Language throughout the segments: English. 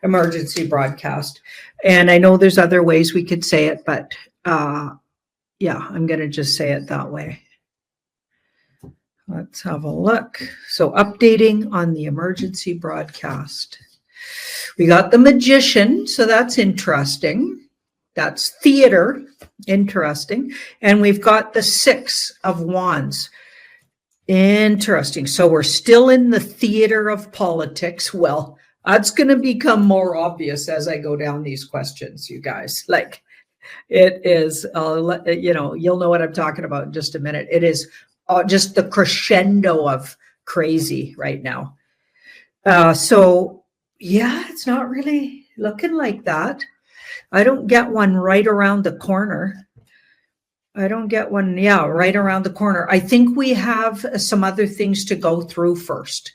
emergency broadcast. And I know there's other ways we could say it, but yeah, I'm going to just say it that way. Let's have a look. So updating on the emergency broadcast. We got the Magician, so that's interesting. That's theater, interesting. And we've got the Six of Wands. Interesting. So we're still in the theater of politics. Well, that's going to become more obvious as I go down these questions, you guys. Like it is, you know, you'll know what I'm talking about in just a minute. It is just the crescendo of crazy right now. So yeah, it's not really looking like that. I don't get one right around the corner. I don't get one, yeah, right around the corner. I think we have some other things to go through first.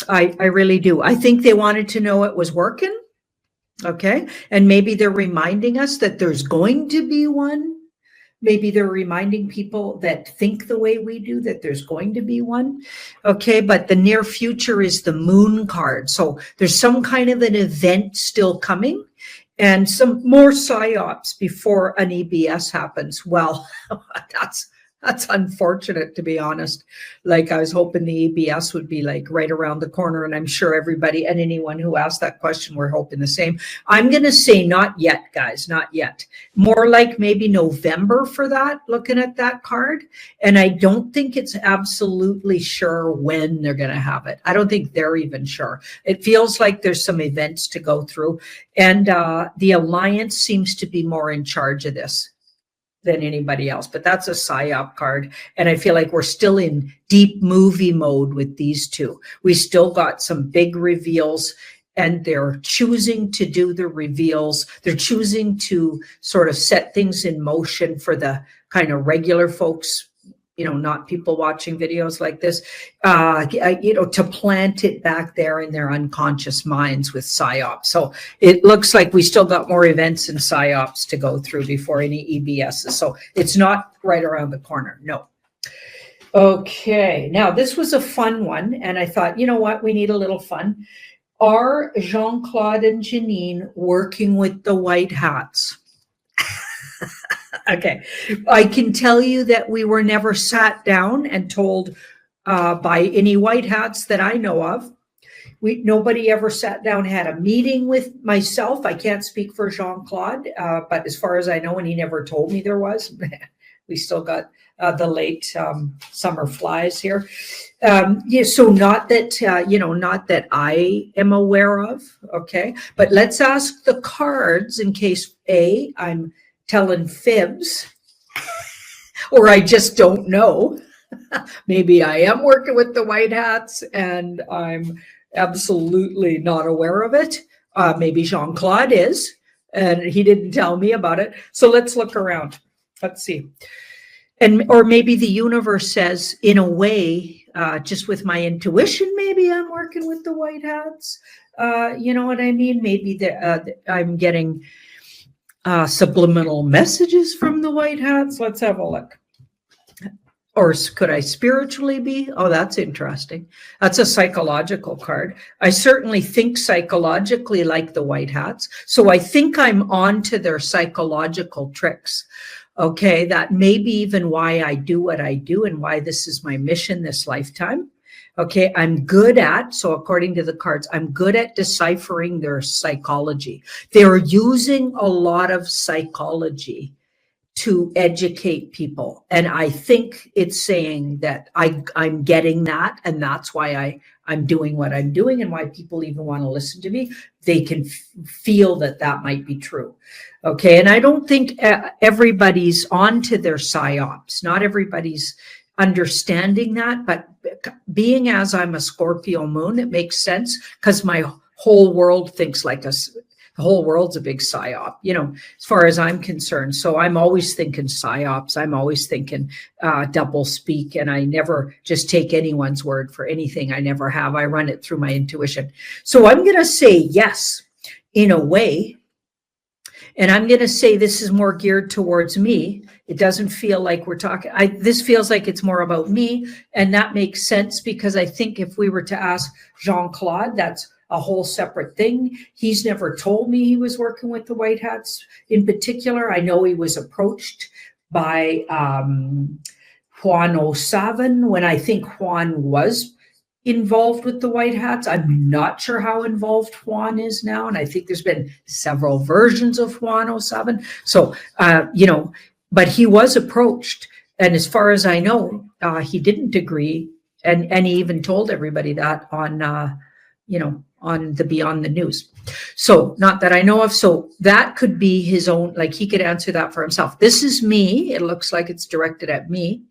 I really do. I think they wanted to know it was working. Okay. And maybe they're reminding us that there's going to be one. Maybe they're reminding people that think the way we do that there's going to be one. Okay. But the near future is the Moon card. So there's some kind of an event still coming. And some more psyops before an EBS happens. Well, that's unfortunate, to be honest. Like I was hoping the EBS would be like right around the corner, and I'm sure everybody and anyone who asked that question were hoping the same. I'm going to say not yet, guys, not yet. More like maybe November for that, looking at that card. And I don't think it's absolutely sure when they're going to have it. I don't think they're even sure. It feels like there's some events to go through. And the Alliance seems to be more in charge of this than anybody else, but that's a psyop card. And I feel like we're still in deep movie mode with these two. We still got some big reveals, and they're choosing to do the reveals. They're choosing to sort of set things in motion for the kind of regular folks, you know, not people watching videos like this, you know, to plant it back there in their unconscious minds with psyops. So it looks like we still got more events and psyops to go through before any EBSs. So it's not right around the corner. No. Okay. Now this was a fun one. And I thought, you know what? We need a little fun. Are Jean-Claude and Janine working with the White Hats? Okay, I can tell you that we were never sat down and told by any White Hats that I know of. Nobody ever sat down, had a meeting with myself. I can't speak for Jean-Claude, but as far as I know, and he never told me there was. We still got the late summer flies here. Yeah, so not that, you know, not that I am aware of. Okay, but let's ask the cards in case I'm telling fibs, or I just don't know. Maybe I am working with the White Hats and I'm absolutely not aware of it. Maybe Jean-Claude is, and he didn't tell me about it. So let's look around. Let's see. Or maybe the universe says, in a way, just with my intuition, maybe I'm working with the White Hats. You know what I mean? Maybe I'm getting subliminal messages from the White Hats. Let's have a look. Or could I spiritually be? Oh, that's interesting. That's a psychological card. I certainly think psychologically like the White Hats. So I think I'm on to their psychological tricks. Okay, that may be even why I do what I do and why this is my mission this lifetime. Okay, I'm good at, so according to the cards, I'm good at deciphering their psychology. They're using a lot of psychology to educate people. And I think it's saying that I'm getting that, and that's why I'm doing what I'm doing and why people even want to listen to me. They can feel that might be true. Okay, and I don't think everybody's onto their psyops. Not everybody's understanding that, but being as I'm a Scorpio moon, it makes sense because my whole world thinks like us. The whole world's a big psyop, you know, as far as I'm concerned. So I'm always thinking psyops. I'm always thinking double speak, and I never just take anyone's word for anything. I never have. I run it through my intuition. So I'm going to say yes, in a way. And I'm going to say this is more geared towards me. It doesn't feel like we're talking. This feels like it's more about me. And that makes sense because I think if we were to ask Jean-Claude, that's a whole separate thing. He's never told me he was working with the White Hats in particular. I know he was approached by Juan O'Savin when I think Juan was involved with the White Hats. I'm not sure how involved Juan is now, and I think there's been several versions of Juan O'Savin. So, but he was approached, and as far as I know, he didn't agree, and he even told everybody that on, on the Beyond the News. So, not that I know of. So that could be his own, like he could answer that for himself. This is me. It looks like it's directed at me.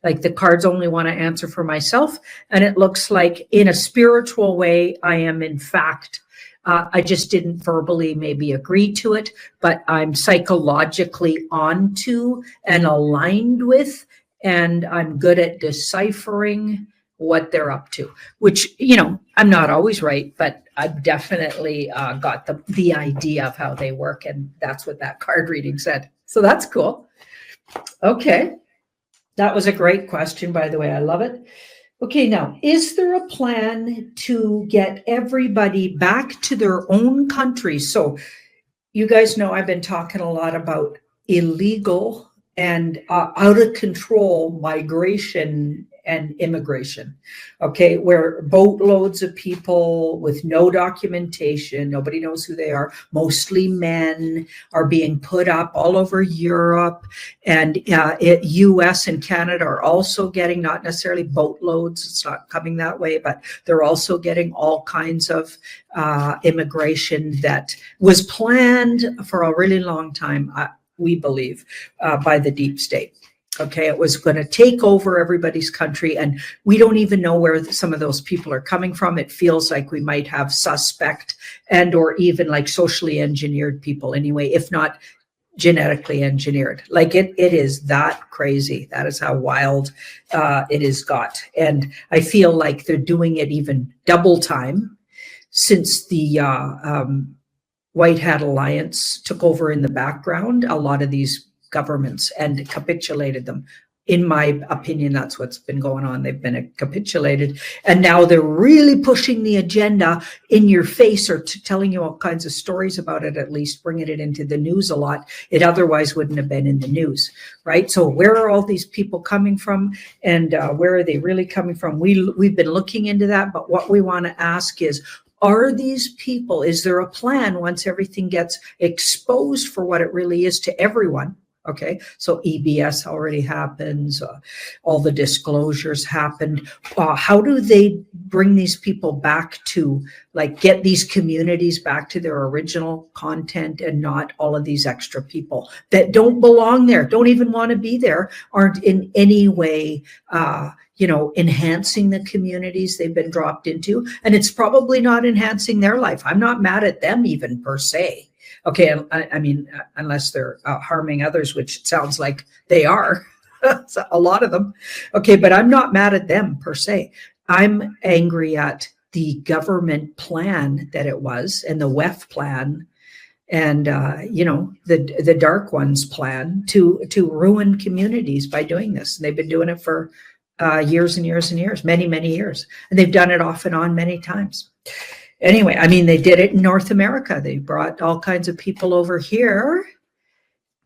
Like the cards only want to answer for myself. And it looks like in a spiritual way, I am in fact, I just didn't verbally maybe agree to it, but I'm psychologically onto and aligned with, and I'm good at deciphering what they're up to, which, I'm not always right, but I've definitely got the idea of how they work. And that's what that card reading said. So that's cool. Okay. That was a great question, by the way. I love it. Okay, now, is there a plan to get everybody back to their own countries? So you guys know I've been talking a lot about illegal and out of control migration and immigration, okay, where boatloads of people with no documentation, nobody knows who they are, mostly men, are being put up all over Europe, and US and Canada are also getting, not necessarily boatloads, it's not coming that way, but they're also getting all kinds of immigration that was planned for a really long time, we believe, by the deep state. Okay, it was going to take over everybody's country, and we don't even know where some of those people are coming from. It feels like we might have suspect and or even like socially engineered people anyway, if not genetically engineered. Like it is that crazy. That is how wild it has got. And I feel like they're doing it even double time since the White Hat Alliance took over in the background a lot of these governments and capitulated them. In my opinion, that's what's been going on. They've been capitulated, and now they're really pushing the agenda in your face, or telling you all kinds of stories about it, at least bringing it into the news a lot. It otherwise wouldn't have been in the news, right? So where are all these people coming from, and where are they really coming from? We've been looking into that, but what we want to ask is, are these people, is there a plan once everything gets exposed for what it really is to everyone? Okay, so EBS already happens, all the disclosures happened. How do they bring these people back to, like, get these communities back to their original content, and not all of these extra people that don't belong there, don't even want to be there, aren't in any way, enhancing the communities they've been dropped into. And it's probably not enhancing their life. I'm not mad at them even per se. Okay, I mean, unless they're harming others, which it sounds like they are, a lot of them. Okay, but I'm not mad at them per se. I'm angry at the government plan that it was, and the WEF plan, and the Dark Ones plan to ruin communities by doing this. And they've been doing it for years and years and years, many, many years, and they've done it off and on many times. Anyway, I mean, they did it in North America. They brought all kinds of people over here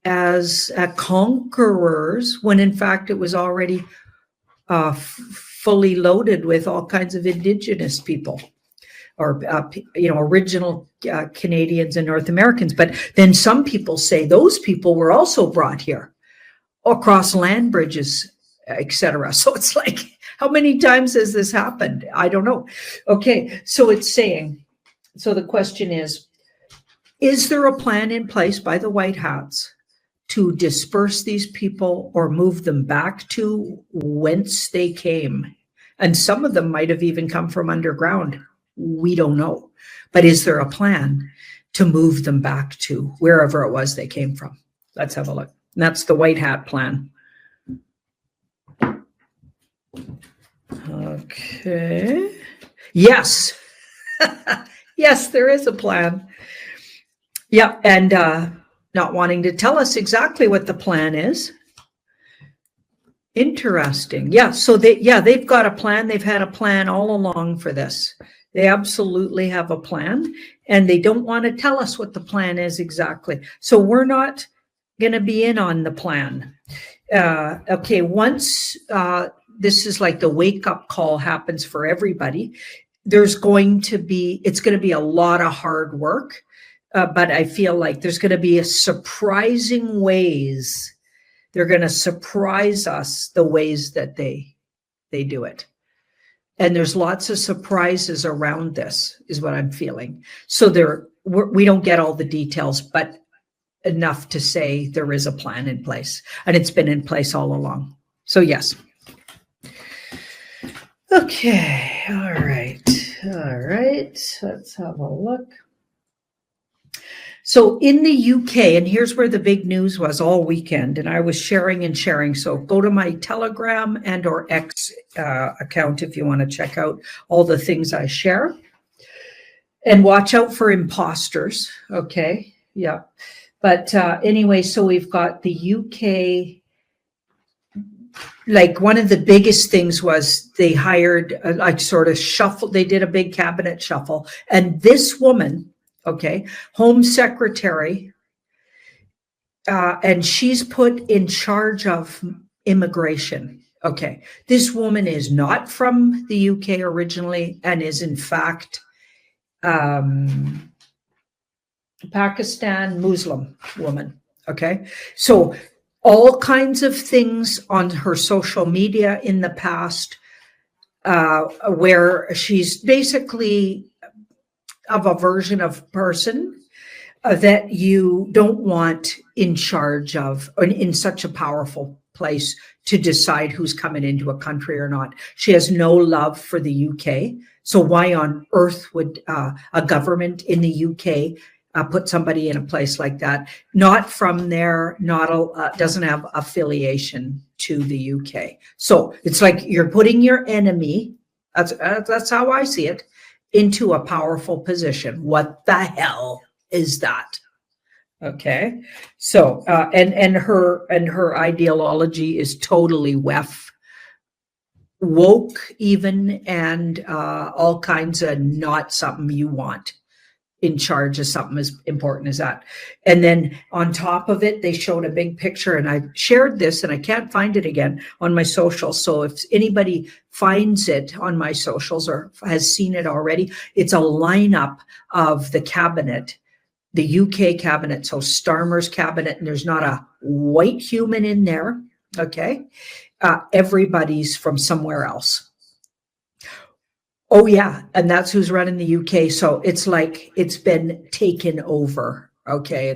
as conquerors, when in fact it was already fully loaded with all kinds of indigenous people, or original Canadians and North Americans. But then some people say those people were also brought here across land bridges, etc. So it's like, how many times has this happened? I don't know. Okay, so it's saying, so the question is there a plan in place by the White Hats to disperse these people or move them back to whence they came? And some of them might have even come from underground. We don't know. But is there a plan to move them back to wherever it was they came from? Let's have a look. And that's the White Hat plan. Okay. Yes. Yes, there is a plan. Yeah, and not wanting to tell us exactly what the plan is. Interesting. Yeah, so they've got a plan. They've had a plan all along for this. They absolutely have a plan, and they don't want to tell us what the plan is exactly. So we're not going to be in on the plan. Okay, once this is like the wake up call happens for everybody, it's going to be a lot of hard work. But I feel like there's going to be a surprising ways. They're going to surprise us the ways that they do it. And there's lots of surprises around this, is what I'm feeling. So we don't get all the details, but enough to say there is a plan in place, and it's been in place all along. So yes. Okay. All right. Let's have a look. So in the UK, and here's where the big news was all weekend, and I was sharing. So go to my Telegram and or X account if you want to check out all the things I share. And watch out for imposters. Okay. Yeah. But anyway, so we've got the UK. Like one of the biggest things was they hired like sort of shuffle. They did a big cabinet shuffle. And this woman, okay, Home Secretary, and she's put in charge of immigration. Okay. This woman is not from the UK originally and is in fact Pakistan Muslim woman. Okay. So all kinds of things on her social media in the past where she's basically of a version of person that you don't want in charge of, or in such a powerful place to decide who's coming into a country or not. She has no love for the UK. So why on earth would a government in the UK put somebody in a place like that? Not from there, doesn't have affiliation to the UK. So it's like you're putting your enemy, that's how I see it, into a powerful position. What the hell is that? Okay. So and her ideology is totally woke even, and all kinds of not something you want in charge of something as important as that. And then on top of it, they showed a big picture, and I shared this and I can't find it again on my socials. So if anybody finds it on my socials or has seen it already, it's a lineup of the cabinet, the UK cabinet. So Starmer's cabinet, and there's not a white human in there. Okay. Everybody's from somewhere else. Oh yeah, and that's who's running the UK. So it's like it's been taken over. Okay,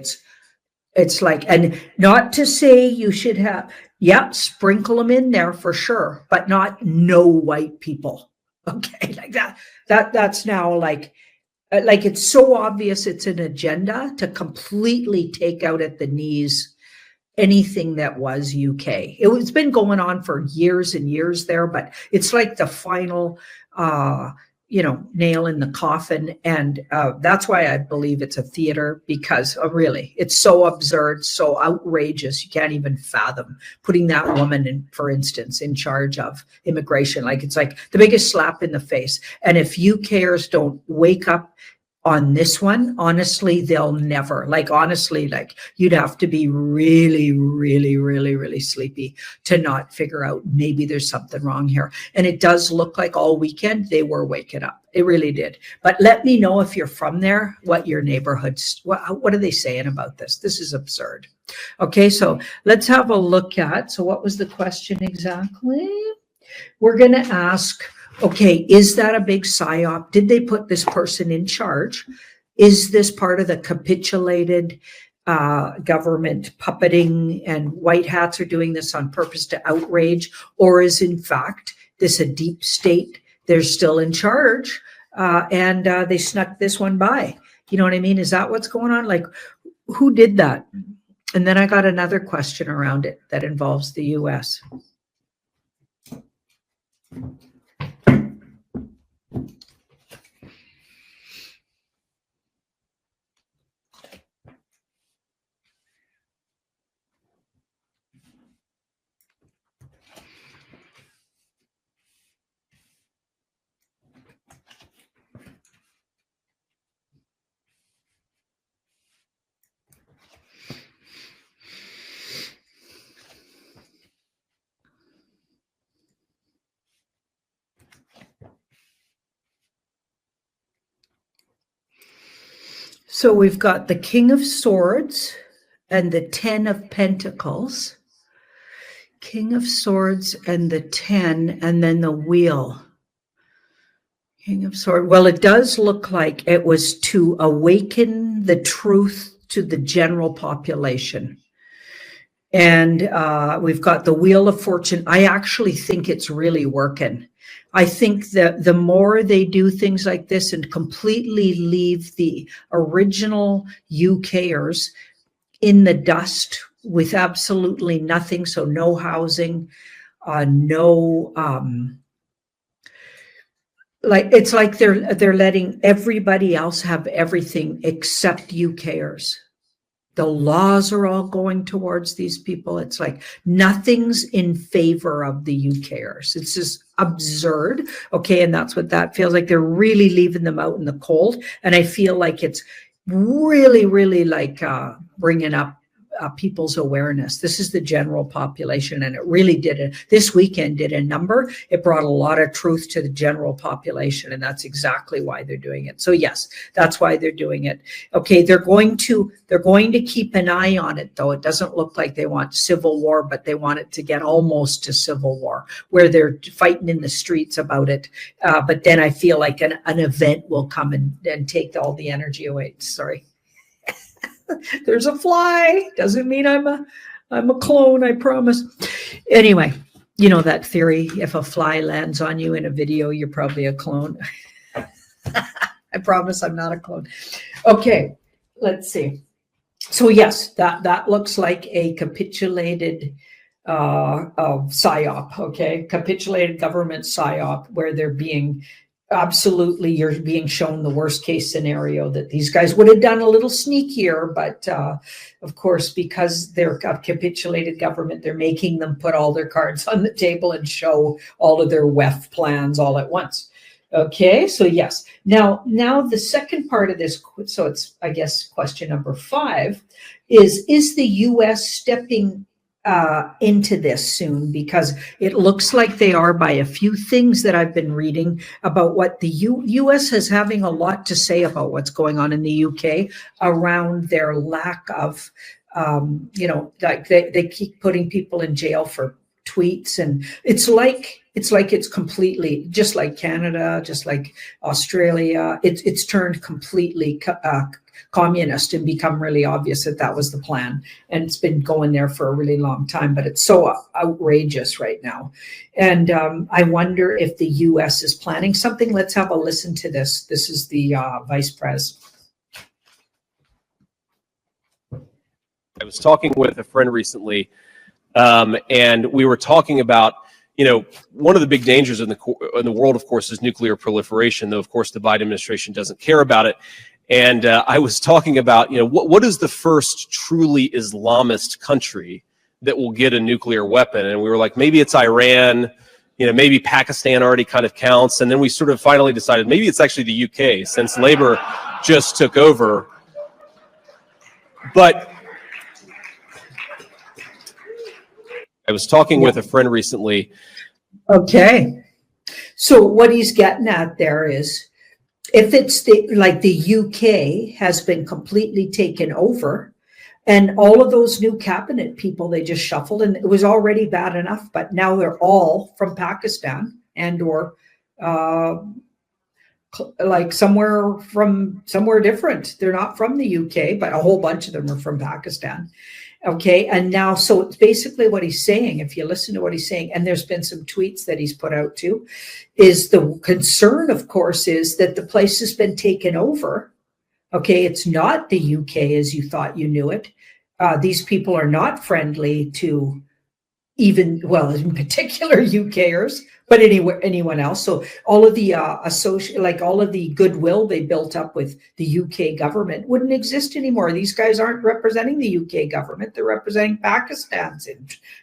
it's like, and not to say you should have, sprinkle them in there for sure, but not no white people. Okay, like that. That's now like it's so obvious it's an agenda to completely take out at the knees anything that was UK. It's been going on for years and years there, but it's like the final nail in the coffin. And that's why I believe it's a theater, because really, it's so absurd, so outrageous. You can't even fathom putting that woman in, for instance, in charge of immigration. Like, it's like the biggest slap in the face. And if UKers don't wake up on this one, honestly, they'll never, honestly, you'd have to be really, really, really, really sleepy to not figure out maybe there's something wrong here. And it does look like all weekend they were waking up. It really did. But let me know if you're from there, what your neighborhoods, what are they saying about this? This is absurd. Okay, so let's have a look at, so what was the question exactly? We're going to ask, okay, is that a big psyop? Did they put this person in charge? Is this part of the capitulated government puppeting, and white hats are doing this on purpose to outrage? Or is in fact this a deep state? They're still in charge and they snuck this one by. You know what I mean? Is that what's going on? Like, who did that? And then I got another question around it that involves the US. So we've got the King of Swords and the 10 of Pentacles. King of Swords and the 10, and then the Wheel. King of Swords. Well, it does look like it was to awaken the truth to the general population. And we've got the Wheel of Fortune. I actually think it's really working. I think that the more they do things like this and completely leave the original UKers in the dust with absolutely nothing, so no housing, no like it's like they're letting everybody else have everything except UKers. The laws are all going towards these people. It's like nothing's in favor of the UKers. It's just absurd. Okay. And that's what that feels like. They're really leaving them out in the cold. And I feel like it's really, really like bringing up people's awareness. This is the general population, and it really this weekend did a number. It brought a lot of truth to the general population, and that's exactly why they're doing it. So yes, that's why they're doing it. Okay, they're going to keep an eye on it, though. It doesn't look like they want civil war, but they want it to get almost to civil war, where they're fighting in the streets about it. But then I feel like an event will come and take all the energy away. Sorry. There's a fly. Doesn't mean I'm a clone, I promise. Anyway, you know that theory, if a fly lands on you in a video, you're probably a clone. I promise I'm not a clone. Okay, let's see. So yes, that looks like a capitulated PSYOP, okay? Capitulated government PSYOP, where they're being absolutely, you're being shown the worst case scenario that these guys would have done a little sneakier, but of course, because they're a capitulated government, they're making them put all their cards on the table and show all of their WEF plans all at once. Okay, so yes. Now the second part of this, so it's, I guess, question number 5, is the U.S. stepping into this soon? Because it looks like they are, by a few things that I've been reading about what the U.S. is having a lot to say about what's going on in the UK around their lack of, like they keep putting people in jail for tweets, and it's like it's completely just like Canada, just like Australia. It's turned completely communist and become really obvious that was the plan, and it's been going there for a really long time, but it's so outrageous right now. And I wonder if the US is planning something. Let's have a listen to this. This is the vice pres. I was talking with a friend recently, and we were talking about, one of the big dangers in the world, of course, is nuclear proliferation, though, of course, the Biden administration doesn't care about it. And I was talking about, what is the first truly Islamist country that will get a nuclear weapon? And we were like, maybe it's Iran, maybe Pakistan already kind of counts. And then we sort of finally decided maybe it's actually the UK, since Labour just took over. But I was talking with a friend recently. Okay. So what he's getting at there is, if it's the UK has been completely taken over, and all of those new cabinet people, they just shuffled, and it was already bad enough, but now they're all from Pakistan and or like somewhere different. They're not from the UK, but a whole bunch of them are from Pakistan. Okay, and now, so it's basically what he's saying, if you listen to what he's saying, and there's been some tweets that he's put out too, is the concern, of course, is that the place has been taken over. Okay, it's not the UK as you thought you knew it. These people are not friendly to even, well, in particular UKers, but anyone else. So all of the all of the goodwill they built up with the UK government wouldn't exist anymore. These guys aren't representing the UK government. They're representing Pakistan's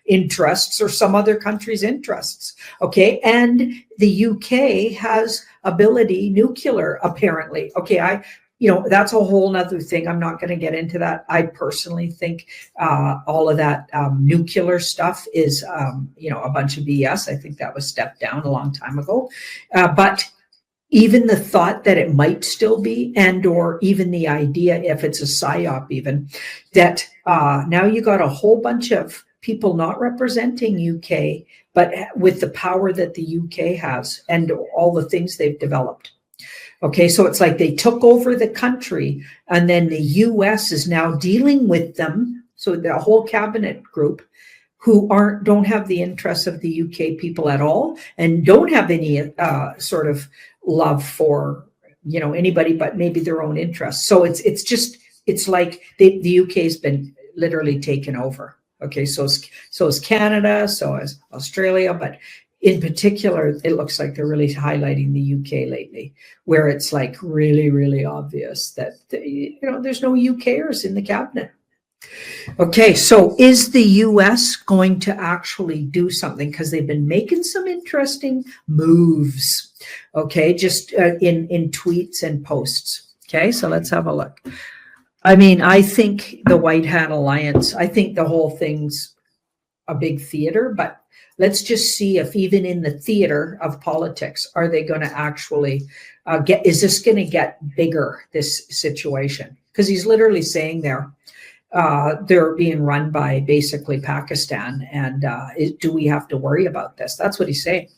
interests or some other country's interests. Okay. And the UK has nuclear, apparently. Okay. That's a whole nother thing. I'm not going to get into that. I personally think all of that nuclear stuff is, a bunch of BS. I think that was stepped down a long time ago. But even the thought that it might still be, and or even the idea, if it's a psyop even, that now you got a whole bunch of people not representing UK, but with the power that the UK has and all the things they've developed. Okay, so it's like they took over the country, and then the US is now dealing with them. So the whole cabinet group who don't have the interests of the UK people at all, and don't have any sort of love for anybody but maybe their own interests. So it's like the UK has been literally taken over. Okay, so is Canada, so is Australia, but in particular, it looks like they're really highlighting the UK lately, where it's like really, really obvious that there's no UKers in the cabinet. Okay, so is the US going to actually do something? Because they've been making some interesting moves, okay, just in tweets and posts. Okay, so let's have a look. I mean, I think the White Hat Alliance, I think the whole thing's a big theater, but let's just see if even in the theater of politics, are they going to actually is this going to get bigger, this situation? Because he's literally saying they're being run by basically Pakistan, and do we have to worry about this? That's what he's saying.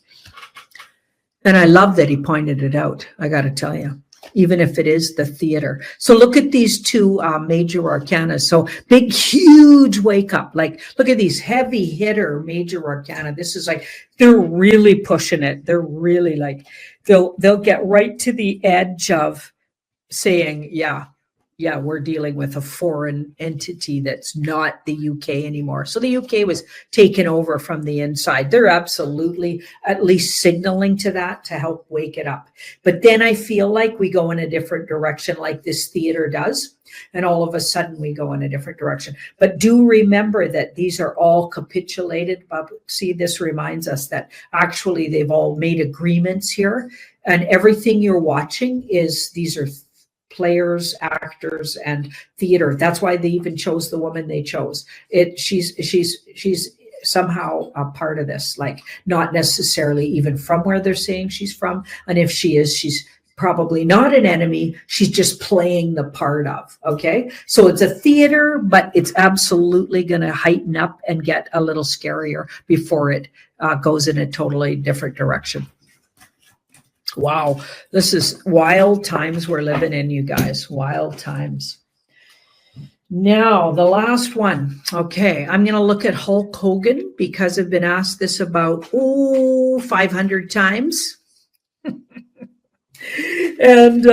And I love that he pointed it out, I got to tell you, even if it is the theater. So look at these two major arcana. So big, huge wake up. Like, look at these heavy hitter major arcana. This is like, they're really pushing it. They're really like, they'll get right to the edge of saying, yeah, we're dealing with a foreign entity that's not the UK anymore. So the UK was taken over from the inside. They're absolutely at least signaling to that to help wake it up. But then I feel like we go in a different direction, like this theater does. And all of a sudden we go in a different direction. But do remember that these are all capitulated. See, this reminds us that actually they've all made agreements here. And everything you're watching these are players, actors, and theater. That's why they even chose the woman they chose. She's somehow a part of this, like not necessarily even from where they're saying she's from. And if she is, she's probably not an enemy. She's just playing the part of, okay? So it's a theater, but it's absolutely going to heighten up and get a little scarier before it goes in a totally different direction. Wow, this is wild times we're living in, you guys. Wild times. Now, the last one. Okay, I'm going to look at Hulk Hogan because I've been asked this about 500 times. And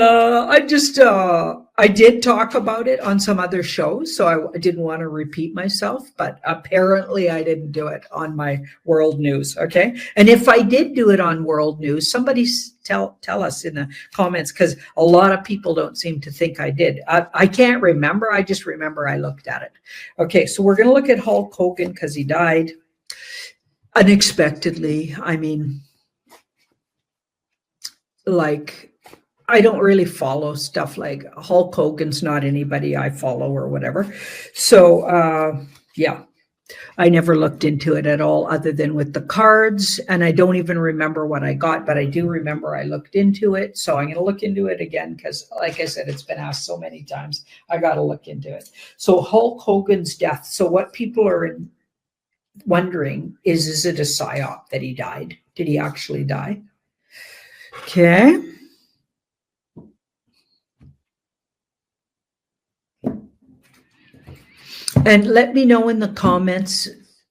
I did talk about it on some other shows, so I didn't want to repeat myself, but apparently I didn't do it on my World News, okay? And if I did do it on World News, somebody tell us in the comments, because a lot of people don't seem to think I did. I can't remember. I just remember I looked at it. Okay, so we're going to look at Hulk Hogan because he died unexpectedly. I mean, like, I don't really follow stuff like Hulk Hogan's not anybody I follow or whatever. So, yeah, I never looked into it at all other than with the cards. And I don't even remember what I got, but I do remember I looked into it. So I'm going to look into it again because, like I said, it's been asked so many times. I got to look into it. So Hulk Hogan's death. So what people are wondering is it a psyop that he died? Did he actually die? Okay. And let me know in the comments,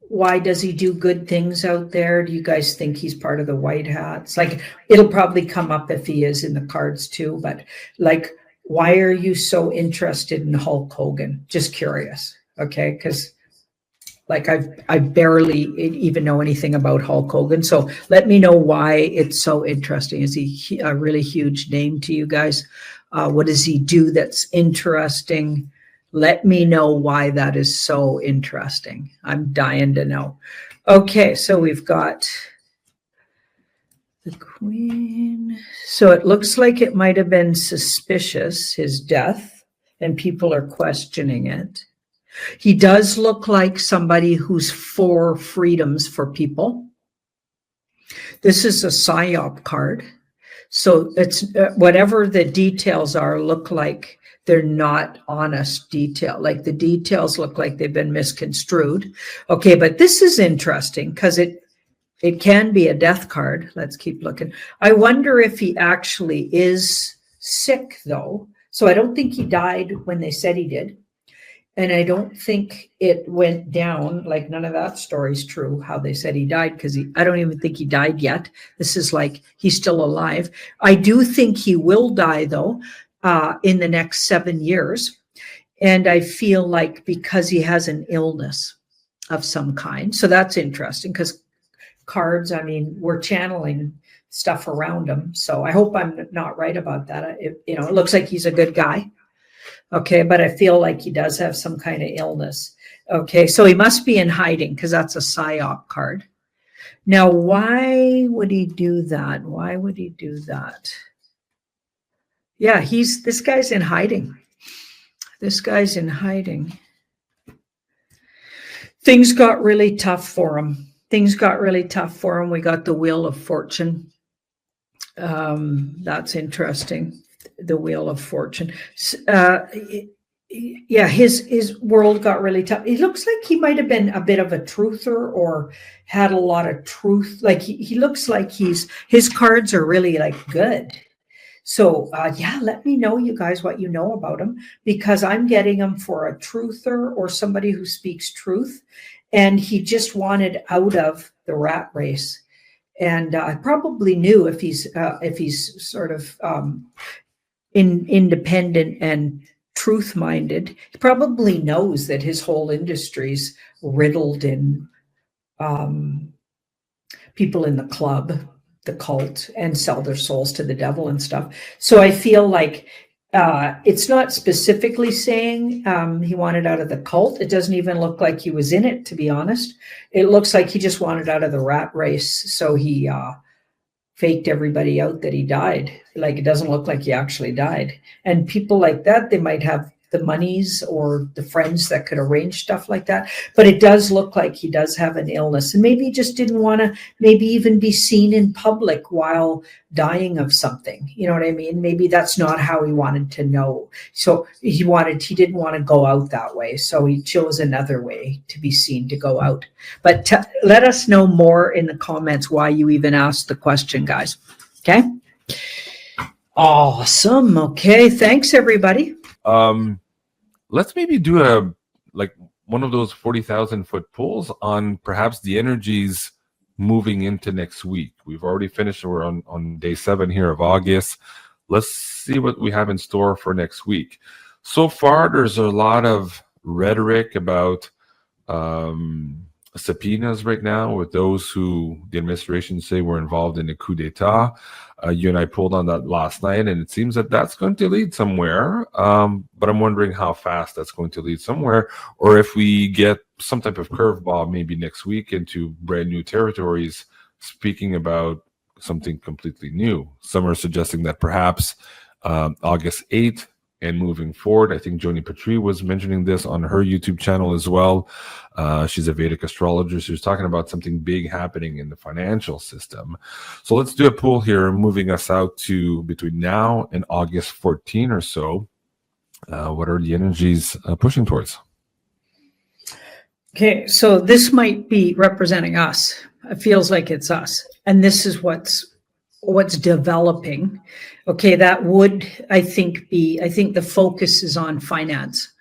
why does he do good things out there? Do you guys think he's part of the White Hats? Like, it'll probably come up if he is in the cards too, but like, why are you so interested in Hulk Hogan? Just curious, okay? Because like I barely even know anything about Hulk Hogan. So let me know why it's so interesting. Is he a really huge name to you guys? What does he do that's interesting? Let me know why that is so interesting. I'm dying to know. Okay, so we've got the Queen. So it looks like it might have been suspicious, his death, and people are questioning it. He does look like somebody who's for freedoms for people. This is a PSYOP card. So it's whatever the details are look like they're not honest detail. Like the details look like they've been misconstrued. Okay, but this is interesting because it can be a death card. Let's keep looking. I wonder if he actually is sick though. So I don't think he died when they said he did. And I don't think it went down, like none of that story's true, how they said he died, because I don't even think he died yet. This is like he's still alive. I do think he will die, though, in the next 7 years. And I feel like because he has an illness of some kind. So that's interesting, because cards, I mean, we're channeling stuff around him. So I hope I'm not right about that. It looks like he's a good guy. Okay, but I feel like he does have some kind of illness. Okay, so he must be in hiding because that's a PSYOP card. Now, why would he do that? Why would he do that? Yeah, this guy's in hiding. This guy's in hiding. Things got really tough for him. Things got really tough for him. We got the Wheel of Fortune. That's interesting. The Wheel of Fortune. Yeah, his world got really tough. It looks like he might have been a bit of a truther or had a lot of truth. Like he looks like his cards are really like good. So yeah, let me know, you guys, what you know about him, because I'm getting him for a truther or somebody who speaks truth. And he just wanted out of the rat race. And I probably knew if he's sort of independent and truth-minded, he probably knows that his whole industry's riddled in people in the club, the cult, and sell their souls to the devil and stuff. So I feel like it's not specifically saying he wanted out of the cult. It doesn't even look like he was in it, to be honest. It looks like he just wanted out of the rat race. So he faked everybody out that he died. Like, it doesn't look like he actually died. And people like that, they might have the monies or the friends that could arrange stuff like that. But it does look like he does have an illness, and maybe he just didn't want to maybe even be seen in public while dying of something. You know what I mean? Maybe that's not how he wanted to know. So he didn't want to go out that way. So he chose another way to be seen, to go out. But let us know more in the comments why you even asked the question, guys. Okay. Awesome. Okay. Thanks, everybody. Let's maybe do one of those 40,000 foot pulls on perhaps the energies moving into next week. We've already finished. We're on day 7 here of August. Let's see what we have in store for next week. So far, there's a lot of rhetoric about subpoenas right now with those who the administration say were involved in the coup d'etat. You and I pulled on that last night, and it seems that that's going to lead somewhere. But I'm wondering how fast that's going to lead somewhere, or if we get some type of curveball maybe next week into brand new territories, speaking about something completely new. Some are suggesting that perhaps August 8th and moving forward. I think Joni Patry was mentioning this on her YouTube channel as well. She's a Vedic astrologer. So she's talking about something big happening in the financial system. So let's do a poll here, moving us out to between now and August 14 or so. What are the energies pushing towards? Okay, so this might be representing us. It feels like it's us. And this is what's developing. Okay, that would, I think the focus is on finance.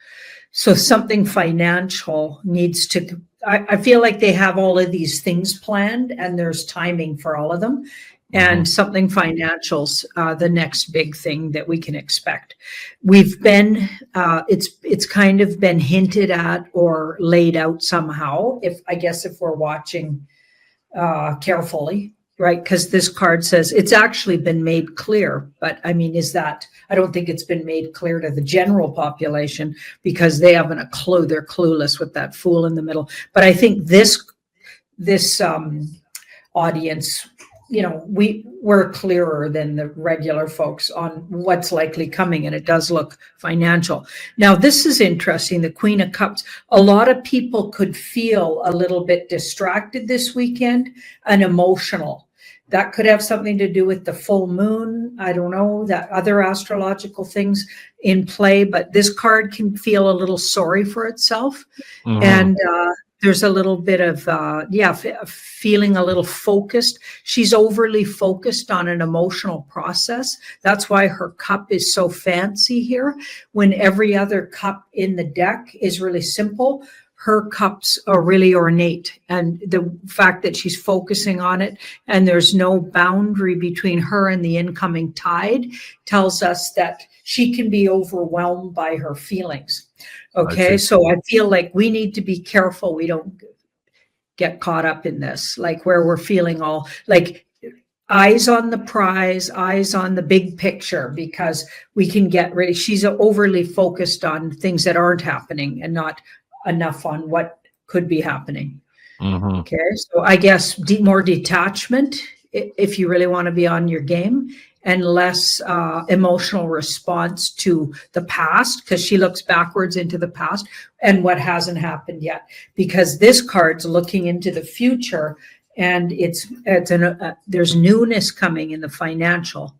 So something financial needs to, I feel like they have all of these things planned and there's timing for all of them. And something financial's the next big thing that we can expect. We've been, it's kind of been hinted at or laid out somehow, if we're watching carefully. Right, because this card says it's actually been made clear, but I mean, I don't think it's been made clear to the general population because they haven't a clue. They're clueless with that fool in the middle. But I think this audience, we're clearer than the regular folks on what's likely coming, and it does look financial. Now, this is interesting, the Queen of Cups. A lot of people could feel a little bit distracted this weekend and emotional. That could have something to do with the full moon. I don't know, that other astrological things in play, but this card can feel a little sorry for itself. Mhm. And there's a little bit of, feeling a little focused. She's overly focused on an emotional process. That's why her cup is so fancy here, when every other cup in the deck is really simple. Her cups are really ornate, and the fact that she's focusing on it and there's no boundary between her and the incoming tide tells us that she can be overwhelmed by her feelings. Okay, so I feel like we need to be careful we don't get caught up in this, like where we're feeling all like eyes on the prize, eyes on the big picture, because we can get really, she's overly focused on things that aren't happening and not enough on what could be happening. Mhm. Okay, so I guess more detachment if you really want to be on your game, and less emotional response to the past, because she looks backwards into the past and what hasn't happened yet. Because this card's looking into the future, and there's newness coming in the financial.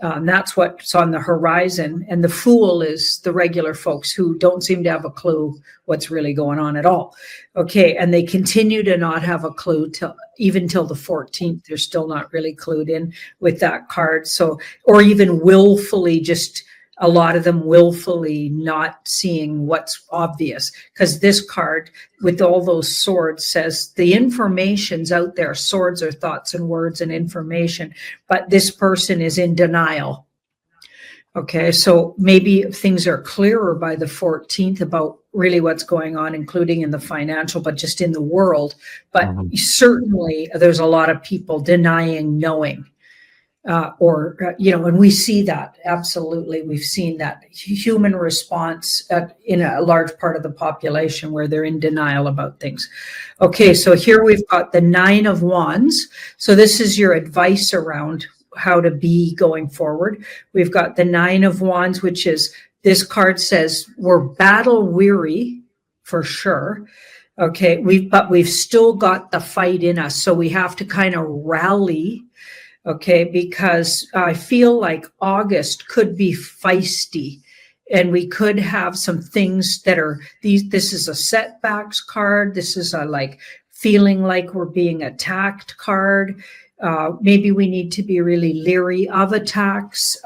That's what's on the horizon. And the Fool is the regular folks who don't seem to have a clue what's really going on at all. Okay, and they continue to not have a clue even till the 14th. They're still not really clued in with that card. So, or even willfully, just a lot of them willfully not seeing what's obvious, because this card with all those swords says the information's out there. Swords are thoughts and words and information, but this person is in denial. Okay, so maybe things are clearer by the 14th about really what's going on, including in the financial, but just in the world. But certainly there's a lot of people denying knowing. And we see that, absolutely. We've seen that human response in a large part of the population where they're in denial about things. Okay, so here we've got the 9 of Wands. So this is your advice around how to be going forward. We've got the 9 of Wands, which is, this card says we're battle weary for sure. Okay, but we've still got the fight in us. So we have to kind of rally. Okay, because I feel like August could be feisty, and we could have some things that are this is a setbacks card. This is a like feeling like we're being attacked card. Maybe we need to be really leery of attacks.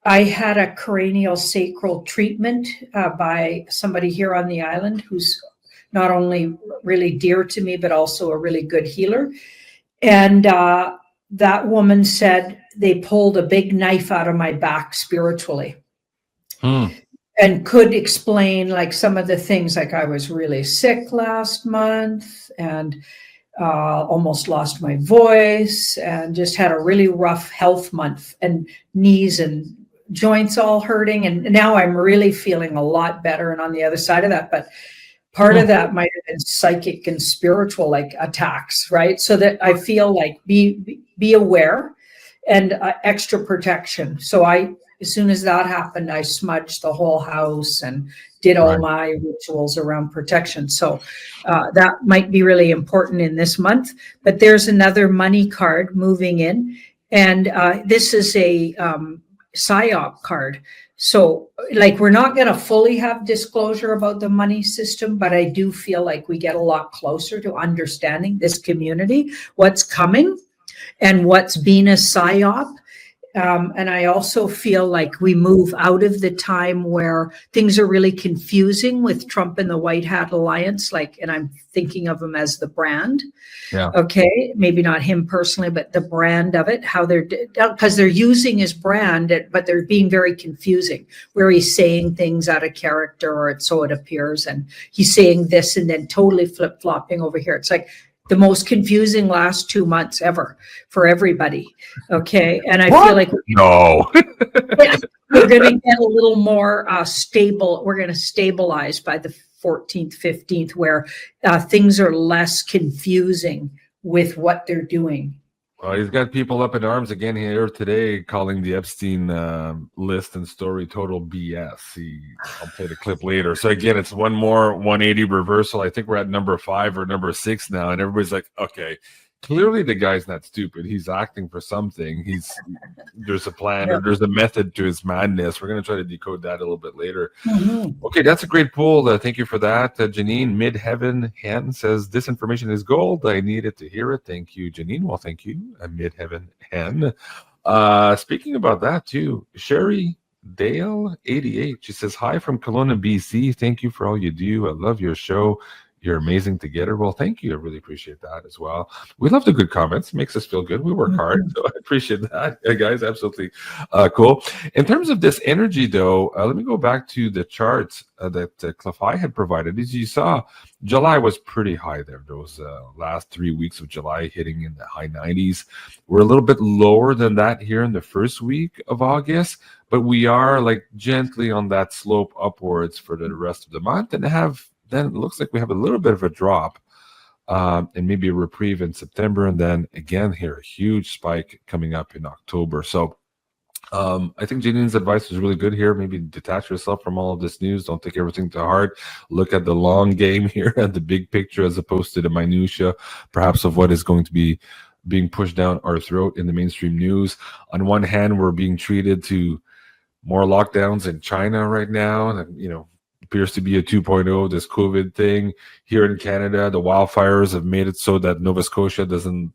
I had a cranial sacral treatment by somebody here on the island who's not only really dear to me, but also a really good healer. And that woman said they pulled a big knife out of my back spiritually, and could explain like some of the things, like I was really sick last month and almost lost my voice and just had a really rough health month, and knees and joints all hurting. And now I'm really feeling a lot better and on the other side of that. But part of that might have been psychic and spiritual, like attacks, right? So that I feel like be aware and extra protection. So as soon as that happened, I smudged the whole house and did all my rituals around protection. So that might be really important in this month. But there's another money card moving in, and this is a PSYOP card. So like, we're not going to fully have disclosure about the money system, but I do feel like we get a lot closer to understanding this community, what's coming and what's been a PSYOP. And I also feel like we move out of the time where things are really confusing with Trump and the White Hat Alliance, and I'm thinking of him as the brand. Yeah. Okay. Maybe not him personally, but the brand of it, because they're using his brand, but they're being very confusing, where he's saying things out of character, or so it appears. And he's saying this and then totally flip-flopping over here. It's like the most confusing last 2 months ever for everybody. Okay. And I feel like we're going to get a little more stable. We're going to stabilize by the 14th, 15th, where things are less confusing with what they're doing. Well, he's got people up in arms again here today, calling the Epstein list and story total BS. I'll play the clip later. So again, it's one more 180 reversal. I think we're at number 5 or number 6 now, and everybody's like, okay, clearly the guy's not stupid. He's acting for something. There's a plan or there's a method to his madness. We're going to try to decode that a little bit later. Mm-hmm. Okay, that's a great poll. Thank you for that. Janine Midheaven Hen says, this information is gold. I needed to hear it. Thank you, Janine. Well, thank you, Midheaven Hen. Speaking about that too, Sherry Dale 88. She says, hi from Kelowna, BC. Thank you for all you do. I love your show. You're amazing together. Well, thank you. I really appreciate that as well. We love the good comments. It makes us feel good. We work hard. So I appreciate that, guys. Absolutely cool. In terms of this energy, though, let me go back to the charts that Clefai had provided. As you saw, July was pretty high there. Those last 3 weeks of July hitting in the high 90s. We're a little bit lower than that here in the first week of August, but we are like gently on that slope upwards for the rest of the month, and then it looks like we have a little bit of a drop and maybe a reprieve in September. And then again here, a huge spike coming up in October. So I think Janine's advice was really good here. Maybe detach yourself from all of this news. Don't take everything to heart. Look at the long game here, at the big picture, as opposed to the minutia, perhaps, of what is going to be being pushed down our throat in the mainstream news. On one hand, we're being treated to more lockdowns in China right now. And, appears to be a 2.0, this COVID thing. Here in Canada, the wildfires have made it so that Nova Scotia doesn't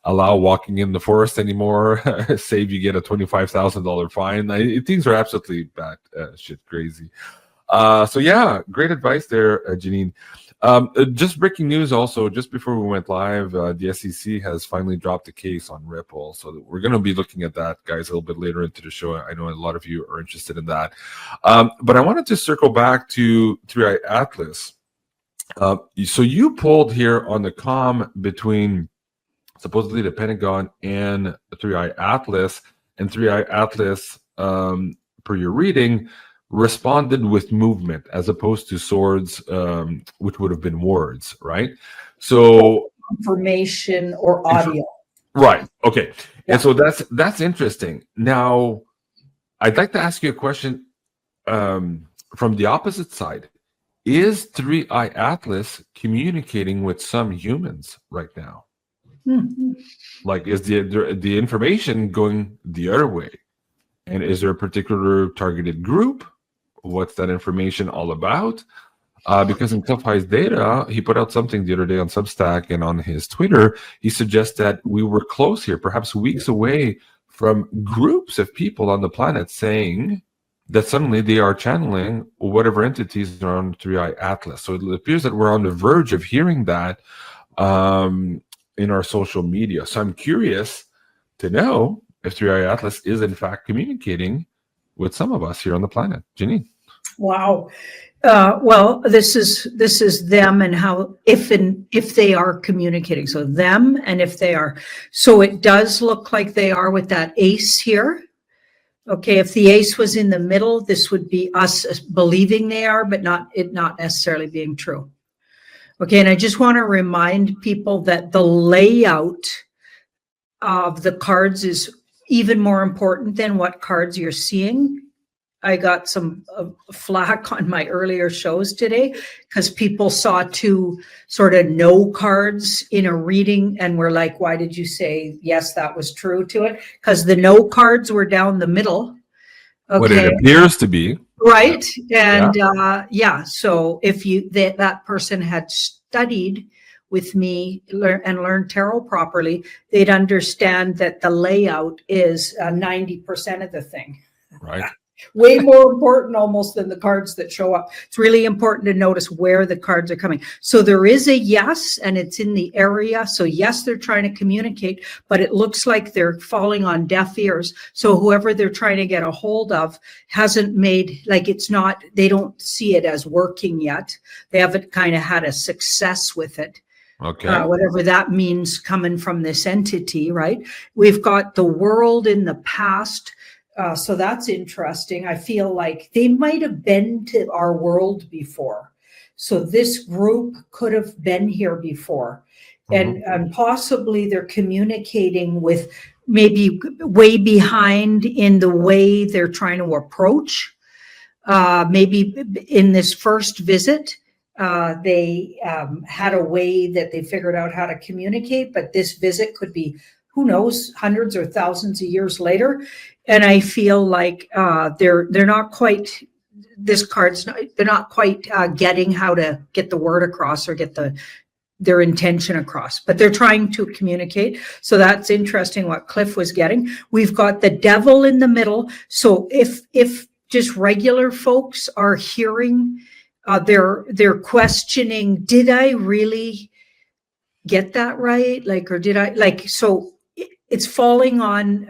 allow walking in the forest anymore, save you get a $25,000 fine. Things are absolutely bad, shit crazy. So yeah, great advice there, Janine. Just breaking news also, just before we went live, the SEC has finally dropped the case on Ripple. So we're going to be looking at that, guys, a little bit later into the show. I know a lot of you are interested in that. But I wanted to circle back to 3i Atlas. So you pulled here on the comm between supposedly the Pentagon and 3i Atlas, and 3i Atlas, per your reading, responded with movement as opposed to swords, which would have been words, right? So Information or audio. Right. Okay. Yeah. And so that's interesting. Now, I'd like to ask you a question from the opposite side. Is 3i Atlas communicating with some humans right now? Mm-hmm. Like, is the information going the other way? And is there a particular targeted group? What's that information all about? Because in Clefai's data, he put out something the other day on Substack and on his Twitter. He suggests that we were close here, perhaps weeks away from groups of people on the planet saying that suddenly they are channeling whatever entities are on 3i Atlas. So it appears that we're on the verge of hearing that in our social media. So I'm curious to know if 3i Atlas is in fact communicating with some of us here on the planet. Janine. Wow. Well, this is them and how, if they are communicating. So them and if they are. So it does look like they are with that ace here. Okay, if the ace was in the middle, this would be us believing they are, but not necessarily being true. Okay, and I just want to remind people that the layout of the cards is even more important than what cards you're seeing. I got some flack on my earlier shows today because people saw two sort of no cards in a reading and were like, why did you say yes, that was true to it? Because the no cards were down the middle. Okay. What it appears to be. Right. And so if that person had studied with me and learned tarot properly, they'd understand that the layout is 90% of the thing. Right. Way more important almost than the cards that show up. It's really important to notice where the cards are coming. So there is a yes, and it's in the area. So yes, they're trying to communicate, but it looks like they're falling on deaf ears. So whoever they're trying to get a hold of hasn't made, like it's not, they don't see it as working yet. They haven't kind of had a success with it. Okay. Whatever that means coming from this entity, right? We've got the world in the past. So that's interesting. I feel like they might have been to our world before. So this group could have been here before. And possibly they're communicating with maybe way behind in the way they're trying to approach. Maybe in this first visit, they had a way that they figured out how to communicate, but this visit could be, who knows, hundreds or thousands of years later. And I feel like they're not quite, this card's not, they're not quite getting how to get the word across or get their intention across, but they're trying to communicate. So that's interesting what Cliff was getting. We've got the devil in the middle. So if just regular folks are hearing, they're questioning, did I really get that right? Like, or did I, like, so it's falling on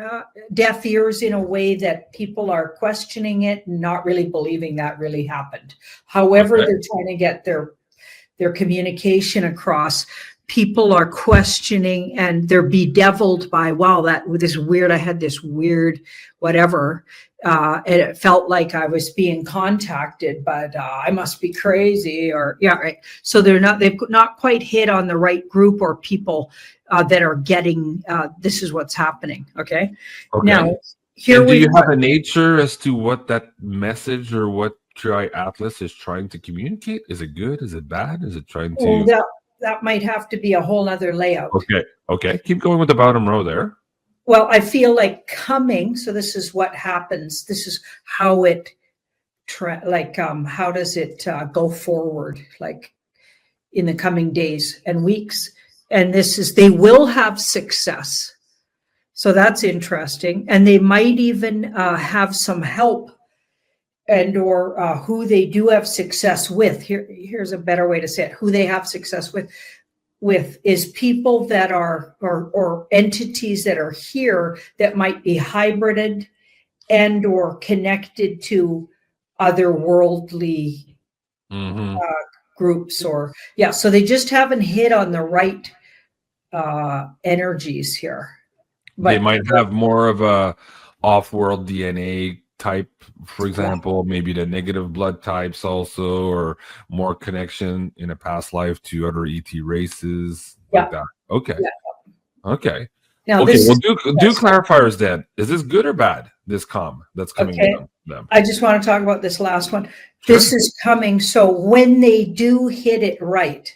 deaf ears in a way that people are questioning it and not really believing that really happened. However, they're trying to get their communication across. People are questioning and they're bedeviled by, wow, this weird, I had this weird whatever. And it felt like I was being contacted, but I must be crazy, or yeah, right. So they've not quite hit on the right group or people that are getting this is what's happening. Okay. Now here do you have a nature as to what that message or what Tri Atlas is trying to communicate? Is it good? Is it bad? Is it trying to? Well, that might have to be a whole other layout. Okay. Keep going with the bottom row there. Well, I feel like coming. So this is what happens. This is how it, how does it go forward, like in the coming days and weeks. And this is, they will have success. So that's interesting. And they might even have some help and or who they do have success with. Here's a better way to say it. Who they have success with is people that are or entities that are here that might be hybrided and or connected to otherworldly groups, or so they just haven't hit on the right energies here. But they might have more of a off-world DNA type, for example, maybe the negative blood types also, or more connection in a past life to other ET races, like that. Okay. Now, well, do clarifiers then. Is this good or bad, this calm that's coming from them? I just want to talk about this last one. Sure. This is coming. So when they do hit it right,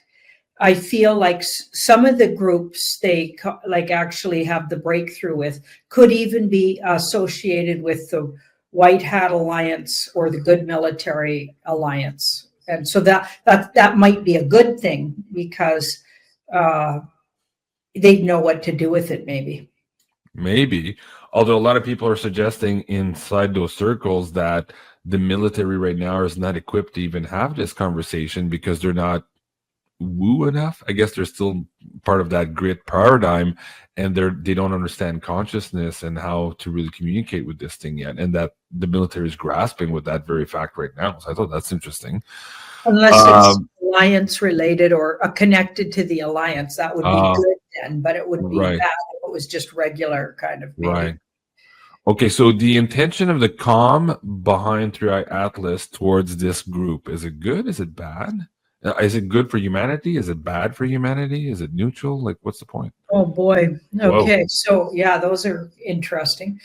I feel like some of the groups they like actually have the breakthrough with could even be associated with the White Hat Alliance or the Good Military Alliance. And so that might be a good thing because they'd know what to do with it, maybe. Although a lot of people are suggesting inside those circles that the military right now is not equipped to even have this conversation because they're not woo enough. I guess they're still part of that grit paradigm, and they don't understand consciousness and how to really communicate with this thing yet, and that the military is grasping with that very fact right now. So I thought that's interesting. Unless it's alliance related or connected to the alliance, that would be good then, but it would be bad if it was just regular kind of maybe. Right. Okay, so the intention of the calm behind Tri Atlas towards this group, is it good? Is it bad? Is it good for humanity? Is it bad for humanity? Is it neutral? Like, what's the point? Oh boy. Okay. Whoa. So those are interesting.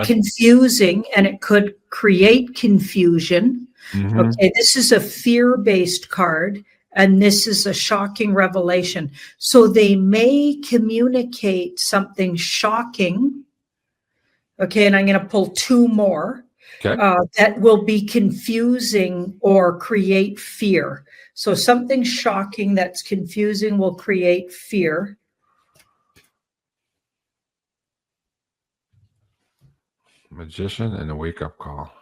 Confusing, and it could create confusion. Mm-hmm. Okay. This is a fear-based card, and this is a shocking revelation. So they may communicate something shocking. Okay. And I'm going to pull two more. Okay. That will be confusing or create fear. So something shocking that's confusing will create fear. Magician and a wake-up call.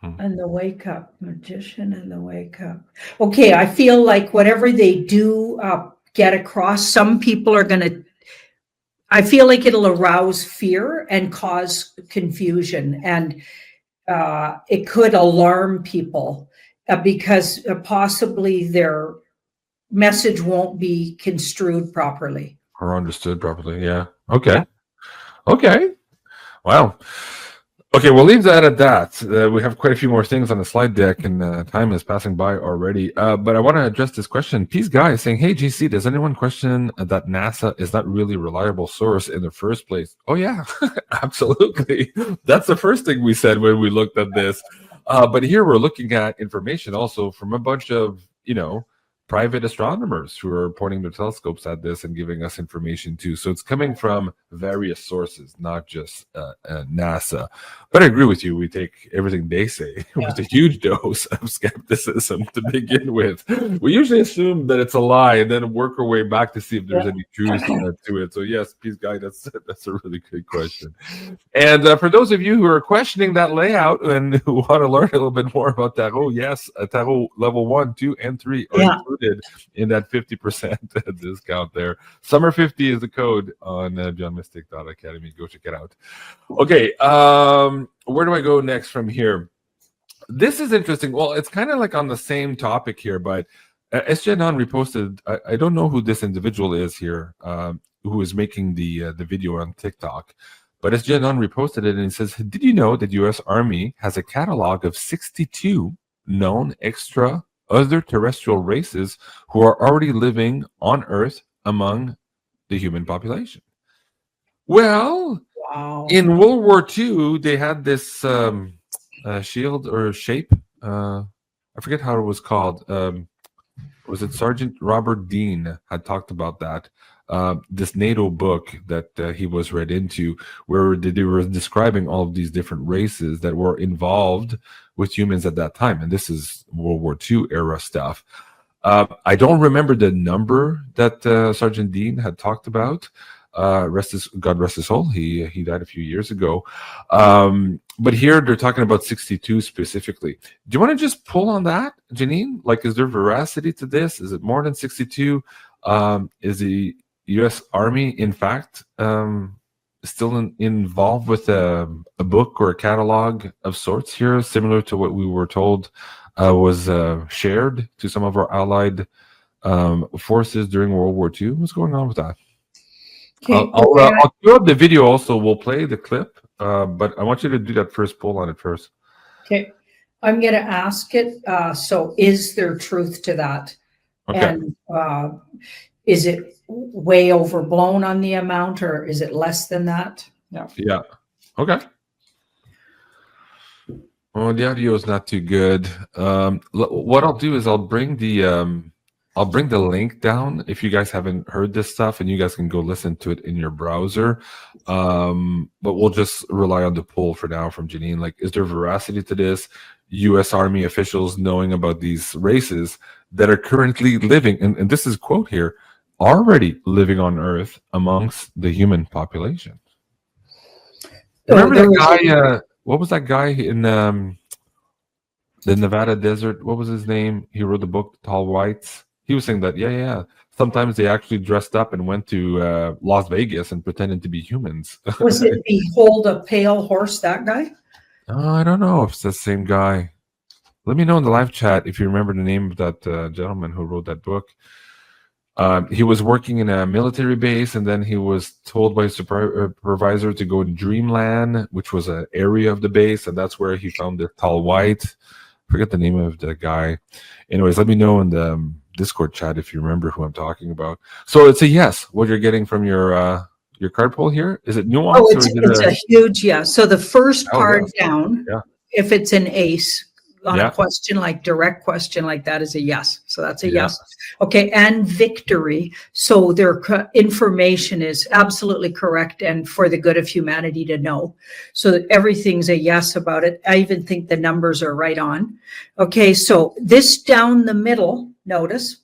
And the wake-up. Magician and the wake-up. Okay, I feel like whatever they do get across, some people are going to, I feel like it'll arouse fear and cause confusion. And it could alarm people. Because possibly their message won't be construed properly. Or understood properly, yeah. Okay. Wow. Okay, we'll leave that at that. We have quite a few more things on the slide deck, and time is passing by already. But I want to address this question. Peace Guy is saying, hey, GC, does anyone question that NASA is not really a reliable source in the first place? Oh, yeah, absolutely. That's the first thing we said when we looked at this. But here we're looking at information also from a bunch of, private astronomers who are pointing their telescopes at this and giving us information too. So it's coming from various sources, not just NASA. But I agree with you. We take everything they say with a huge dose of skepticism to begin with. We usually assume that it's a lie and then work our way back to see if there's any truth to it. So yes, please, Guy, that's a really good question. And for those of you who are questioning that layout and who want to learn a little bit more about tarot, yes, tarot level 1, 2, and 3 are included in that 50% discount there. Summer 50 is the code on BeyondMystic.academy. Go check it out. Okay, where do I go next from here? This is interesting. Well, it's kind of like on the same topic here, but Janine reposted. I don't know who this individual is here, who is making the video on TikTok. But Janine reposted it and it says, did you know that U.S. Army has a catalog of 62 known other terrestrial races who are already living on Earth among the human population? Well, in World War II, they had this shield or shape. I forget how it was called. Was it Sergeant Robert Dean had talked about that? This NATO book that he was read into, where they were describing all of these different races that were involved with humans at that time. And this is World War II era stuff. I don't remember the number that Sergeant Dean had talked about. God rest his soul. He died a few years ago. But here they're talking about 62 specifically. Do you want to just pull on that, Janine? Like, is there veracity to this? Is it more than 62? Is the U.S. Army, in fact, still involved with a book or a catalog of sorts here, similar to what we were told was shared to some of our allied forces during World War II? What's going on with that? Okay, I'll throw up the video also. We'll play the clip, but I want you to do that first poll on it first. Okay. I'm going to ask it. So is there truth to that? Okay. And is it way overblown on the amount, or is it less than that? No. Yeah. Okay. Well, the audio is not too good. What I'll do is I'll bring the link down if you guys haven't heard this stuff, and you guys can go listen to it in your browser. But we'll just rely on the poll for now from Janine. Like, is there veracity to this? U.S. Army officials knowing about these races that are currently living, and this is a quote here, already living on Earth amongst the human population. Remember that guy? What was that guy in the Nevada desert? What was his name? He wrote the book Tall Whites. He was saying that, yeah. Sometimes they actually dressed up and went to Las Vegas and pretended to be humans. Was it Behold a Pale Horse, that guy? I don't know if it's the same guy. Let me know in the live chat if you remember the name of that gentleman who wrote that book. He was working in a military base, and then he was told by his supervisor to go to Dreamland, which was an area of the base, and that's where he found the Tall White. Forget the name of the guy. Anyways, let me know in the Discord chat if you remember who I'm talking about. So it's a yes. What you're getting from your card pull here, is it nuanced? Oh, it's a huge yes. So the first card down, if it's an ace on a question, like direct question like that, is a yes. So that's a yes. Okay, and victory. So their information is absolutely correct and for the good of humanity to know. So everything's a yes about it. I even think the numbers are right on. Okay, so this down the middle, notice,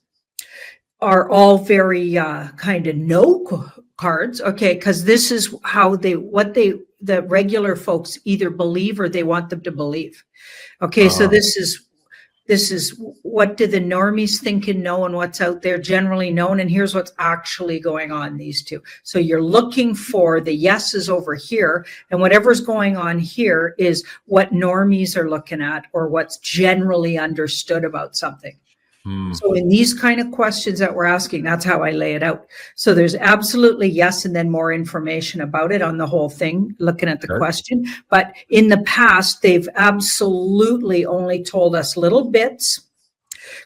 are all very kind of no cards. Okay, because this is how the regular folks either believe or they want them to believe. Okay, so this is what do the normies think and know, and what's out there generally known, and here's what's actually going on, these two. So you're looking for the yeses over here, and whatever's going on here is what normies are looking at or what's generally understood about something. So in these kind of questions that we're asking, that's how I lay it out. So there's absolutely yes, and then more information about it on the whole thing, looking at the question. But in the past, they've absolutely only told us little bits,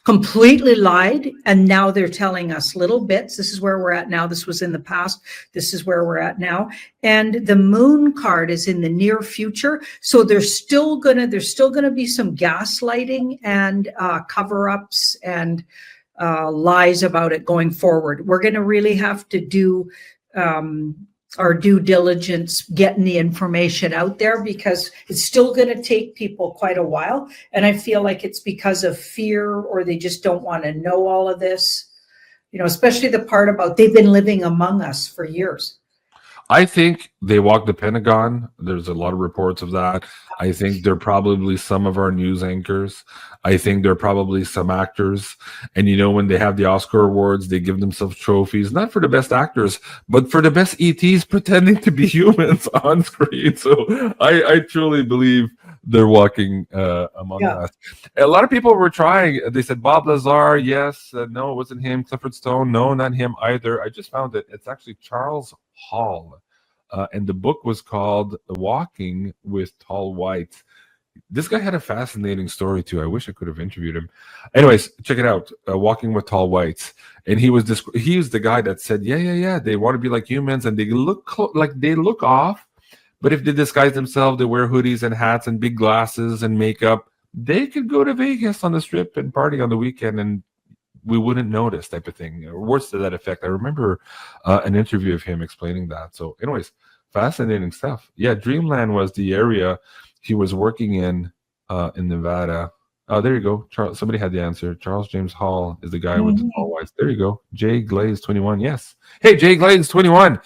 completely lied, and now they're telling us little bits. This is where we're at now. This was in the past. This is where we're at now. And the moon card is in the near future. So there's still gonna be some gaslighting and cover-ups and lies about it going forward. We're going to really have to do our due diligence getting the information out there, because it's still going to take people quite a while. And I feel like it's because of fear, or they just don't want to know all of this, especially the part about they've been living among us for years. I think they walked the Pentagon. There's a lot of reports of that. I think they're probably some of our news anchors. I think they're probably some actors. And when they have the Oscar awards, they give themselves trophies, not for the best actors, but for the best ETs pretending to be humans on screen. So I truly believe they're walking among us. A lot of people were trying. They said Bob Lazar, yes. No, it wasn't him. Clifford Stone, no, not him either. I just found it. It's actually Charles Hall. And the book was called Walking with Tall Whites. This guy had a fascinating story too. I wish I could have interviewed him. Anyways, check it out. Walking with Tall Whites. And he was the guy that said, yeah. They want to be like humans, and they look off. But if they disguise themselves, they wear hoodies and hats and big glasses and makeup, they could go to Vegas on the Strip and party on the weekend, and we wouldn't notice, type of thing, or words to that effect. I remember an interview of him explaining that. So anyways, fascinating stuff. Yeah, Dreamland was the area he was working in Nevada. Oh, there you go. Somebody had the answer. Charles James Hall is the guy with the tall whites. There you go. Jay Glaze 21. Yes. Hey, Jay Glaze 21.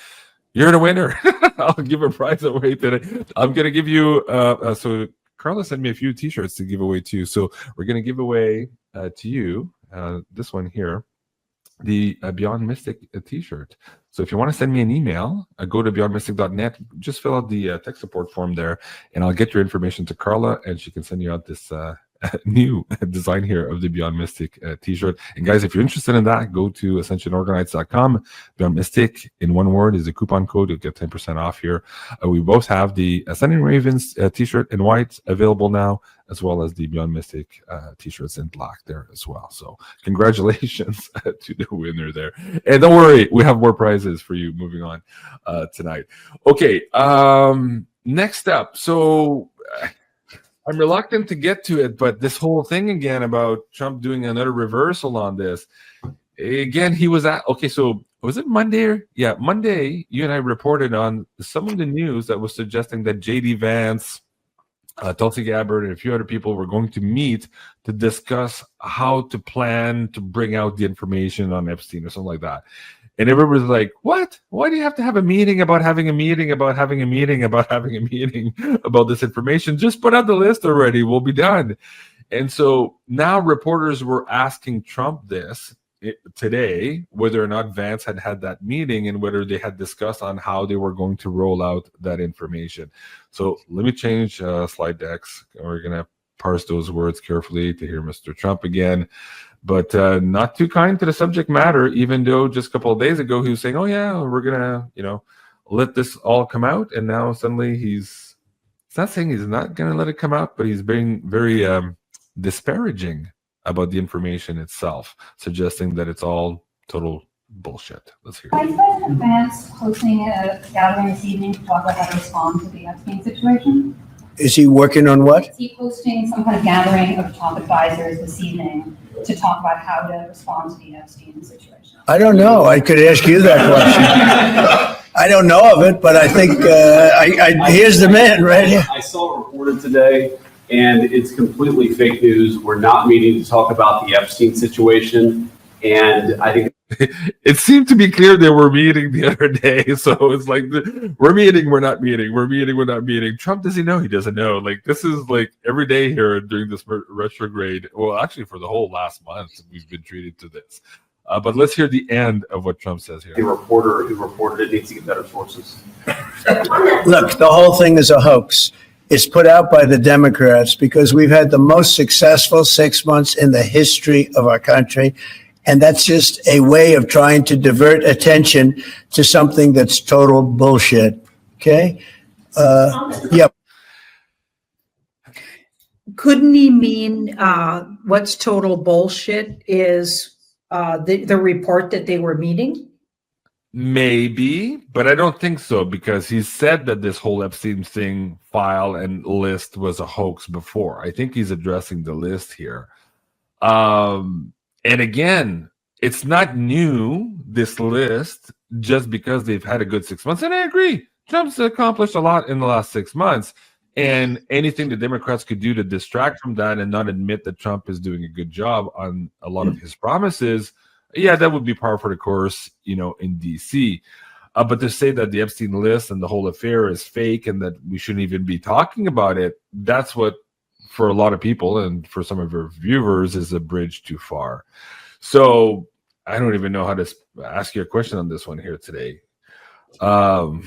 You're the winner. I'll give a prize away today. I'm going to give you, so Carla sent me a few t-shirts to give away to you. So we're going to give away to you this one here, the Beyond Mystic t-shirt. So if you want to send me an email, go to beyondmystic.net. Just fill out the tech support form there, and I'll get your information to Carla, and she can send you out this new design here of the Beyond Mystic t-shirt. And guys, if you're interested in that, go to ascensionorganites.com. Beyond Mystic in one word is a coupon code. You'll get 10% off here. We both have the Ascending Ravens t-shirt in white available now, as well as the Beyond Mystic t-shirts in black there as well. So congratulations to the winner there. And don't worry, we have more prizes for you moving on tonight. Okay, next up. So I'm reluctant to get to it, but this whole thing again about Trump doing another reversal on this. Again, he was at, okay, so was it Monday? Yeah, Monday, you and I reported on some of the news that was suggesting that J.D. Vance, Tulsi Gabbard, and a few other people were going to meet to discuss how to plan to bring out the information on Epstein or something like that. And everybody was like, what? Why do you have to have a meeting about having a meeting about having a meeting about having a meeting about this information? Just put out the list already. We'll be done. And so now reporters were asking Trump this today, whether or not Vance had that meeting and whether they had discussed on how they were going to roll out that information. So let me change slide decks. We're going to parse those words carefully to hear Mr. Trump again. But not too kind to the subject matter, even though just a couple of days ago he was saying, oh, yeah, we're going to, let this all come out. And now suddenly he's not saying he's not going to let it come out, but he's being very disparaging about the information itself, suggesting that it's all total bullshit. Let's hear it. Vice President Vance hosting a gathering this evening to talk about how to respond to the Epstein situation. Is he working on what? Is he hosting some kind of gathering of top advisors this evening to talk about how to respond to the Epstein situation? I don't know. I could ask you that question. I don't know of it, but I think here's the man right here. I saw it reported today, and it's completely fake news. We're not meeting to talk about the Epstein situation, and I think it seemed to be clear they were meeting the other day. So it's like, we're meeting, we're not meeting. We're meeting, we're not meeting. Trump, does he know? He doesn't know. Like, this is like every day here during this retrograde. Well, actually, for the whole last month, we've been treated to this. But let's hear the end of what Trump says here. the reporter who reported it needs to get better sources. Look, the whole thing is a hoax. It's put out by the Democrats because we've had the most successful 6 months in the history of our country. And that's just a way of trying to divert attention to something that's total bullshit. Okay? Yeah. Couldn't he mean what's total bullshit is the report that they were meeting? Maybe, but I don't think so, because he said that this whole Epstein thing file and list was a hoax before. I think he's addressing the list here. And again, it's not new, this list, just because they've had a good 6 months. And I agree, Trump's accomplished a lot in the last 6 months. And anything the Democrats could do to distract from that and not admit that Trump is doing a good job on a lot of his promises, yeah, that would be par for the course, in D.C. But to say that the Epstein list and the whole affair is fake and that we shouldn't even be talking about it, that's what, for a lot of people and for some of our viewers, is a bridge too far. So I don't even know how to ask you a question on this one here today. Well,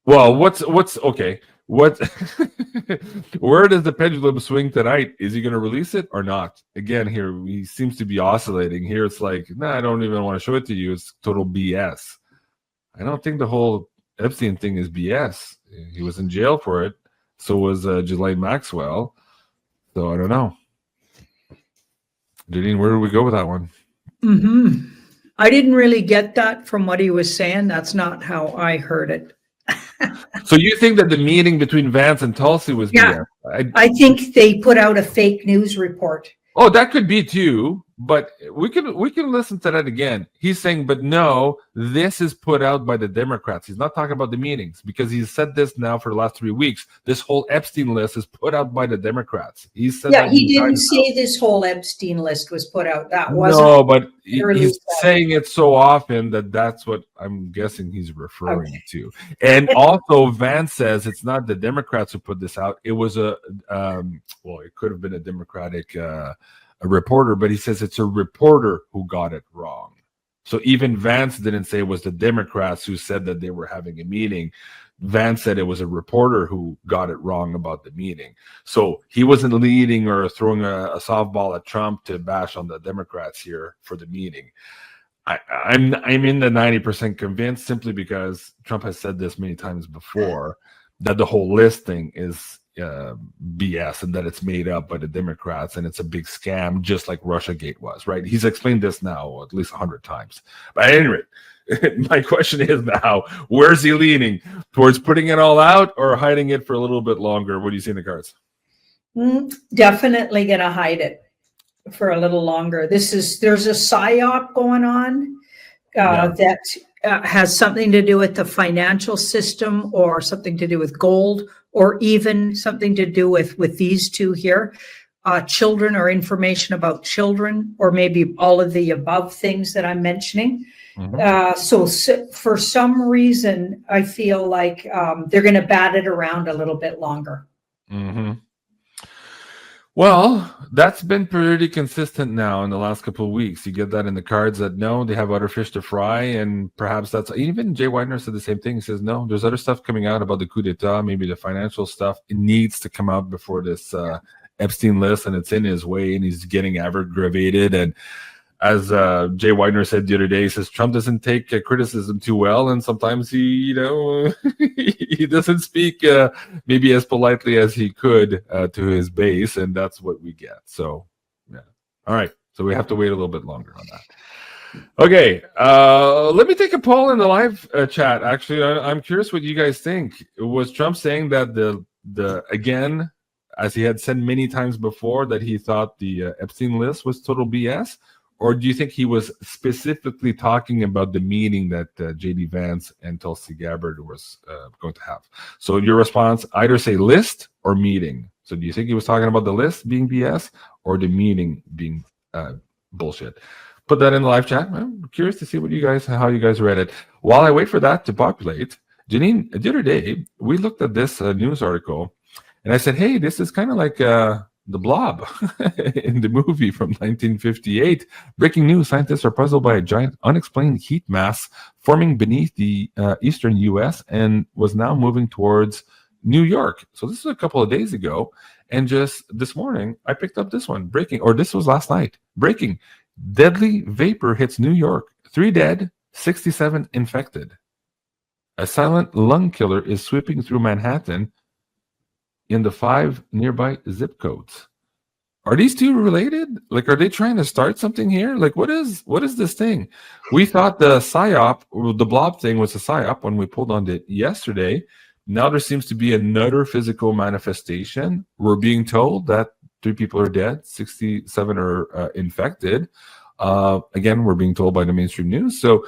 what's okay? What? Where does the pendulum swing tonight? Is he going to release it or not? Again, here he seems to be oscillating. Here it's like, nah, I don't even want to show it to you. It's total BS. I don't think the whole Epstein thing is BS. He was in jail for it. So was Ghislaine Maxwell. So I don't know. Janine, where do we go with that one? I didn't really get that from what he was saying. That's not how I heard it. So you think that the meeting between Vance and Tulsi was Yeah. BS? I think they put out a fake news report. Oh, that could be too, but we can listen to that again. He's saying, but no, this is put out by the Democrats. He's not talking about the meetings because he's said this now for the last 3 weeks. This whole Epstein list is put out by the Democrats. He said, Yeah, that he didn't now. say this whole Epstein list was put out. That wasn't. No, but clearly he's said. saying it so often that that's what I'm guessing he's referring to. And also, Vance says it's not the Democrats who put this out. It was it could have been a Democratic a reporter, but he says it's a reporter who got it wrong. So even Vance didn't say it was the Democrats who said that they were having a meeting. Vance said it was a reporter who got it wrong about the meeting. So he wasn't leading or throwing a softball at Trump to bash on the Democrats here for the meeting. I'm in the 90% convinced, simply because Trump has said this many times before, that the whole list thing is BS and that it's made up by the Democrats and it's a big scam, just like Russiagate was, right? He's explained this now at least 100 times. But at any rate, my question is now, where's he leaning? Towards putting it all out or hiding it for a little bit longer? What do you see in the cards? Definitely going to hide it for a little longer. There's a psyop going on that has something to do with the financial system or something to do with gold, or even something to do with these two here, children or information about children, or maybe all of the above things that I'm mentioning. So for some reason, I feel like they're going to bat it around a little bit longer. Well, that's been pretty consistent now in the last couple of weeks. You get that in the cards that no, they have other fish to fry, and perhaps that's even Jay Widener said the same thing. He says no, there's other stuff coming out about the coup d'etat, maybe the financial stuff. It needs to come out before this Epstein list, and it's in his way, and he's getting aggravated. And as Jay Widener said the other day, he says Trump doesn't take criticism too well, and sometimes he, he doesn't speak maybe as politely as he could to his base, and that's what we get. So, yeah. All right. So we have to wait a little bit longer on that. Okay. Let me take a poll in the live chat. Actually, I'm curious what you guys think. Was Trump saying that the again, as he had said many times before, that he thought the Epstein list was total BS? Or do you think he was specifically talking about the meeting that J.D. Vance and Tulsi Gabbard was going to have? So your response, either say list or meeting. So do you think he was talking about the list being BS or the meeting being bullshit? Put that in the live chat. I'm curious to see how you guys read it. While I wait for that to populate, Janine, the other day, we looked at this news article, and I said, hey, this is kind of like the Blob in the movie from 1958. Breaking news, scientists are puzzled by a giant unexplained heat mass forming beneath the eastern U.S. and was now moving towards New York. So this is a couple of days ago. And just this morning, I picked up this one. This was last night. Breaking. Deadly vapor hits New York. 3 dead, 67 infected. A silent lung killer is sweeping through Manhattan in the 5 nearby zip codes. Are these two related? Like, are they trying to start something here? Like, what is this thing? We thought the psyop, or the blob thing, was a psyop when we pulled on it yesterday. Now there seems to be another physical manifestation. We're being told that 3 people are dead, 67 are infected. Again, we're being told by the mainstream news. So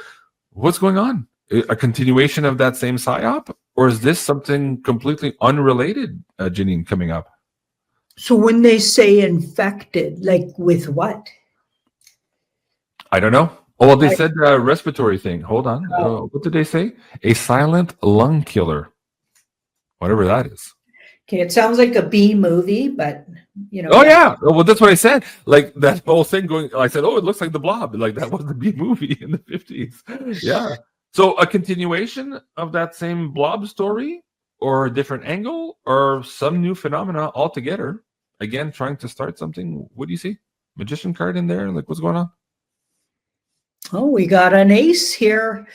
what's going on? A continuation of that same psyop? Or is this something completely unrelated, Janine, coming up? So when they say infected, like with what? I don't know. Oh, well, they said respiratory thing. Hold on. What did they say? A silent lung killer. Whatever that is. Okay, it sounds like a B movie, but Oh yeah. Well, that's what I said. Like that whole thing going. I said, oh, it looks like the Blob. Like that was the B movie in the 50s. Yeah. So a continuation of that same Blob story, or a different angle, or some new phenomena altogether. Again, trying to start something. What do you see? Magician card in there? Like what's going on? Oh, we got an ace here.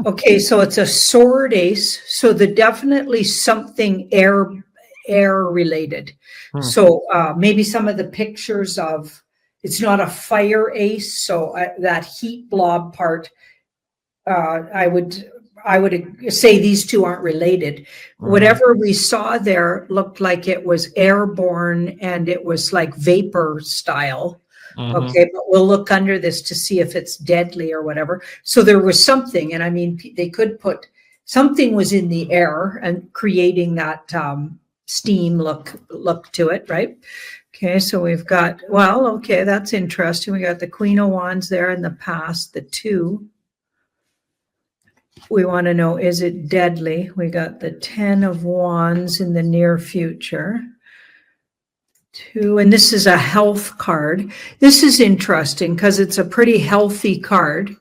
Okay, so it's a sword ace. So the definitely something air related. So maybe some of the pictures of, it's not a fire ace. So that heat blob part, I would say these two aren't related. Whatever we saw there looked like it was airborne and it was like vapor style. Okay, but we'll look under this to see if it's deadly or whatever. So there was something, and I mean, they could put something was in the air and creating that steam look to it, right? Okay, so we've got, well, okay, that's interesting. We got the Queen of Wands there in the past, the 2. We want to know, is it deadly? We got the 10 of Wands in the near future. 2, and this is a health card. This is interesting because it's a pretty healthy card.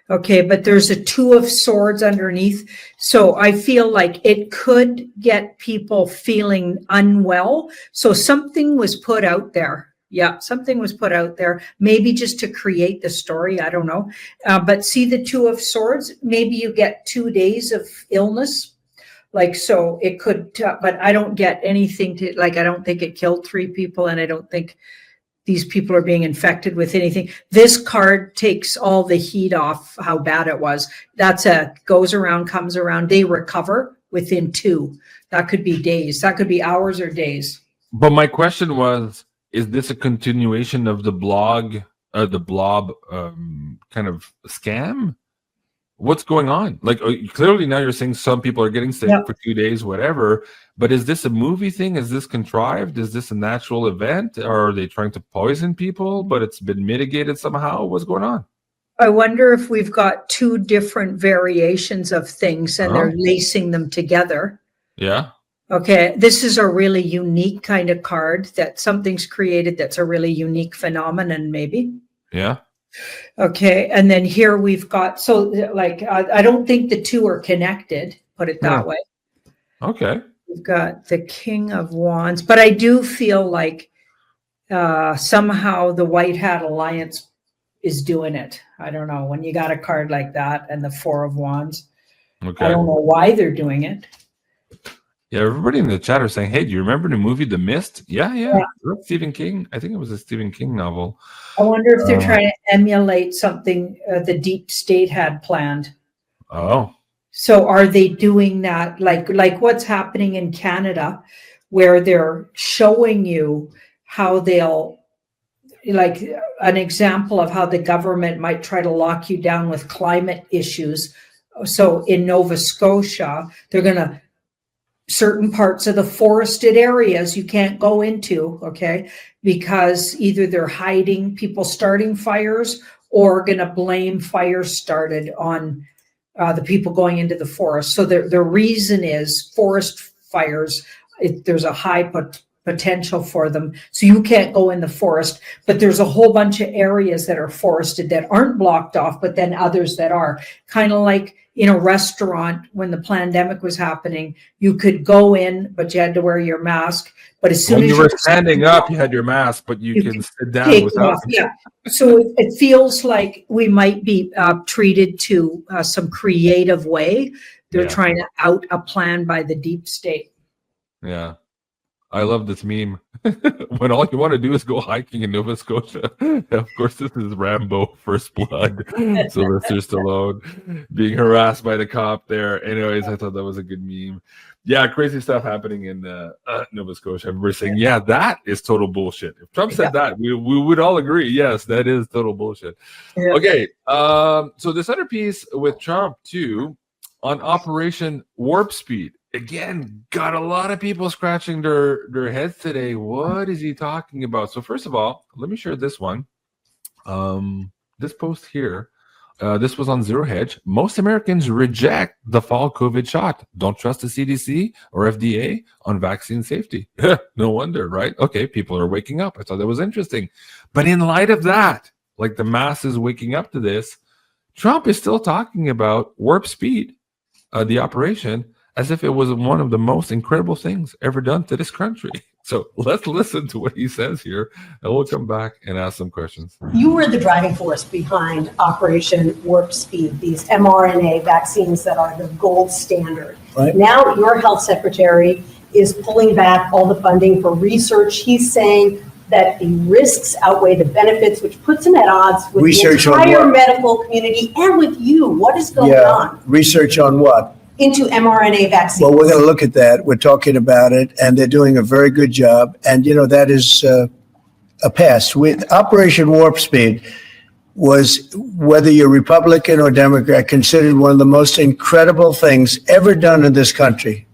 Okay, but there's a 2 of Swords underneath. So I feel like it could get people feeling unwell. So something was put out there. Yeah, something was put out there, maybe just to create the story. I don't know. But see the 2 of Swords, maybe you get 2 days of illness. Like, so it could, but I don't get anything to, like, I don't think it killed 3 people, and I don't think these people are being infected with anything. This card takes all the heat off how bad it was. That's goes around, comes around. They recover within 2. That could be days. That could be hours or days. But my question was, is this a continuation of the Blob kind of scam? What's going on? Like, clearly now you're saying some people are getting sick for 2 days, whatever. But is this a movie thing? Is this contrived? Is this a natural event? Or are they trying to poison people, but it's been mitigated somehow? What's going on? I wonder if we've got 2 different variations of things and they're lacing them together. Yeah. Okay, this is a really unique kind of card that something's created that's a really unique phenomenon, maybe. Yeah. Okay, and then here we've got, so like, I don't think the 2 are connected, put it that way. Okay. We've got the King of Wands, but I do feel like somehow the White Hat Alliance is doing it. I don't know, when you got a card like that and the 4 of Wands. Okay. I don't know why they're doing it. Yeah, everybody in the chat are saying, hey, do you remember the movie The Mist? Yeah. That's Stephen King. I think it was a Stephen King novel. I wonder if they're trying to emulate something the deep state had planned. Oh. So are they doing that like what's happening in Canada, where they're showing you how they'll, like an example of how the government might try to lock you down with climate issues. So in Nova Scotia, they're going to, certain parts of the forested areas you can't go into, okay, because either they're hiding people starting fires or going to blame fires started on the people going into the forest. So the reason is forest fires, there's a high potential for them. So you can't go in the forest, but there's a whole bunch of areas that are forested that aren't blocked off, but then others that are. Kind of like in a restaurant when the pandemic was happening, you could go in, but you had to wear your mask. But as soon as you were standing up, you had your mask, but you can sit down without. Yeah. So it feels like we might be treated to some creative way. They're trying to out a plan by the deep state. Yeah. I love this meme. When all you want to do is go hiking in Nova Scotia. Of course, this is Rambo First Blood. Sylvester Stallone being harassed by the cop there. Anyways, I thought that was a good meme. Yeah, crazy stuff happening in Nova Scotia. Everybody's saying, yeah, that is total bullshit. If Trump said that, we would all agree. Yes, that is total bullshit. Yeah. Okay, so this other piece with Trump, too, on Operation Warp Speed. Again, got a lot of people scratching their heads today. What is he talking about? So first of all, let me share this one. This post here, this was on Zero Hedge. Most Americans reject the fall COVID shot. Don't trust the CDC or FDA on vaccine safety. No wonder, right? Okay, people are waking up. I thought that was interesting. But in light of that, like the masses waking up to this, Trump is still talking about Warp Speed, the operation, as if it was one of the most incredible things ever done to this country. So let's listen to what he says here, and we'll come back and ask some questions. You were the driving force behind Operation Warp Speed, these mRNA vaccines that are the gold standard. Right. Now your health secretary is pulling back all the funding for research. He's saying that the risks outweigh the benefits, which puts him at odds with Research the on entire what? medical community and with you. What is going on Research on what? into mRNA vaccines? Well, we're going to look at that. We're talking about it, and they're doing a very good job. And, that is a pass. With Operation Warp Speed was, whether you're Republican or Democrat, considered one of the most incredible things ever done in this country.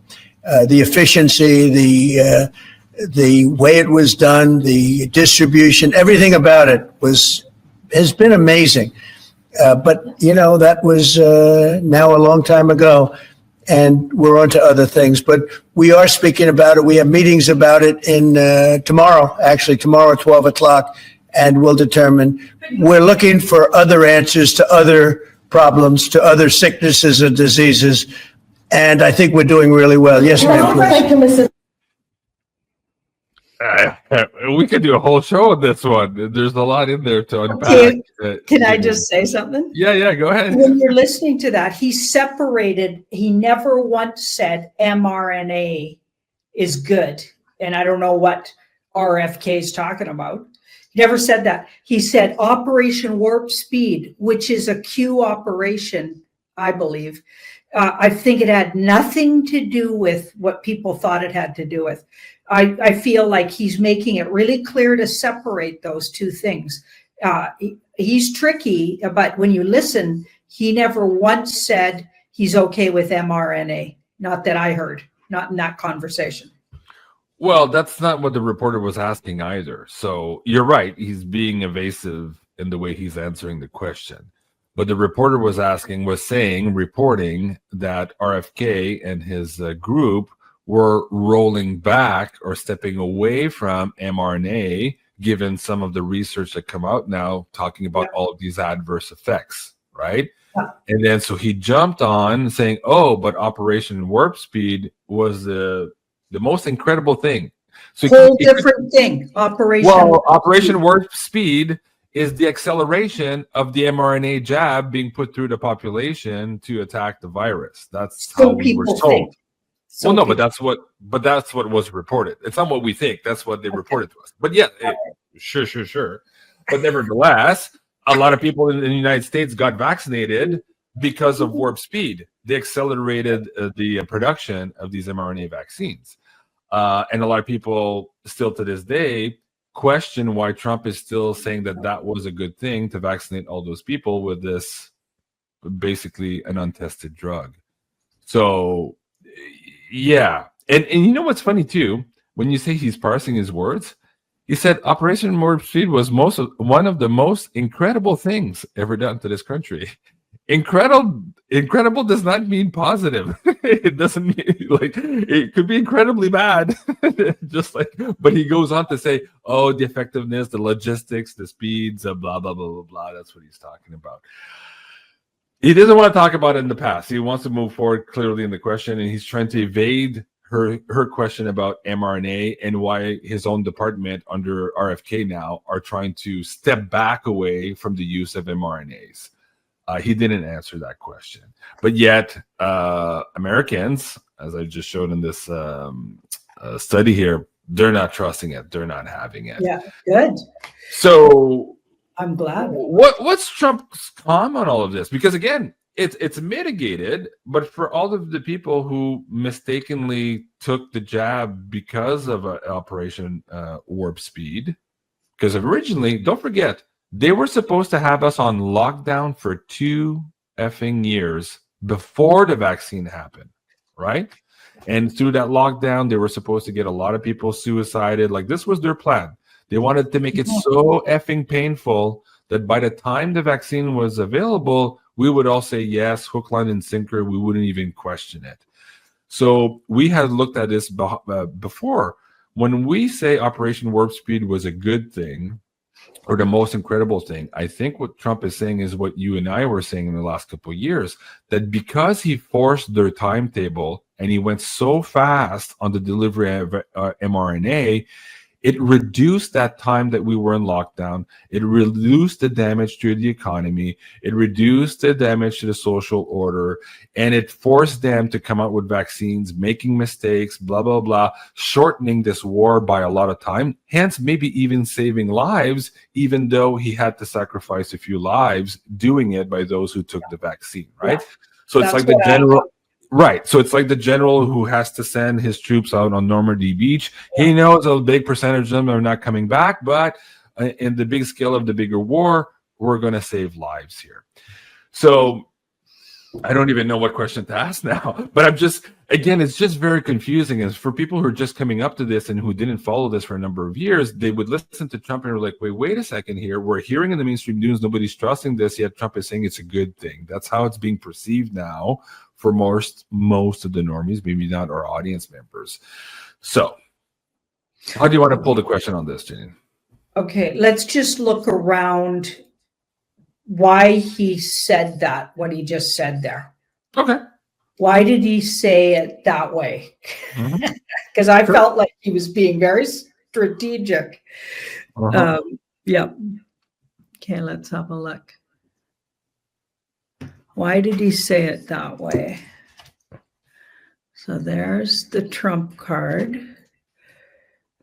The efficiency, the way it was done, the distribution, everything about it has been amazing. But, that was now a long time ago. And we're on to other things, but we are speaking about it. We have meetings about it tomorrow at 12 o'clock, and we'll determine. We're looking for other answers to other problems, to other sicknesses and diseases, and I think we're doing really well. Yes, ma'am, please. We could do a whole show on this one. There's a lot in there to unpack. Can I just say something? Yeah, go ahead. When you're listening to that, he never once said mRNA is good. And I don't know what RFK is talking about. He never said that. He said Operation Warp Speed, which is a Q operation, I believe. I think it had nothing to do with what people thought it had to do with. I feel like he's making it really clear to separate those two things. He's tricky, but when you listen, he never once said he's okay with mRNA. Not that I heard, not in that conversation. Well, that's not what the reporter was asking either. So you're right. He's being evasive in the way he's answering the question. But the reporter was reporting that RFK and his group were rolling back or stepping away from mRNA, given some of the research that come out now talking about all of these adverse effects, right? Yeah. And then so he jumped on saying, but Operation Warp Speed was the most incredible thing. So whole different thing. Operation Warp Speed is the acceleration of the mRNA jab being put through the population to attack the virus. That's how we were told. But that's what was reported. It's not what we think. That's what they reported to us. But yeah, sure. But nevertheless, a lot of people in the United States got vaccinated because of Warp Speed. They accelerated the production of these mRNA vaccines. And a lot of people still to this day question why Trump is still saying that was a good thing to vaccinate all those people with this basically an untested drug. So yeah. And you know what's funny too? When you say he's parsing his words, he said Operation Warp Speed was one of the most incredible things ever done to this country. Incredible does not mean positive. It doesn't mean it could be incredibly bad. But he goes on to say, the effectiveness, the logistics, the speeds, blah, blah, blah, blah, blah. That's what he's talking about. He doesn't want to talk about it in the past. He wants to move forward clearly in the question, and he's trying to evade her question about mRNA and why his own department under RFK now are trying to step back away from the use of mRNAs. He didn't answer that question. But yet, Americans, as I just showed in this study here, they're not trusting it. They're not having it. Yeah, good. So I'm glad. what's Trump's calm on all of this? Because again, it's mitigated, but for all of the people who mistakenly took the jab because of Operation Warp Speed, because originally, don't forget, they were supposed to have us on lockdown for 2 effing years before the vaccine happened, right? And through that lockdown, they were supposed to get a lot of people suicided. Like, this was their plan. They wanted to make it so effing painful that by the time the vaccine was available, we would all say yes, hook, line, and sinker. We wouldn't even question it. So we had looked at this before. When we say Operation Warp Speed was a good thing, or the most incredible thing, I think what Trump is saying is what you and I were saying in the last couple of years, that because he forced their timetable and he went so fast on the delivery of mRNA, it reduced that time that we were in lockdown. It reduced the damage to the economy. It reduced the damage to the social order. And it forced them to come out with vaccines, making mistakes, blah, blah, blah, shortening this war by a lot of time, hence maybe even saving lives, even though he had to sacrifice a few lives doing it by those who took the vaccine, right? Yeah. So it's like the general... Right. So it's like the general who has to send his troops out on Normandy Beach. He knows a big percentage of them are not coming back, but in the big scale of the bigger war, we're going to save lives here. So I don't even know what question to ask now, but I'm just, again, it's just very confusing. And for people who are just coming up to this and who didn't follow this for a number of years, they would listen to Trump and are like, wait a second here. We're hearing in the mainstream news, nobody's trusting this, yet Trump is saying it's a good thing. That's how it's being perceived now for most of the normies, maybe not our audience members. So how do you want to pull the question on this, Janine? Okay, let's just look around why he said that, what he just said there. Okay. Why did he say it that way? Because I felt like he was being very strategic. Yeah. Okay, let's have a look. Why did he say it that way? So there's the Trump card.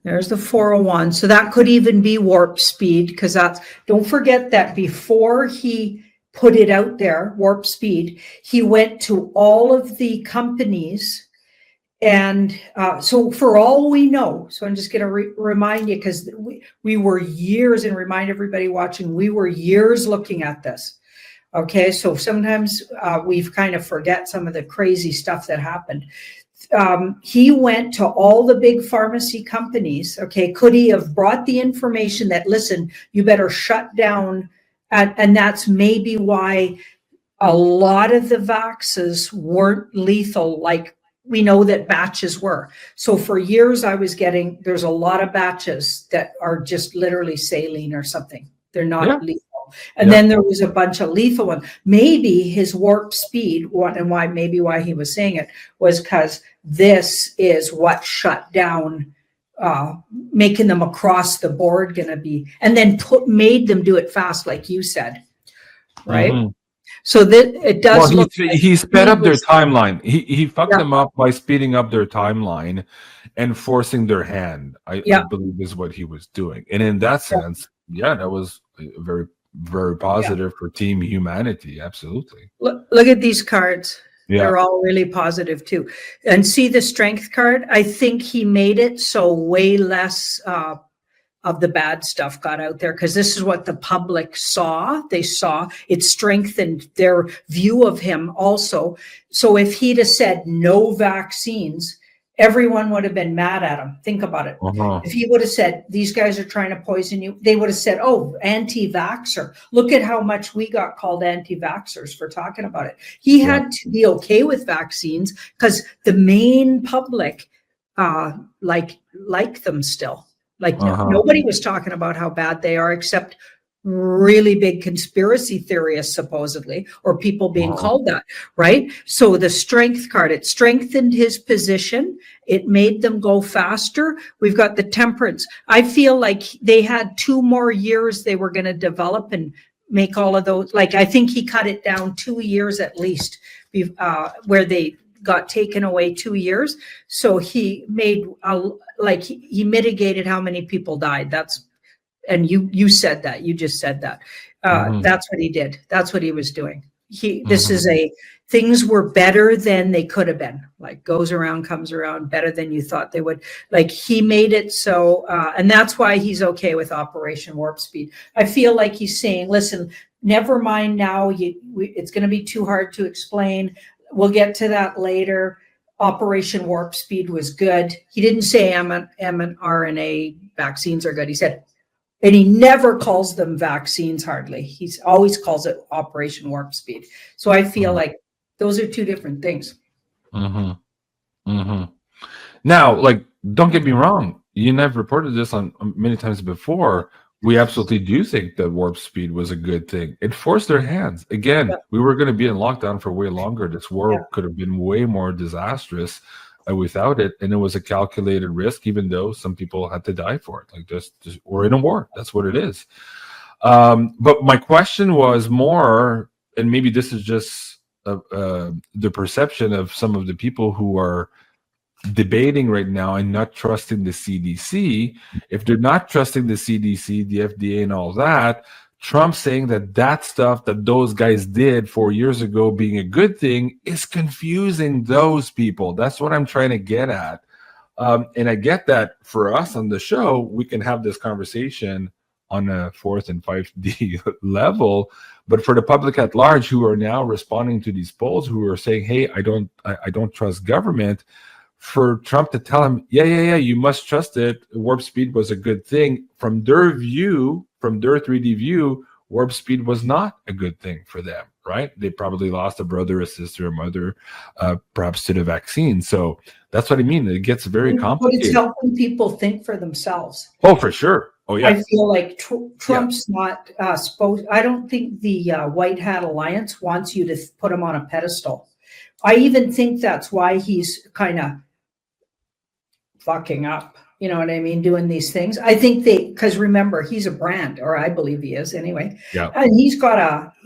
There's the 401. So that could even be warp speed, because that's, don't forget that before he put it out there, warp speed, he went to all of the companies. And so for all we know, so I'm just going to remind you, because we were years, and remind everybody watching, we were years looking at this. Okay, so sometimes we kind of forget some of the crazy stuff that happened. He went to all the big pharmacy companies. Okay, could he have brought the information that, listen, you better shut down? And that's maybe why a lot of the vaxes weren't lethal, like we know that batches were. So for years I was getting, there's a lot of batches that are just literally saline or something. They're not lethal. And then there was a bunch of lethal ones. Maybe his warp speed, and why he was saying it, was because this is what shut down, making them across the board going to be, and then made them do it fast, like you said, right? Mm-hmm. So that it does. Well, he sped up their timeline. He fucked them up by speeding up their timeline and forcing their hand. I believe is what he was doing. And in that sense, that was very, very positive for Team Humanity. Absolutely. Look at these cards. They're all really positive too. And see the strength card? I think he made it so way less of the bad stuff got out there, because this is what the public saw. They saw it strengthened their view of him also. So if he'd have said no vaccines, everyone would have been mad at him. Think about it. If he would have said, these guys are trying to poison you, they would have said, oh, anti-vaxxer. Look at how much we got called anti-vaxxers for talking about it. He had to be okay with vaccines because the main public like them still. Like nobody was talking about how bad they are, except really big conspiracy theorists, supposedly, or people being called that, right? So the strength card, it strengthened his position. It made them go faster. We've got the temperance. I feel like they had 2 more years they were going to develop and make all of those. Like, I think he cut it down 2 years at least, where they got taken away 2 years. So he made like he mitigated how many people died. And you said that, you just said that. That's what he did. That's what he was doing. This is things were better than they could have been. Like goes around, comes around, better than you thought they would. Like he made it so, and that's why he's okay with Operation Warp Speed. I feel like he's saying, listen, never mind now. It's going to be too hard to explain. We'll get to that later. Operation Warp Speed was good. He didn't say mRNA vaccines are good. He said, and he never calls them vaccines hardly. He's always calls it Operation Warp Speed. So I feel like those are two different things. Now, like, don't get me wrong. You and I've reported this on many times before. We absolutely do think that warp speed was a good thing. It forced their hands. Again, we were going to be in lockdown for way longer. This war could have been way more disastrous without it, and it was a calculated risk, even though some people had to die for it. Like just we're in a war. That's what it is. But my question was more, and maybe this is just the perception of some of the people who are debating right now and not trusting the CDC. If they're not trusting the CDC, the FDA, and all that, Trump saying that stuff that those guys did 4 years ago being a good thing is confusing those people. That's what I'm trying to get at. And I get that for us on the show, we can have this conversation on a 4th and 5D level. But for the public at large who are now responding to these polls, who are saying, hey, I don't trust government, for Trump to tell him, yeah, you must trust it. Warp speed was a good thing. From their view, from their 3D view, warp speed was not a good thing for them, right? They probably lost a brother, a sister, a mother, perhaps to the vaccine. So that's what I mean. It gets very complicated. But it's helping people think for themselves. Oh, for sure. Oh, yeah. I feel like Trump's not supposed. I don't think the White Hat Alliance wants you to put him on a pedestal. I even think that's why he's kind of fucking up, you know what I mean, doing these things. I think because remember, he's a brand, or I believe he is anyway. Yeah. And he's got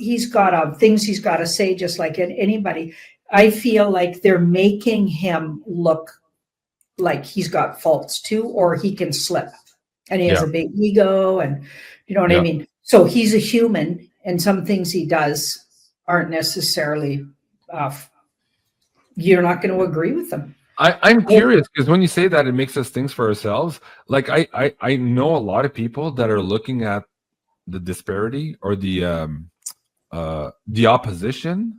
things he's got to say, just like anybody. I feel like they're making him look like he's got faults too, or he can slip, and he has a big ego, and you know what I mean. So he's a human, and some things he does aren't necessarily. You're not going to agree with them. I'm curious because when you say that, it makes us think for ourselves. Like I know a lot of people that are looking at the disparity or the opposition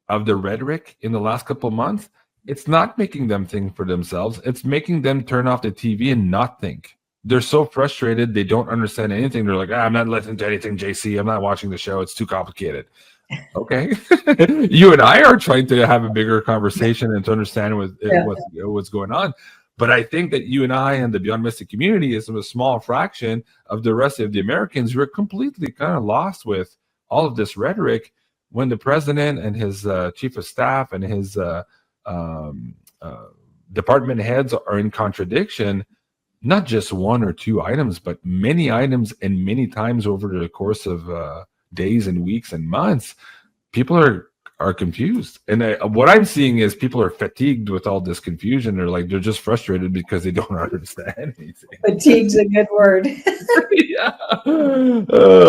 of the rhetoric in the last couple of months. It's not making them think for themselves. It's making them turn off the TV and not think. They're so frustrated. They don't understand anything. They're like, I'm not listening to anything, JC. I'm not watching the show. It's too complicated. Okay. You and I are trying to have a bigger conversation and to understand what's going on. But I think that you and I and the Beyond Mystic community is a small fraction of the rest of the Americans who are completely kind of lost with all of this rhetoric when the president and his chief of staff and his department heads are in contradiction, not just one or two items, but many items and many times over the course of days and weeks and months. People are confused, and what I'm seeing is people are fatigued with all this confusion. They're just frustrated because they don't understand anything. Fatigue's a good word. Yeah,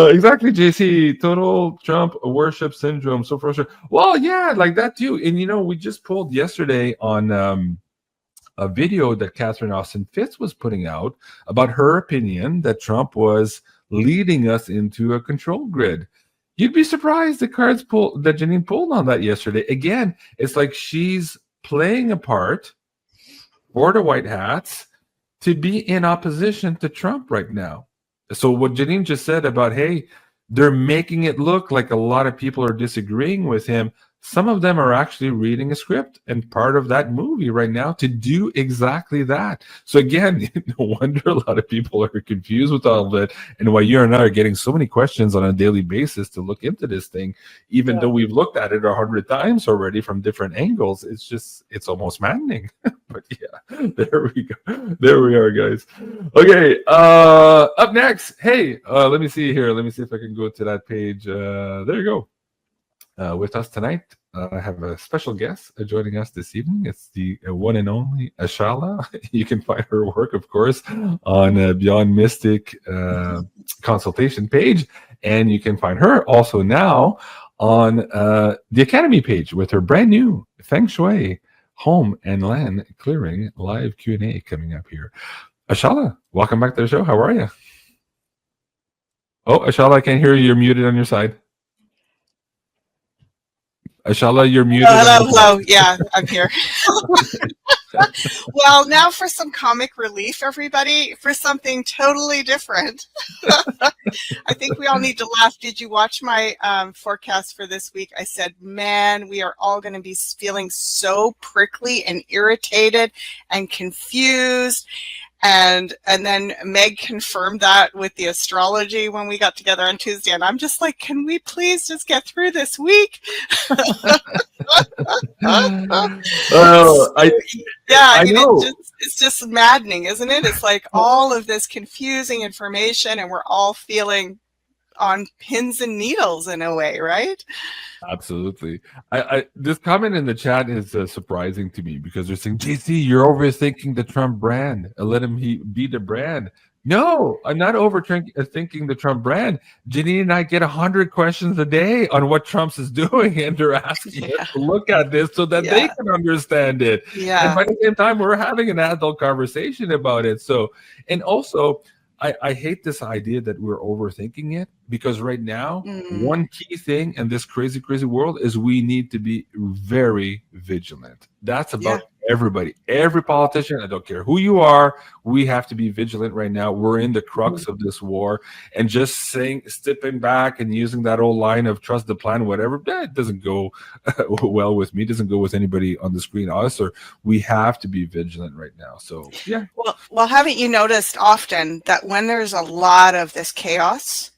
exactly, JC. Total Trump worship syndrome. So frustrated. Well, yeah, like that too. And we just pulled yesterday on a video that Catherine Austin Fitz was putting out about her opinion that Trump was leading us into a control grid. You'd be surprised the cards that Janine pulled on that yesterday. Again, it's like she's playing a part for the White Hats to be in opposition to Trump right now. So what Janine just said about, hey, they're making it look like a lot of people are disagreeing with him. Some of them are actually reading a script and part of that movie right now to do exactly that. So again, no wonder a lot of people are confused with all of it, and why you and I are getting so many questions on a daily basis to look into this thing, even though we've looked at it 100 times already from different angles. It's almost maddening. But yeah, there we go. There we are, guys. Okay, up next. Hey, let me see here. Let me see if I can go to that page. There you go. with us tonight. I have a special guest joining us this evening. It's the one and only Ashala. You can find her work, of course, on Beyond Mystic consultation page. And you can find her also now on the Academy page with her brand new Feng Shui home and land clearing live Q&A coming up here. Ashala, welcome back to the show. How are you? Oh, Ashala, I can't hear you. You're muted on your side. Ashala, you're muted. Hello. Yeah, I'm here. Well, now for some comic relief, everybody, for something totally different. I think we all need to laugh. Did you watch my forecast for this week? I said, man, we are all going to be feeling so prickly and irritated and confused. And then Meg confirmed that with the astrology when we got together on Tuesday. And I'm just like, can we please just get through this week? I know. It's just maddening, isn't it? It's like all of this confusing information and we're all feeling on pins and needles in a way, right? Absolutely. This comment in the chat is surprising to me because they're saying, JC, you're overthinking the Trump brand. Let him be the brand. No, I'm not overthinking the Trump brand. Janine and I get 100 questions a day on what Trump's is doing, and they're asking us to look at this so that they can understand it. Yeah. And by the same time, we're having an adult conversation about it. So, and also, I hate this idea that we're overthinking it because right now, one key thing in this crazy, crazy world is we need to be very vigilant. That's about everybody, every politician. I don't care who you are. We have to be vigilant right now. We're in the crux of this war, and just stepping back and using that old line of trust the plan, whatever, that doesn't go well with me. Doesn't go with anybody on the screen. We have to be vigilant right now. So yeah. Well, haven't you noticed often that when there's a lot of this chaos,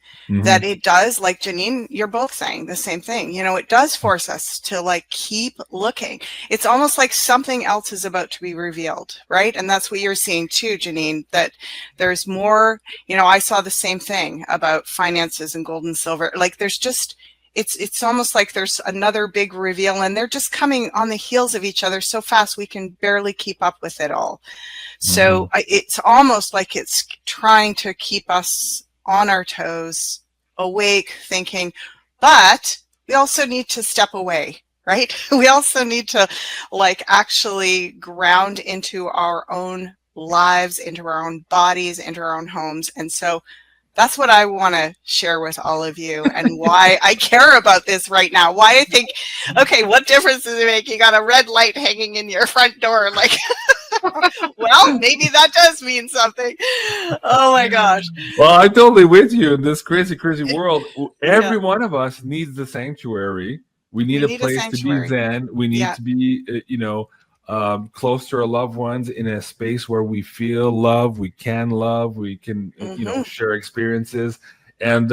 that it does, like Janine, you're both saying the same thing. You know, it does force us to like keep looking. It's almost like something else is about to be revealed, right? And that's what you're seeing too, Janine, that there's more. You know, I saw the same thing about finances and gold and silver. Like there's just, it's almost like there's another big reveal and they're just coming on the heels of each other so fast we can barely keep up with it all. So it's almost like it's trying to keep us on our toes, awake, thinking, but we also need to step away, right? We also need to like actually ground into our own lives, into our own bodies, into our own homes. And so that's what I want to share with all of you and why I care about this right now. Why I think, okay, what difference does it make? You got a red light hanging in your front door, like, well, maybe that does mean something. Oh my gosh. Well, I'm totally with you in this crazy, crazy world. Every one of us needs the sanctuary. We need a place to be zen. We need to be, close to our loved ones in a space where we feel love, we can, share experiences. And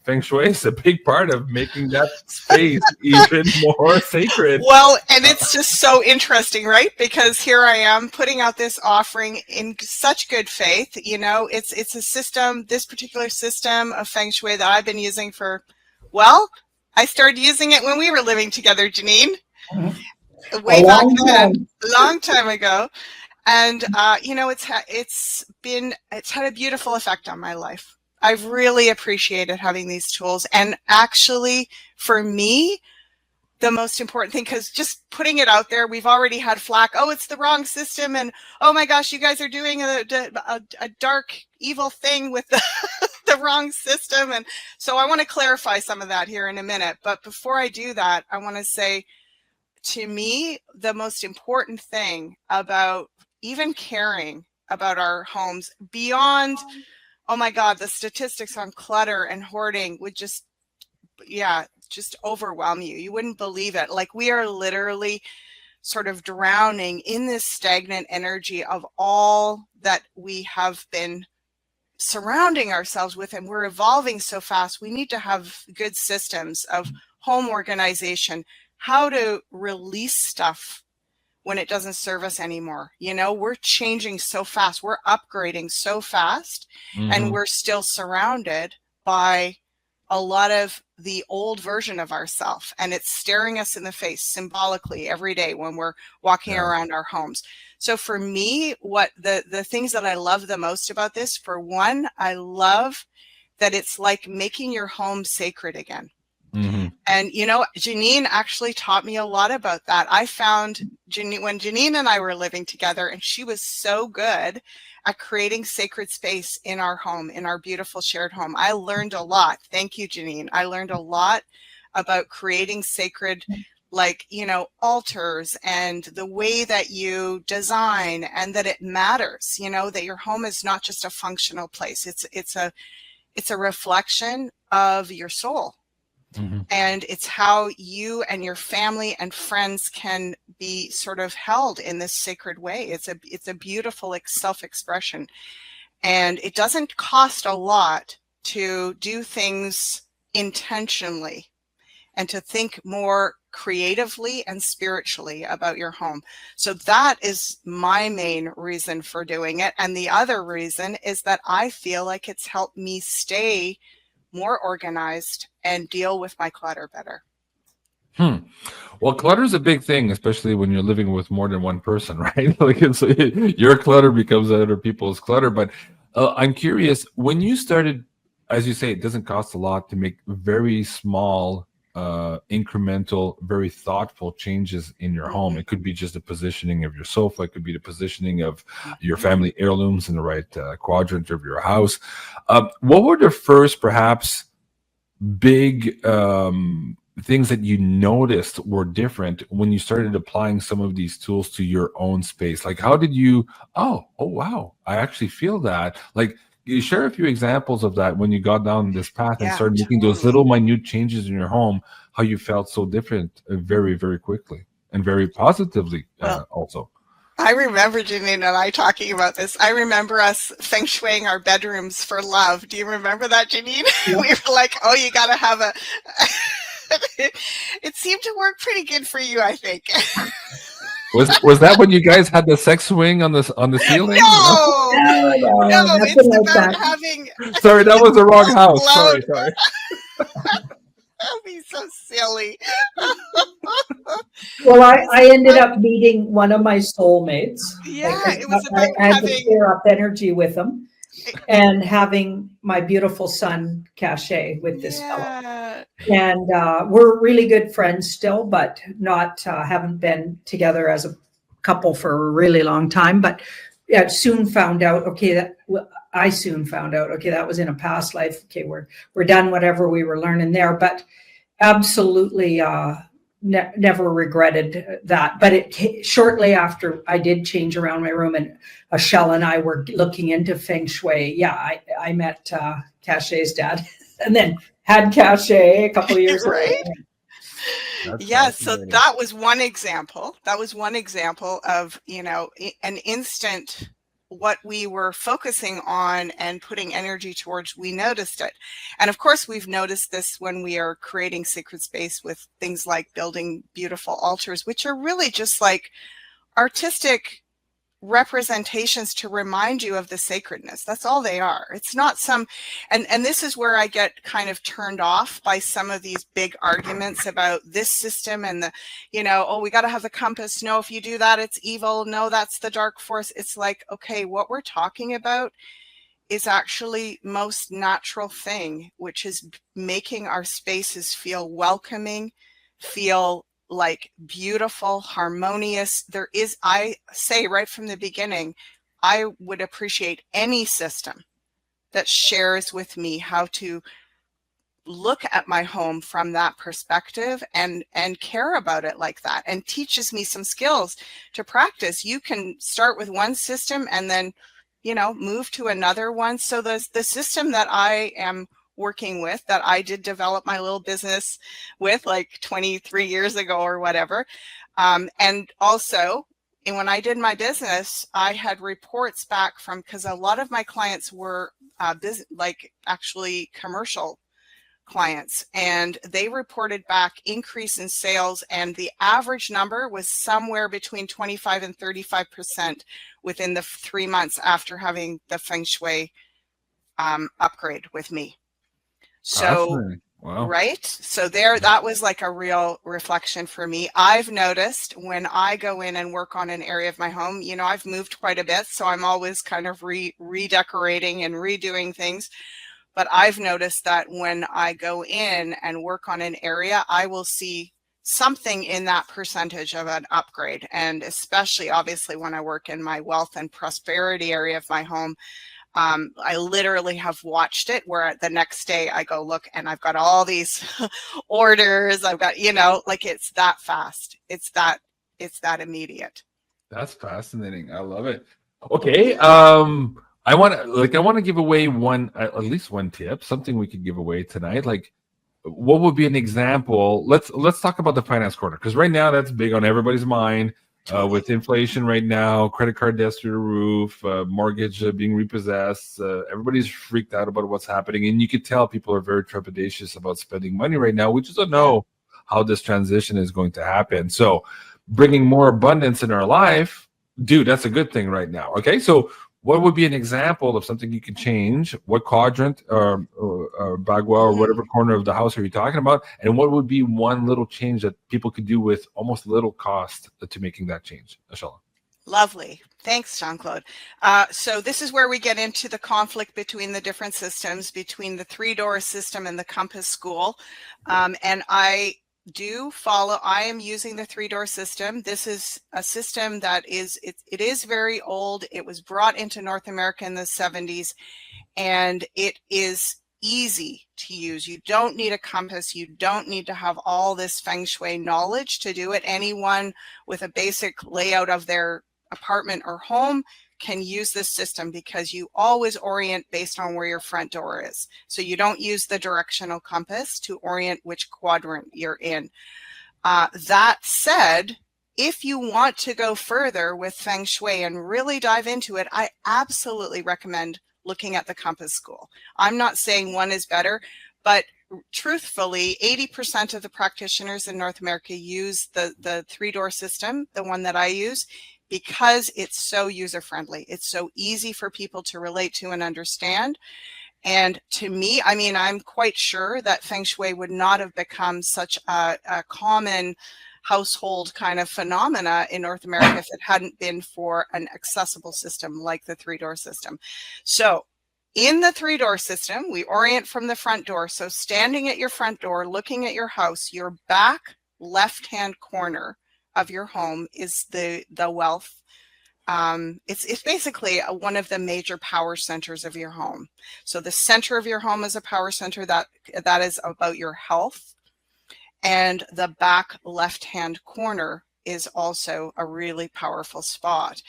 Feng Shui is a big part of making that space even more sacred. Well, and it's just so interesting, right? Because here I am putting out this offering in such good faith. You know, it's a system, this particular system of Feng Shui that I've been using for, well, I started using it when we were living together, Janine. Way back then, a long time ago. And, it's had a beautiful effect on my life. I've really appreciated having these tools. And actually, for me, the most important thing, because just putting it out there, we've already had flack. Oh, it's the wrong system. And, oh, my gosh, you guys are doing a dark, evil thing with the wrong system. And so I want to clarify some of that here in a minute. But before I do that, I want to say, to me, the most important thing about even caring about our homes beyond, oh my God, the statistics on clutter and hoarding would just overwhelm you. You wouldn't believe it. Like we are literally sort of drowning in this stagnant energy of all that we have been surrounding ourselves with, and we're evolving so fast. We need to have good systems of home organization, how to release stuff when it doesn't serve us anymore. You know, we're changing so fast. We're upgrading so fast, and we're still surrounded by a lot of the old version of ourselves, and it's staring us in the face symbolically every day when we're walking around our homes. So for me, what the things that I love the most about this, for one, I love that it's like making your home sacred again. Mm-hmm. And, Janine actually taught me a lot about that. I found when Janine and I were living together, and she was so good at creating sacred space in our home, in our beautiful shared home. I learned a lot. Thank you, Janine. I learned a lot about creating sacred, altars, and the way that you design, and that it matters, that your home is not just a functional place. It's a reflection of your soul. Mm-hmm. And it's how you and your family and friends can be sort of held in this sacred way. It's a beautiful self-expression. And it doesn't cost a lot to do things intentionally and to think more creatively and spiritually about your home. So that is my main reason for doing it. And the other reason is that I feel like it's helped me stay more organized and deal with my clutter better. Well, clutter is a big thing, especially when you're living with more than one person, right? Like your clutter becomes other people's clutter. But I'm curious, when you started, as you say, it doesn't cost a lot to make very small, incremental, very thoughtful changes in your home. It could be just the positioning of your sofa. It could be the positioning of your family heirlooms in the right quadrant of your house. What were the first, perhaps, big things that you noticed were different when you started applying some of these tools to your own space? Like, how did you, oh wow, I actually feel that. Like, you share a few examples of that when you got down this path and started making those little minute changes in your home, how you felt so different very, very quickly and very positively also. I remember Janine and I talking about this. I remember us feng shuiing our bedrooms for love. Do you remember that, Janine? Yeah. We were like, oh, you got to have a... It seemed to work pretty good for you, I think. Was that when you guys had the sex swing on the ceiling? No, it's like about that. having... Sorry, that was the wrong house. Sorry. That'd be so silly. Well, I ended up meeting one of my soulmates. Yeah, it was about I had to clear up energy with him, and having my beautiful son Cache with this fellow. And we're really good friends still, but not haven't been together as a couple for a really long time. But I soon found out, that was in a past life. Okay, we're done whatever we were learning there, but absolutely never regretted that. But shortly after I did change around my room, and Michelle and I were looking into feng shui. Yeah, I met Cache's dad, and then had Cache a couple of years right? later. Yeah, so that was one example. That was one example of, an instant what we were focusing on and putting energy towards, we noticed it. And of course, we've noticed this when we are creating sacred space with things like building beautiful altars, which are really just like artistic representations to remind you of the sacredness. That's all they are. It's not some, and this is where I get kind of turned off by some of these big arguments about this system and the, we got to have the compass. No, if you do that, it's evil. No, that's the dark force. It's like, okay, what we're talking about is actually most natural thing, which is making our spaces feel welcoming, feel like beautiful, harmonious. I say right from the beginning, I would appreciate any system that shares with me how to look at my home from that perspective and care about it like that, and teaches me some skills to practice. You can start with one system and then, move to another one. So the system that I am working with, that I did develop my little business with like 23 years ago or whatever. And also, when I did my business, I had reports back from, because a lot of my clients were actually commercial clients, and they reported back increase in sales, and the average number was somewhere between 25 and 35% within the 3 months after having the feng shui upgrade with me. So, Fascinating. Wow. right? So there, that was like a real reflection for me. I've noticed when I go in and work on an area of my home, you know, I've moved quite a bit, so I'm always kind of redecorating and redoing things. But I've noticed that when I go in and work on an area, I will see something in that percentage of an upgrade. And especially, obviously, when I work in my wealth and prosperity area of my home, I literally have watched it where the next day I go look and I've got all these orders. I've got, you know, like it's that fast. It's that immediate. That's fascinating. I love it. Okay. I want to give away one, at least one tip, something we could give away tonight. Like, what would be an example? Let's talk about the finance corner, because right now that's big on everybody's mind. With inflation right now, credit card debts through the roof, mortgage being repossessed, everybody's freaked out about what's happening, and you could tell people are very trepidatious about spending money right now. We just don't know how this transition is going to happen. So, bringing more abundance in our life, dude, that's a good thing right now. Okay, so what would be an example of something you could change? What quadrant or bagua or whatever corner of the house are you talking about? And what would be one little change that people could do with almost little cost to making that change? Ashela. Lovely. Thanks, Jean-Claude. So this is where we get into the conflict between the different systems, between the 3-door system and the Compass School. And I am using the 3-door system. This is a system that it is very old. It was brought into North America in the 70s, and it is easy to use. You don't need a compass. You don't need to have all this feng shui knowledge to do it. Anyone with a basic layout of their apartment or home can use this system, because you always orient based on where your front door is. So you don't use the directional compass to orient which quadrant you're in. That said, if you want to go further with feng shui and really dive into it, I absolutely recommend looking at the Compass School. I'm not saying one is better, but truthfully, 80% of the practitioners in North America use the 3-door system, the one that I use, because it's so user-friendly. It's so easy for people to relate to and understand. And to me, I mean, I'm quite sure that feng shui would not have become such a common household kind of phenomena in North America if it hadn't been for an accessible system like the 3-door system. So in the 3-door system, we orient from the front door. So standing at your front door, looking at your house, your back left-hand corner of your home is the wealth. It's basically one of the major power centers of your home. So the center of your home is a power center that is about your health, and the back left-hand corner is also a really powerful spot.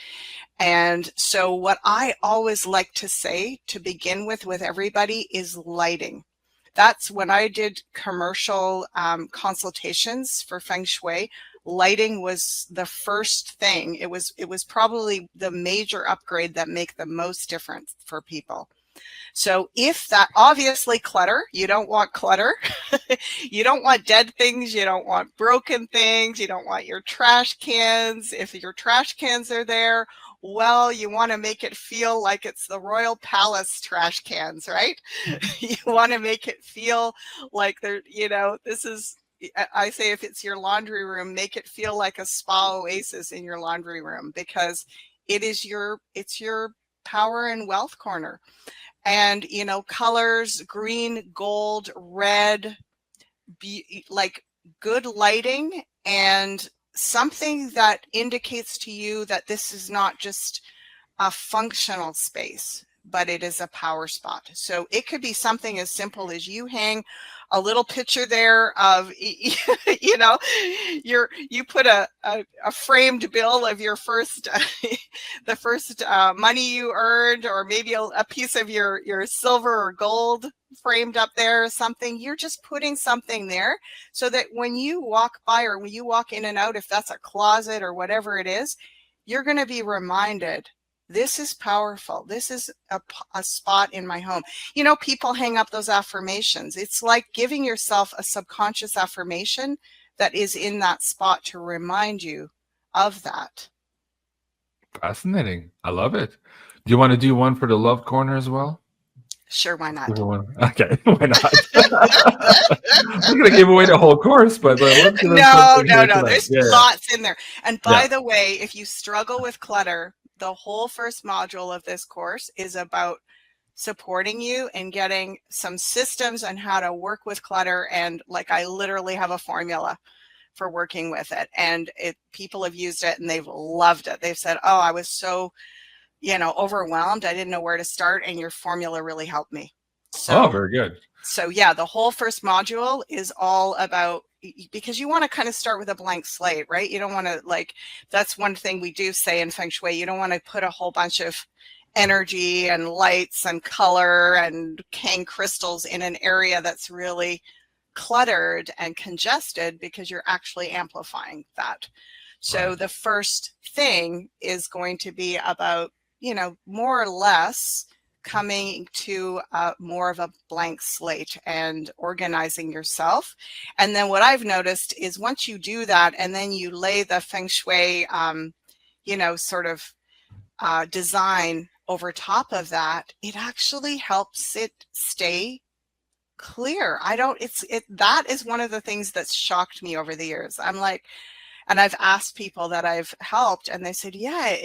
And so what I always like to say to begin with everybody is lighting. That's when I did commercial consultations for feng shui. Lighting was the first thing. It was probably the major upgrade that make the most difference for people. So if that, obviously clutter, you don't want clutter. You don't want dead things. You don't want broken things. You don't want your trash cans. If your trash cans are there, well, you want to make it feel like it's the Royal Palace trash cans, right? You want to make it feel like they're, you know, this is, I say if it's your laundry room, make it feel like a spa oasis in your laundry room, because it's your power and wealth corner. And, you know, colors, green, gold, red, like good lighting and something that indicates to you that this is not just a functional space, but it is a power spot. So it could be something as simple as you hang a little picture there of, you know, you put a framed bill of your first, the first money you earned, or maybe a piece of your silver or gold framed up there or something. You're just putting something there so that when you walk by or when you walk in and out, if that's a closet or whatever it is, you're going to be reminded, this is powerful. This is a spot in my home. You know, people hang up those affirmations. It's like giving yourself a subconscious affirmation that is in that spot to remind you of that. Fascinating. I love it. Do you want to do one for the love corner as well? Sure, why not? Okay, why not? I'm going to give away the whole course, but let's give us No, something here tonight. there's Yeah, lots in there. And by yeah. the way, if you struggle with clutter, the whole first module of this course is about supporting you and getting some systems on how to work with clutter. And like, I literally have a formula for working with it, and people have used it and they've loved it. They've said, oh, I was so, overwhelmed. I didn't know where to start, and your formula really helped me. Oh, very good. So yeah, the whole first module is all about, because you want to kind of start with a blank slate, right? You don't want to, that's one thing we do say in Feng Shui. You don't want to put a whole bunch of energy and lights and color and hang crystals in an area that's really cluttered and congested, because you're actually amplifying that. So Right. the first thing is going to be about, more or less coming to more of a blank slate and organizing yourself. And then what I've noticed is once you do that, and then you lay the Feng Shui, design over top of that, it actually helps it stay clear. That is one of the things that's shocked me over the years. I'm like, and I've asked people that I've helped, and they said, yeah,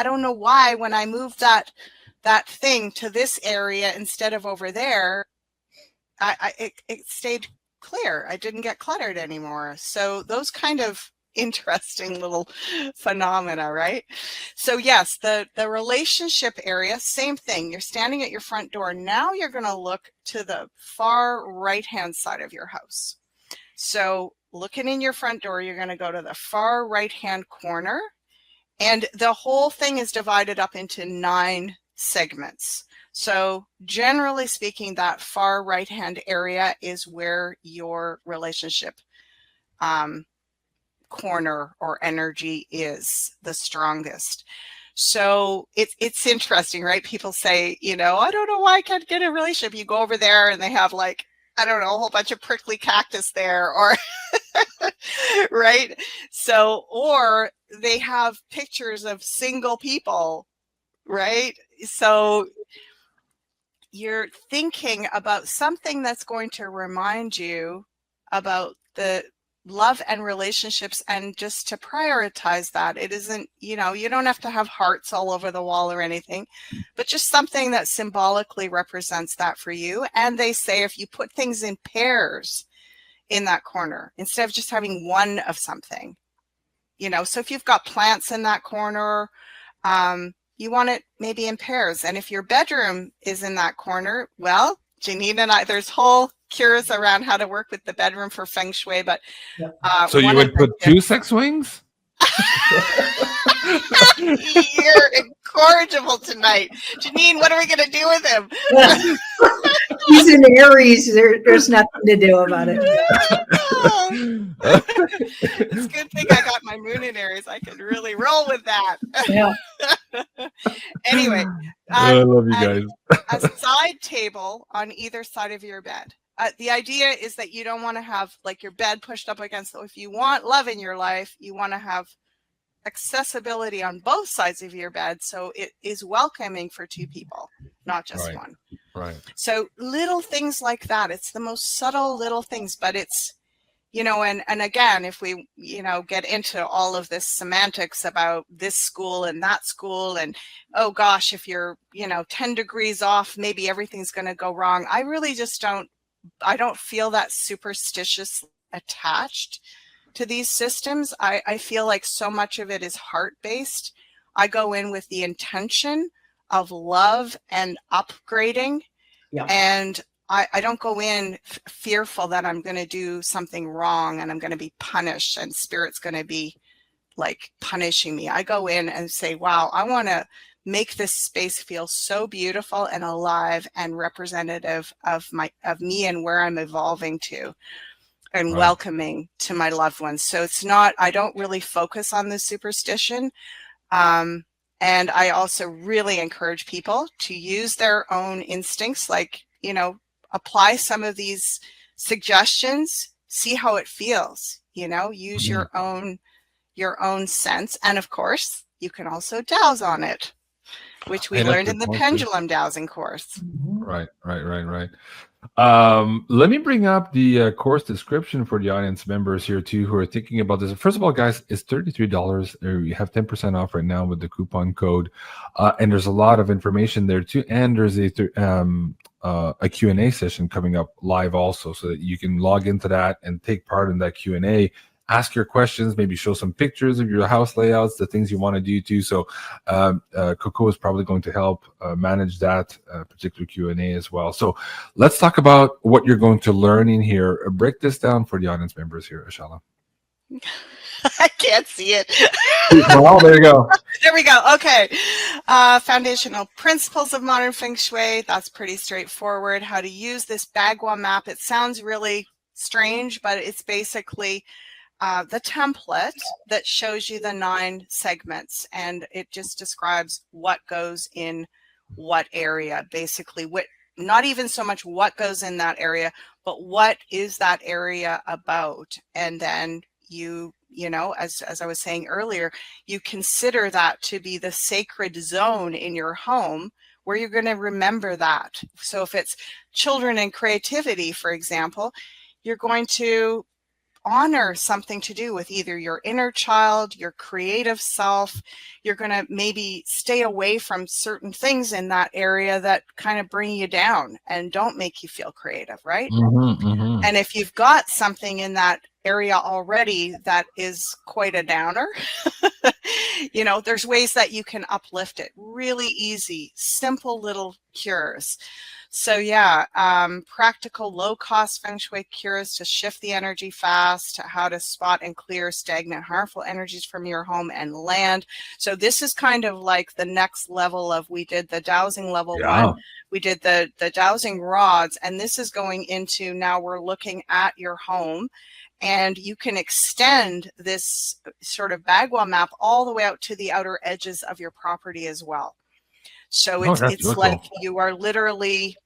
I don't know why when I moved that thing to this area instead of over there, it stayed clear. I didn't get cluttered anymore. So those kind of interesting little phenomena, right? So yes, the relationship area, same thing. You're standing at your front door. Now you're going to look to the far right-hand side of your house. So looking in your front door, you're going to go to the far right-hand corner, and the whole thing is divided up into 9 segments. So generally speaking, that far right-hand area is where your relationship corner or energy is the strongest. So it's interesting, right? People say, I don't know why I can't get a relationship. You go over there and they have a whole bunch of prickly cactus there, or right? So, or they have pictures of single people, right? So you're thinking about something that's going to remind you about the love and relationships, and just to prioritize that. It isn't, you don't have to have hearts all over the wall or anything, but just something that symbolically represents that for you. And they say if you put things in pairs in that corner, instead of just having one of something, so if you've got plants in that corner, you want it maybe in pairs. And if your bedroom is in that corner, well, Janine and I, there's whole cures around how to work with the bedroom for Feng Shui, but So you would put 2 sex wings? You're incorrigible tonight. Janine, what are we going to do with him? He's in Aries. There's nothing to do about it. It's a good thing I got my moon in Aries. I can really roll with that. Yeah. Anyway, I love you guys. a side table on either side of your bed. The idea is that you don't want to have your bed pushed up against if you want love in your life, you want to have accessibility on both sides of your bed, so it is welcoming for 2 people, not just one. Right. So little things like that. It's the most subtle little things, but it's, and again, if we, get into all of this semantics about this school and that school, and, oh gosh, if you're, 10 degrees off, maybe everything's going to go wrong. I really just I don't feel that superstitious attached to these systems. I feel like so much of it is heart-based. I go in with the intention of love and upgrading. Yeah. And I don't go in fearful that I'm going to do something wrong and I'm going to be punished and spirit's going to be punishing me. I go in and say, wow, I want to make this space feel so beautiful and alive and representative of me and where I'm evolving to, and Right. welcoming to my loved ones. So I don't really focus on the superstition. And I also really encourage people to use their own instincts, apply some of these suggestions, see how it feels, use your own sense. And of course, you can also douse on it. which we Hey, that's a learned in good the point, too. pendulum dowsing course. Right. Let me bring up the course description for the audience members here too who are thinking about this. First of all, guys, it's $33. You have 10% off right now with the coupon code, and there's a lot of information there too. And there's a Q&A session coming up live also, so that you can log into that and take part in that Q&A. Ask your questions, maybe show some pictures of your house layouts, the things you want to do too. So Coco is probably going to help manage that particular Q&A as well. So let's talk about what you're going to learn in here. Break this down for the audience members here, Ashala. I can't see it. Well, there you go. There we go. Okay. Foundational principles of modern feng shui. That's pretty straightforward. How to use this Bagua map. It sounds really strange, but it's basically the template that shows you the 9 segments, and it just describes what goes in what area. Basically, not even so much what goes in that area, but what is that area about. And then you know, as I was saying earlier, you consider that to be the sacred zone in your home where you're going to remember that. So if it's children and creativity, for example, you're going to honor something to do with either your inner child, your creative self. You're going to maybe stay away from certain things in that area that kind of bring you down and don't make you feel creative, right? And if you've got something in that area already that is quite a downer, you know, there's ways that you can uplift it. Really easy, simple little cures. So yeah, practical low-cost feng shui cures to shift the energy fast, how to spot and clear stagnant, harmful energies from your home and land. So this is kind of like the next level of, we did the dowsing level 1, we did the dowsing rods, and this is going into, now we're looking at your home, and you can extend this sort of Bagua map all the way out to the outer edges of your property as well. So it's really like cool. you are literally,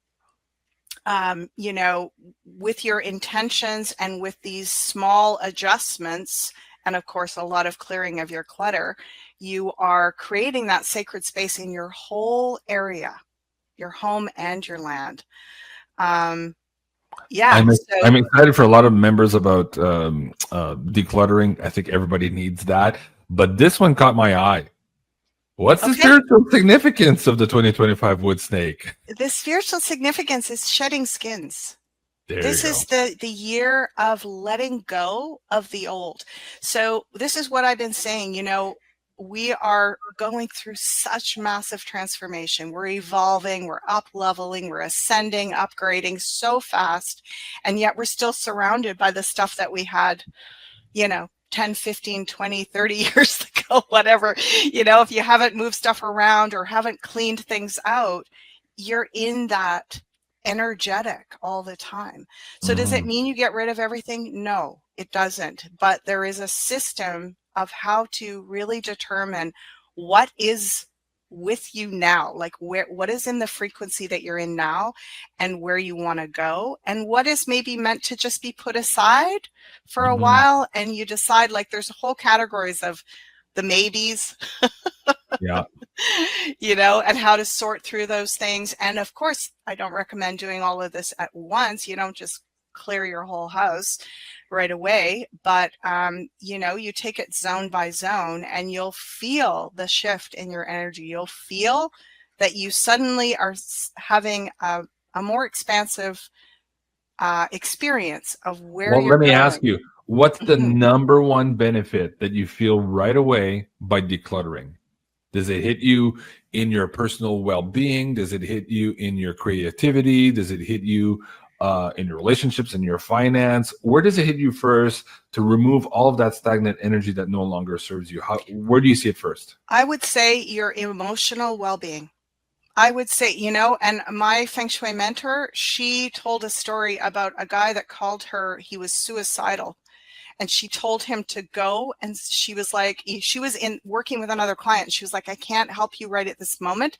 you know, with your intentions and with these small adjustments, and of course, a lot of clearing of your clutter, you are creating that sacred space in your whole area, your home and your land. Yeah, I'm excited for a lot of members about decluttering. I think everybody needs that. But this one caught my eye. What's the spiritual significance of the 2025 wood snake? The spiritual significance is shedding skins. This is the year of letting go of the old. So this is what I've been saying, you know, we are going through such massive transformation. We're evolving, we're up leveling, we're ascending, upgrading so fast. And yet we're still surrounded by the stuff that we had, you know, 10, 15, 20, 30 years ago, whatever. You know, if you haven't moved stuff around or haven't cleaned things out, you're in that energetic all the time. So does it mean you get rid of everything? No, it doesn't. But there is a system of how to really determine what is with you now, like what is in the frequency that you're in now and where you want to go, and what is maybe meant to just be put aside for a while, and you decide, like, there's whole categories of the maybes. Yeah. You know, and how to sort through those things. And of course, I don't recommend doing all of this at once. You don't just clear your whole house right away, but you know, you take it zone by zone and you'll feel the shift in your energy. You'll feel that you suddenly are having a more expansive experience of where you're Let me going. ask you, what's the number one benefit that you feel right away by decluttering? Does it hit you in your personal well-being? Does it hit you in your creativity? Does it hit you in your relationships and your finance? Where does it hit you first to remove all of that stagnant energy that no longer serves you? Where do you see it first? I would say your emotional well-being. I would say, you know, and my Feng Shui mentor, she told a story about a guy that called her, he was suicidal. And she told him to go, and she was like, she was working with another client. She was like, I can't help you right at this moment.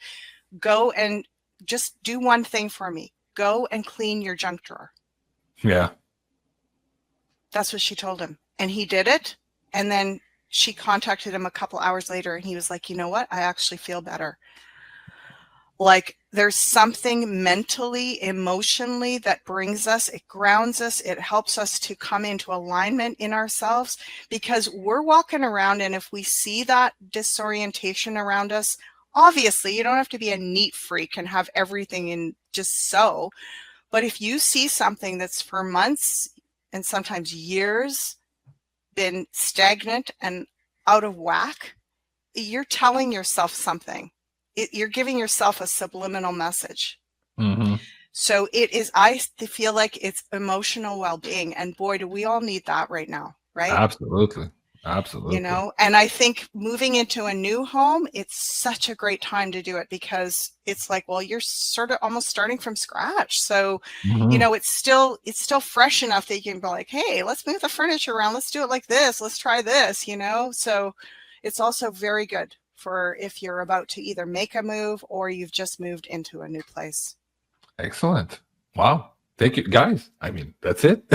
Go and just do one thing for me. Go and clean your junk drawer. Yeah. That's what she told him. And he did it. And then she contacted him a couple hours later, and he was like, you know what? I actually feel better. Like there's something mentally, emotionally that brings us, it grounds us, it helps us to come into alignment in ourselves, because we're walking around, and if we see that disorientation around us, obviously you don't have to be a neat freak and have everything in just so, but if you see something that's for months and sometimes years been stagnant and out of whack, you're telling yourself something. You're giving yourself a subliminal message. Mm-hmm. So it is, I feel like it's emotional well-being, and boy, do we all need that right now, right? Absolutely. Absolutely. You know, and I think moving into a new home, it's such a great time to do it, because it's like, well, you're sort of almost starting from scratch. So, Mhm. you know, it's still fresh enough that you can be like, hey, let's move the furniture around. Let's do it like this. Let's try this, you know? So it's also very good for if you're about to either make a move or you've just moved into a new place. Excellent. Wow. Thank you, guys. I mean, that's it.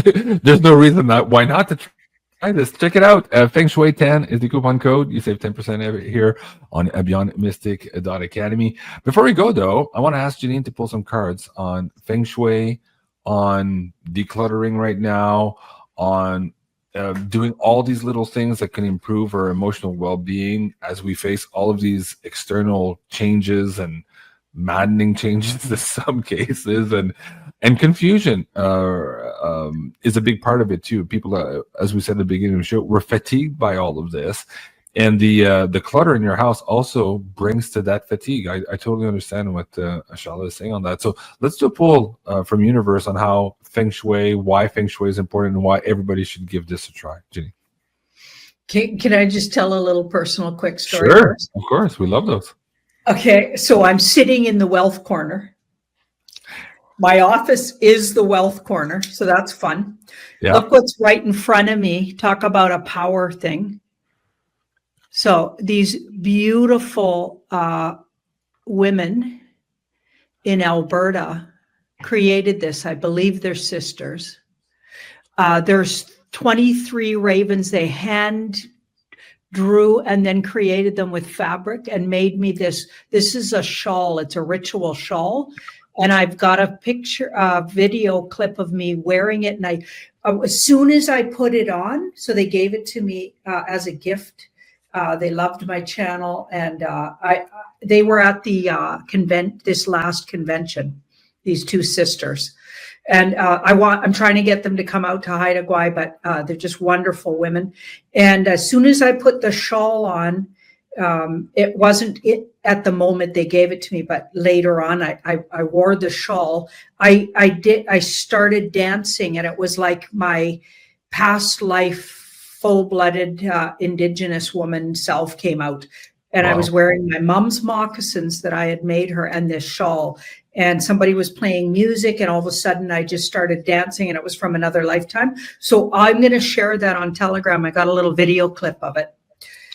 There's no reason that why not to try this. Check it out. Feng Shui 10 is the coupon code. You save 10% here on beyondmystic.academy. Before we go, though, I want to ask Janine to pull some cards on Feng Shui, on decluttering right now, on doing all these little things that can improve our emotional well-being as we face all of these external changes and maddening changes in some cases, and confusion is a big part of it too. People, as we said at the beginning of the show, we're fatigued by all of this, and the clutter in your house also brings to that fatigue. I totally understand what Ashala is saying on that. So let's do a poll from Universe on how Feng Shui, why Feng Shui is important, and why everybody should give this a try. Jenny. Can I just tell a little personal quick story Sure, first? of course, we love those. Okay, so I'm sitting in the wealth corner. My office is the wealth corner, so that's fun. Yeah. Look what's right in front of me. Talk about a power thing. So these beautiful women in Alberta created this. I believe they're sisters. There's 23 ravens. They hand drew and then created them with fabric and made me this. This is a shawl. It's a ritual shawl. And I've got a picture, a video clip of me wearing it. And I, as soon as I put it on, so they gave it to me as a gift. They loved my channel, and they were at the this last convention, these two sisters. And I'm trying to get them to come out to Haida Gwaii, but they're just wonderful women. And as soon as I put the shawl on, it wasn't it at the moment they gave it to me, but later on, I wore the shawl. I started dancing, and it was like my past life, full-blooded Indigenous woman self came out. And Wow. I was wearing my mom's moccasins that I had made her and this shawl. And somebody was playing music, and all of a sudden I just started dancing, and it was from another lifetime. So I'm going to share that on Telegram. I got a little video clip of it.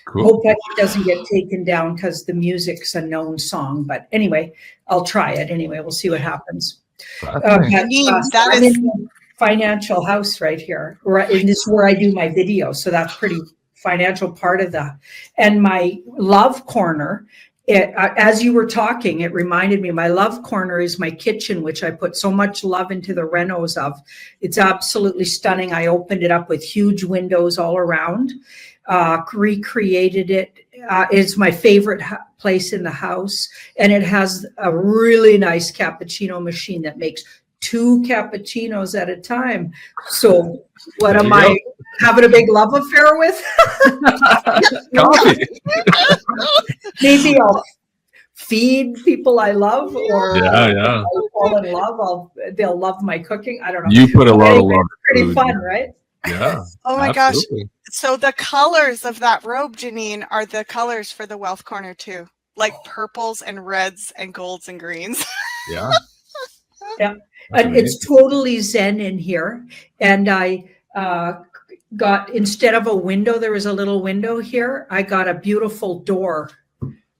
Cool. Hope that it doesn't get taken down because the music's a known song. But anyway, I'll try it anyway. We'll see what happens. Janine, that I'm is- in the financial house right here. Right, and this is where I do my video. So that's pretty financial part of that. And my love corner, as you were talking, it reminded me, my love corner is my kitchen, which I put so much love into the renos of. It's absolutely stunning. I opened it up with huge windows all around, recreated it. It's my favorite place in the house. And it has a really nice cappuccino machine that makes 2 cappuccinos at a time. So what am I having a big love affair with? Coffee. Maybe I'll feed people I love, or Yeah. I'll fall in love. They'll love my cooking. I don't know. You put a lot of Anyway, love. it's pretty food. fun, right? Yeah. Oh my absolutely. gosh. So the colors of that robe, Janine, are the colors for the wealth corner too. Like purples and reds and golds and greens. Yeah. Yeah. That's And it's amazing. totally zen in here. And I got, instead of a window, there was a little window here. I got a beautiful door.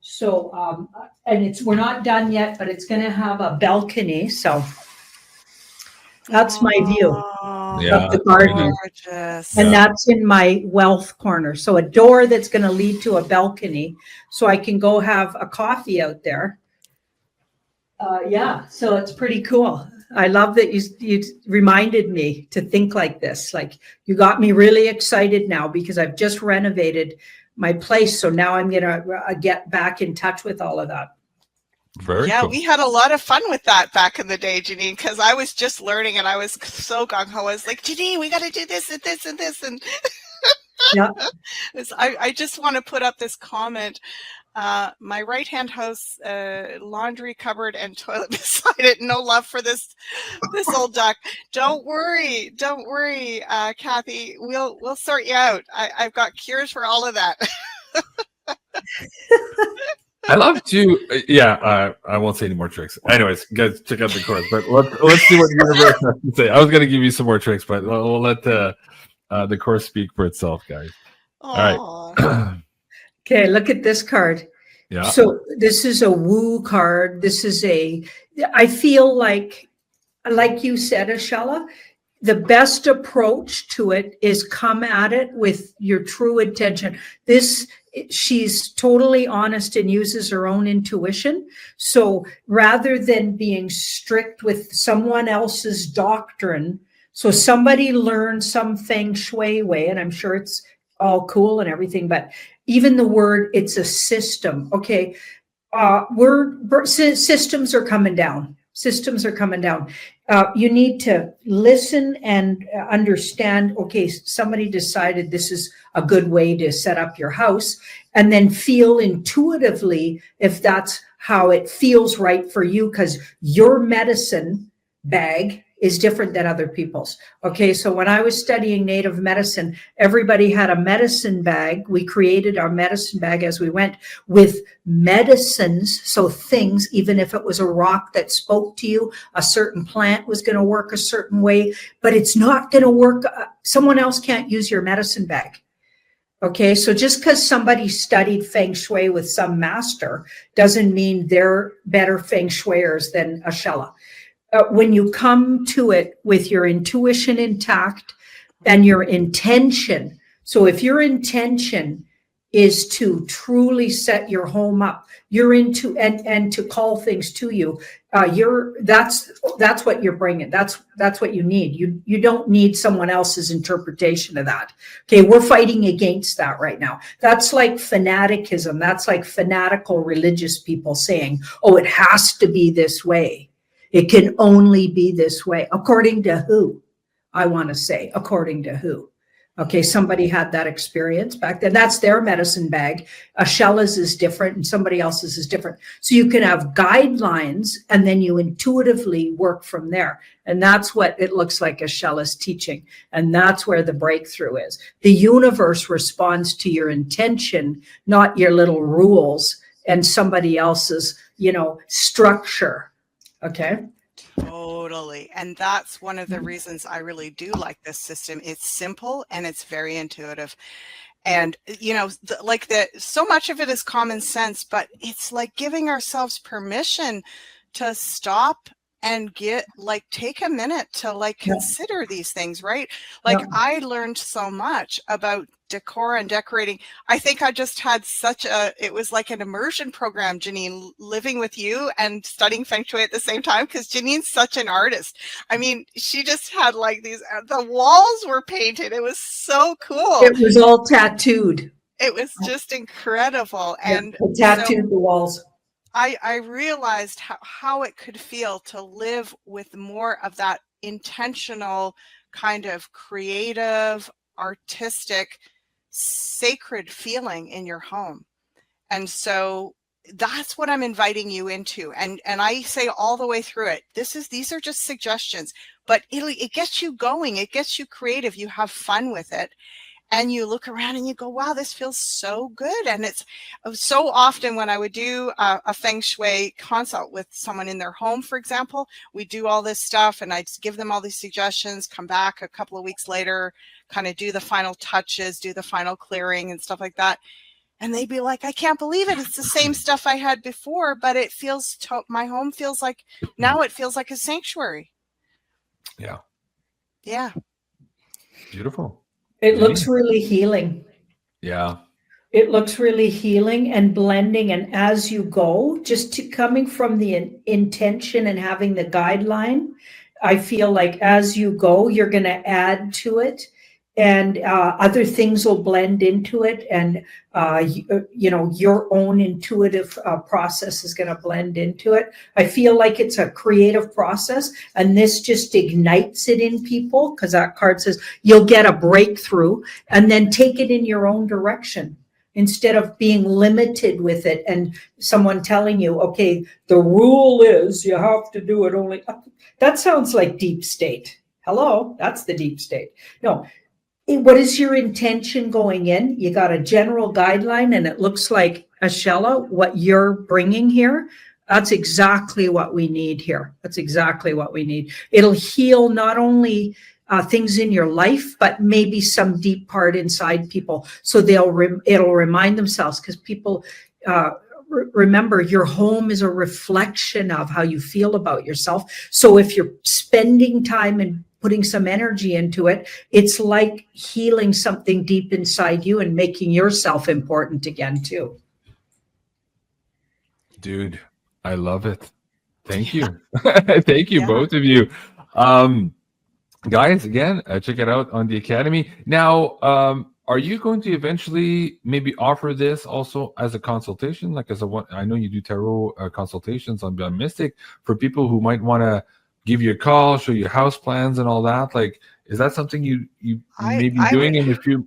So, and we're not done yet, but it's going to have a balcony. So that's my view Yeah, of the garden. Gorgeous. And Yeah. that's in my wealth corner. So a door that's going to lead to a balcony, so I can go have a coffee out there. Yeah, so it's pretty cool. I love that you reminded me to think like this. Like, you got me really excited now because I've just renovated my place. So now I'm gonna get back in touch with all of that. Very Yeah, cool. we had a lot of fun with that back in the day, Janine, because I was just learning and I was so gung-ho. I was like, Janine, we got to do this and this and this. And Yeah. I just want to put up this comment. My right-hand house, laundry cupboard and toilet beside it. No love for this old duck. Don't worry, Kathy. We'll sort you out. I've got cures for all of that. I love to, I won't say any more tricks. Anyways, guys, check out the course. But let's see what the universe has to say. I was going to give you some more tricks, but we'll let the course speak for itself, guys. All right. Okay, look at this card. Yeah. So this is a woo card. This is I feel like you said, Ashella, the best approach to it is come at it with your true intention. She's totally honest and uses her own intuition. So rather than being strict with someone else's doctrine, so somebody learned some feng shui way, and I'm sure it's all cool and everything, but even the word, it's a system. Okay. Systems are coming down. Systems are coming down. You need to listen and understand, okay, somebody decided this is a good way to set up your house, and then feel intuitively if that's how it feels right for you, because your medicine bag is different than other people's. Okay, so when I was studying native medicine, everybody had a medicine bag. We created our medicine bag as we went with medicines, so things, even if it was a rock that spoke to you, a certain plant was going to work a certain way, but it's not going to work. Someone else can't use your medicine bag. Okay, so just because somebody studied feng shui with some master doesn't mean they're better feng shuiers than Ashella. When you come to it with your intuition intact and your intention. So if your intention is to truly set your home up, you're into and to call things to you, that's what you're bringing. That's what you need. You don't need someone else's interpretation of that. Okay, we're fighting against that right now. That's like fanaticism. That's like fanatical religious people saying, "Oh, it has to be this way. It can only be this way." According to who? I want to say, according to who? Okay, somebody had that experience back then. That's their medicine bag. Ashella's is different and somebody else's is different. So you can have guidelines and then you intuitively work from there. And that's what it looks like Ashella's teaching. And that's where the breakthrough is. The universe responds to your intention, not your little rules and somebody else's, structure. Okay. Totally. And that's one of the reasons I really do like this system. It's simple and it's very intuitive. And, so much of it is common sense, but it's like giving ourselves permission to stop and take a minute to consider these things, right? I learned so much about decor and decorating. I think I just had it was like an immersion program, Janine, living with you and studying feng shui at the same time, because Janine's such an artist. I mean, she just had the walls were painted. It was so cool. It was all tattooed. It was just incredible. And tattooed the walls. I realized how it could feel to live with more of that intentional kind of creative, artistic, sacred feeling in your home. And so that's what I'm inviting you into. And I say all the way through it, these are just suggestions, but it gets you going. It gets you creative. You have fun with it. And you look around and you go, wow, this feels so good. And it's so often when I would do a feng shui consult with someone in their home, for example, we do all this stuff and I just give them all these suggestions, come back a couple of weeks later, kind of do the final touches, do the final clearing and stuff like that. And they'd be like, I can't believe it. It's the same stuff I had before, but it feels, my home feels like, now it feels like a sanctuary. Yeah. Yeah. Beautiful. It looks really healing. Yeah. It looks really healing and blending, and as you go, just coming from the intention and having the guideline, I feel like as you go, you're going to add to it, and other things will blend into it, and your own intuitive process is going to blend into it. I feel like it's a creative process, and this just ignites it in people, because that card says you'll get a breakthrough, and then take it in your own direction, instead of being limited with it and someone telling you, okay, the rule is you have to do it only. That sounds like deep state. Hello, that's the deep state. No, what is your intention going in? You got a general guideline, and it looks like, Ashella, what you're bringing here, that's exactly what we need here. That's exactly what we need. It'll heal not only things in your life, but maybe some deep part inside people. So it'll remind themselves, because people remember, your home is a reflection of how you feel about yourself. So if you're spending time and putting some energy into it, it's like healing something deep inside you and making yourself important again too. Dude, I love it. Thank you. Thank you, both of you. Guys, again, check it out on the Academy. Now, are you going to eventually maybe offer this also as a consultation? Like I know you do tarot consultations on Beyond Mystic for people who might want to give you a call, show you house plans and all that. Like, is that something you may be doing? And if you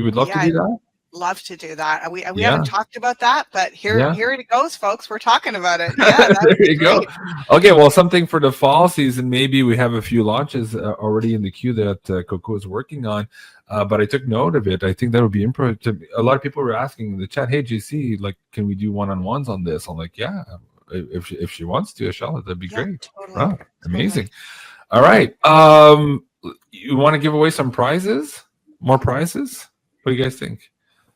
would love to do that? Love to do that. We haven't talked about that, but here it goes, folks. We're talking about it. Yeah, there you go. Okay, well, something for the fall season. Maybe we have a few launches already in the queue that Coco is working on. But I took note of it. I think that would be important. A lot of people were asking in the chat, "Hey, JC, like, can we do one-on-ones on this?" I'm like, "Yeah, if she wants to, Ashella, that'd be great." Totally. Wow, amazing. All right. You want to give away some prizes? More prizes? What do you guys think?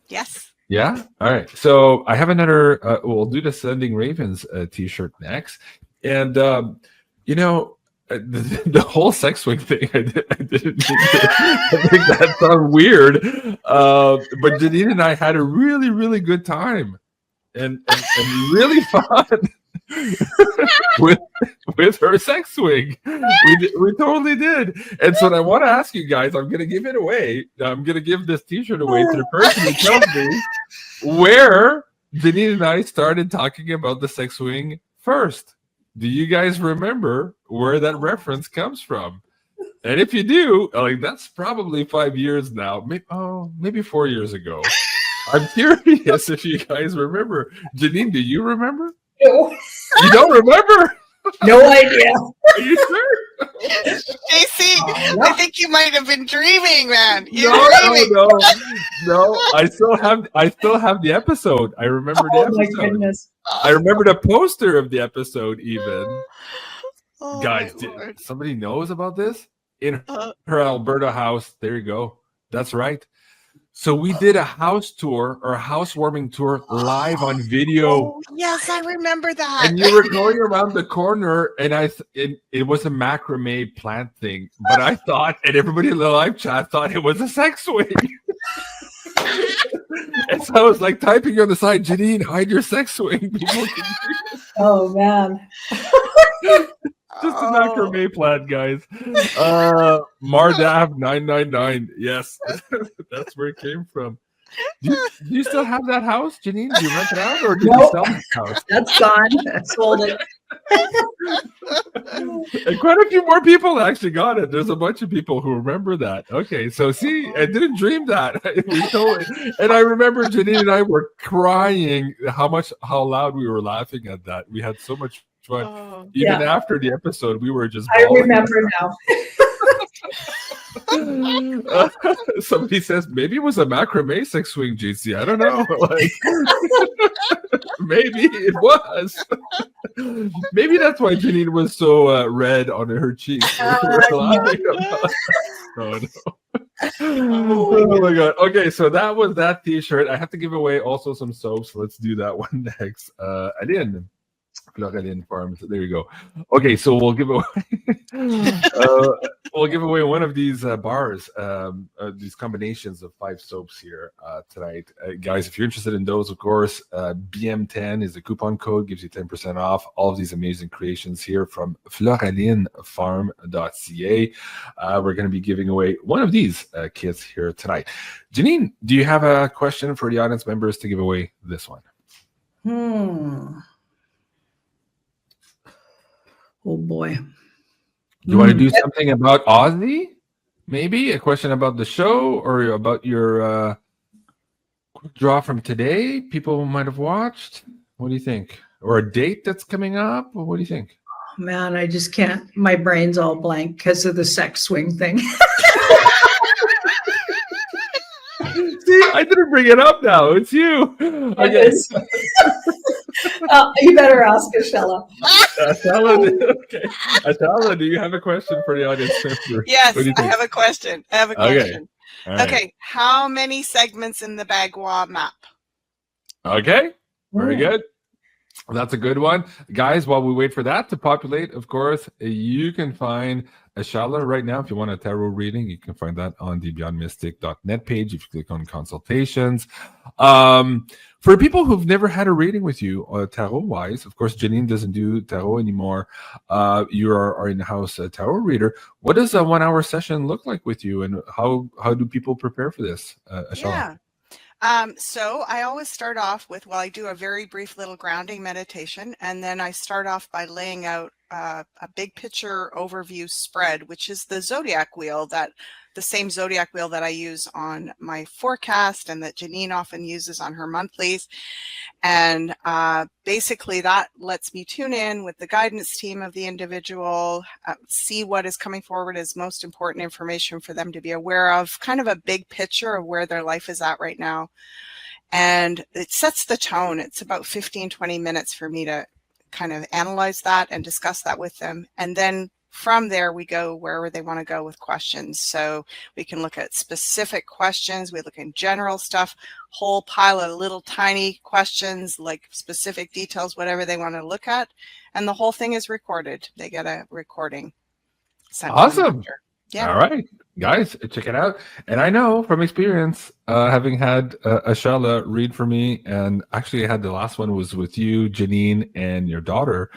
Yes. Yeah. All right. So I have another. We'll do the Sending Ravens T-shirt next, and the whole sex swing thing. I didn't think that sounded weird, but Janine and I had a really, really good time, and really fun with her sex swing. We totally did. And so I want to ask you guys, I'm going to give it away. I'm going to give this T-shirt away to the person who tells me where Janine and I started talking about the sex swing first. Do you guys remember where that reference comes from? And if you do, like, that's probably 5 years now, maybe 4 years ago. I'm curious if you guys remember. Janine, do you remember? No. You don't remember? No idea. Are you sure? JC, I think you might have been dreaming, man. No. I still have the episode. I remember the episode. Oh my goodness. I remember the poster of the episode even. Oh, Guys, somebody knows about this? In her Alberta house. There you go. That's right. So we did a house tour or a housewarming tour live on video. Oh, yes, I remember that. And you were going around the corner, and it was a macrame plant thing. But I thought, and everybody in the live chat thought it was a sex swing. And so I was like typing on the side, Janine, hide your sex swing. People can see it. Oh man. Just a macrame plant, guys. Mardav 999. Yes, that's where it came from. Do you still have that house, Janine? Do you rent it out, or did you sell that house? That's gone. I sold it. And quite a few more people actually got it. There's a bunch of people who remember that. Okay, so see, I didn't dream that. And I remember Janine and I were crying how loud we were laughing at that. We had so much fun. Even after the episode, we were just bawling. I remember now. Somebody says maybe it was a macrame sex swing, JC. I don't know. Maybe it was. Maybe that's why Janine was so red on her cheeks. Oh my god. Okay, so that was that T-shirt. I have to give away also some soaps. Let's do that one next. Aline, Floraline Farms. There you go. Okay, so we'll give away one of these bars, these combinations of 5 soaps here tonight, guys. If you're interested in those, of course, BM10 is the coupon code, gives you 10% off all of these amazing creations here from floralinefarm.ca. We're going to be giving away one of these kits here tonight. Janine, do you have a question for the audience members to give away this one? Oh boy. Do you want to do something about Ozzy? Maybe a question about the show or about your quick draw from today people might have watched? What do you think? Or a date that's coming up? What do you think? Man, I just can't. My brain's all blank because of the sex swing thing. See, I didn't bring it up now. It's you. Okay. You better ask Ashella. Okay. Ashella, do you have a question for the audience member? Yes, What do you I think? have a question. All right. Okay, how many segments in the Bagua map? Okay. Very good. That's a good one. Guys, while we wait for that to populate, of course, you can find Ashella right now. If you want a tarot reading, you can find that on the beyondmystic.net page if you click on consultations. For people who've never had a reading with you, tarot-wise, of course, Janine doesn't do tarot anymore. You are our in-house tarot reader. What does a 1-hour session look like with you, and how do people prepare for this, Ashella? Yeah. So I always start off with, I do a very brief little grounding meditation, and then I start off by laying out a big picture overview spread, which is the zodiac wheel, the same zodiac wheel that I use on my forecast and that Janine often uses on her monthlies. And basically that lets me tune in with the guidance team of the individual, see what is coming forward as most important information for them to be aware of, kind of a big picture of where their life is at right now. And it sets the tone. It's about 15-20 minutes for me to kind of analyze that and discuss that with them. And then from there, we go wherever they want to go with questions. So we can look at specific questions. We look at general stuff, whole pile of little tiny questions, like specific details, whatever they want to look at. And the whole thing is recorded. They get a recording. Awesome. Yeah. All right, guys, check it out. And I know from experience, having had Ashella read for me, and actually I had the last one was with you, Janine, and your daughter,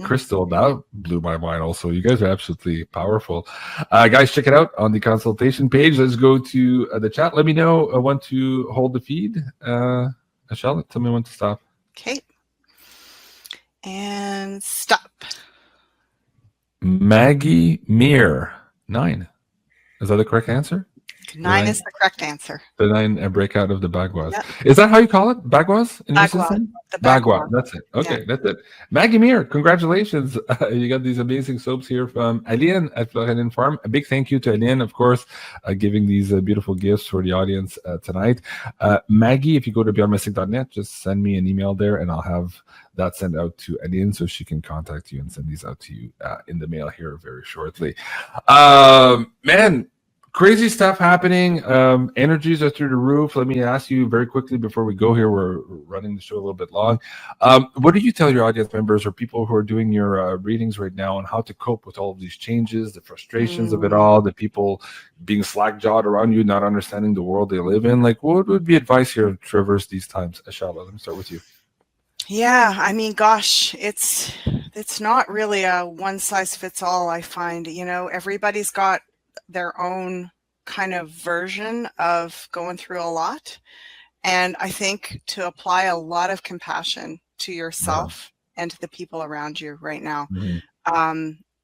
Crystal. That blew my mind also. You guys are absolutely powerful. Guys, check it out on the consultation page. Let's go to the chat. Let me know when to hold the feed. Ashella, tell me when to stop. Okay. And stop. Maggie Meir. 9. Is that the correct answer? 9 is the correct answer. The 9 breakout of the Bagwas. Yep. Is that how you call it? Bagwas? In your Bagua. system? The Bagua. Bagua. That's it. Okay, Yeah. that's it. Maggie Meir, congratulations. You got these amazing soaps here from Aline at Floraline Farm. A big thank you to Aline, of course, giving these beautiful gifts for the audience tonight. Maggie, if you go to beyondmystic.net, just send me an email there and I'll have that sent out to Aline so she can contact you and send these out to you in the mail here very shortly. Man, crazy stuff happening. Energies are through the roof. Let me ask you very quickly before we go here. We're running the show a little bit long. What do you tell your audience members or people who are doing your readings right now on how to cope with all of these changes, the frustrations of it all, the people being slack-jawed around you, not understanding the world they live in? Like, what would be advice here to traverse these times? Ashella, let me start with you. Yeah, I mean, gosh, it's not really a one size fits all, I find. You know, everybody's got their own kind of version of going through a lot. And I think to apply a lot of compassion to yourself and to the people around you right now.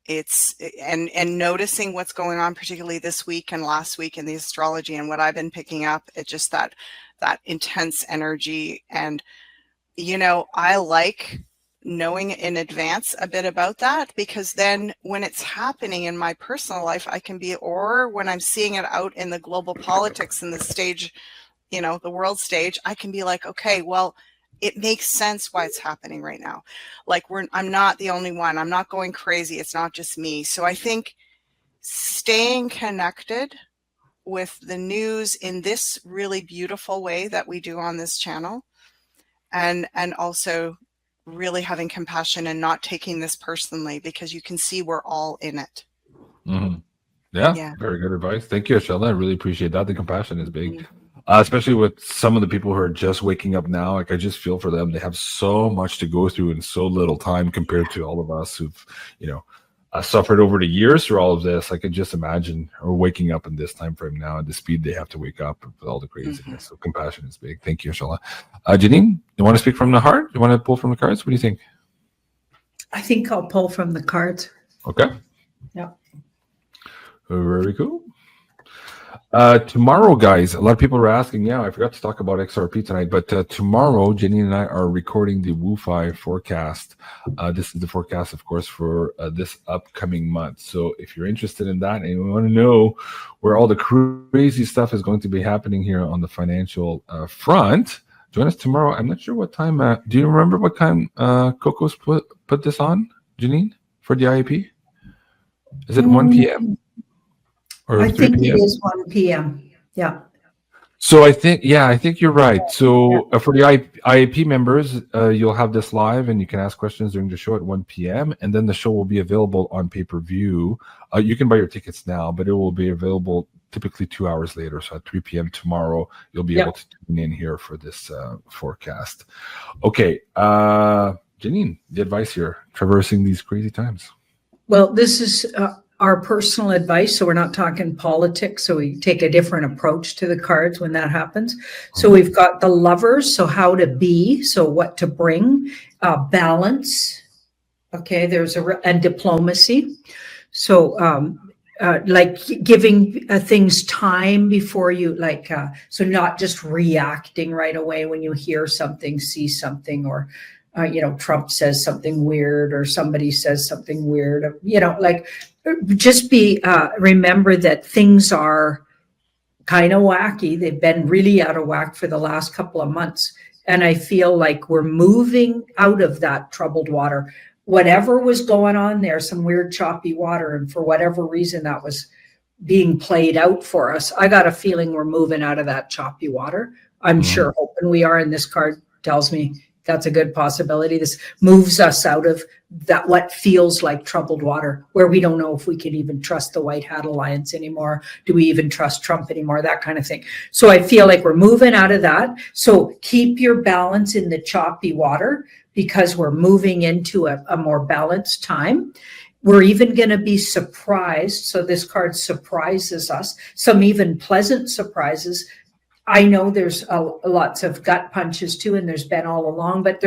It's and noticing what's going on, particularly this week and last week in the astrology and what I've been picking up. It's just that intense energy. And you know, I like knowing in advance a bit about that, because then when it's happening in my personal life, I can be, or when I'm seeing it out in the global politics and the stage, you know, the world stage, I can be like, okay, well, it makes sense why it's happening right now. Like I'm not the only one. I'm not going crazy. It's not just me. So I think staying connected with the news in this really beautiful way that we do on this channel, and also really having compassion and not taking this personally, because you can see we're all in it. Mm-hmm. Yeah, Yeah. very good advice. Thank you, Ashella. I really appreciate that. The compassion is big, Mhm. especially with some of the people who are just waking up now. Like, I just feel for them. They have so much to go through in so little time compared to all of us who've, suffered over the years through all of this. I could just imagine, or waking up in this time frame now at the speed they have to wake up with all the craziness. So compassion is big. Thank you, Ashella. Janine, you want to speak from the heart? You want to pull from the cards? What do you think? I think I'll pull from the cards. Okay. Yeah. Very cool. Tomorrow, guys, a lot of people are asking. Yeah, I forgot to talk about XRP tonight, but tomorrow, Janine and I are recording the WooFi forecast. This is the forecast, of course, for this upcoming month. So if you're interested in that and you want to know where all the crazy stuff is going to be happening here on the financial front, join us tomorrow. I'm not sure what time. Do you remember what time Coco's put this on, Janine, for the IAP? Is it 1 p.m.? Or I 3 think p.m.? it is 1 p.m. Yeah. So I think you're right. So for the IAP members, you'll have this live and you can ask questions during the show at 1 p.m. And then the show will be available on pay-per-view. You can buy your tickets now, but it will be available typically 2 hours later. So at 3 p.m. tomorrow, you'll be able to tune in here for this forecast. Okay. Janine, the advice here, traversing these crazy times. Well, this is our personal advice. So we're not talking politics. So we take a different approach to the cards when that happens. So we've got the Lovers. So how to be, so what to bring, balance. Okay. There's and diplomacy. So, like giving things time before you so not just reacting right away when you hear something, see something, or Trump says something weird or somebody says something weird, just remember that things are kind of wacky. They've been really out of whack for the last couple of months. And I feel like we're moving out of that troubled water. Whatever was going on there, some weird choppy water, and for whatever reason that was being played out for us, I got a feeling we're moving out of that choppy water. I'm sure hoping we are, and this card tells me that's a good possibility. This moves us out of that, what feels like troubled water, where we don't know if we can even trust the White Hat Alliance anymore. Do we even trust Trump anymore? That kind of thing. So I feel like we're moving out of that. So keep your balance in the choppy water, because we're moving into a more balanced time. We're even going to be surprised. So this card surprises us, some even pleasant surprises. I know there's lots of gut punches too, and there's been all along, but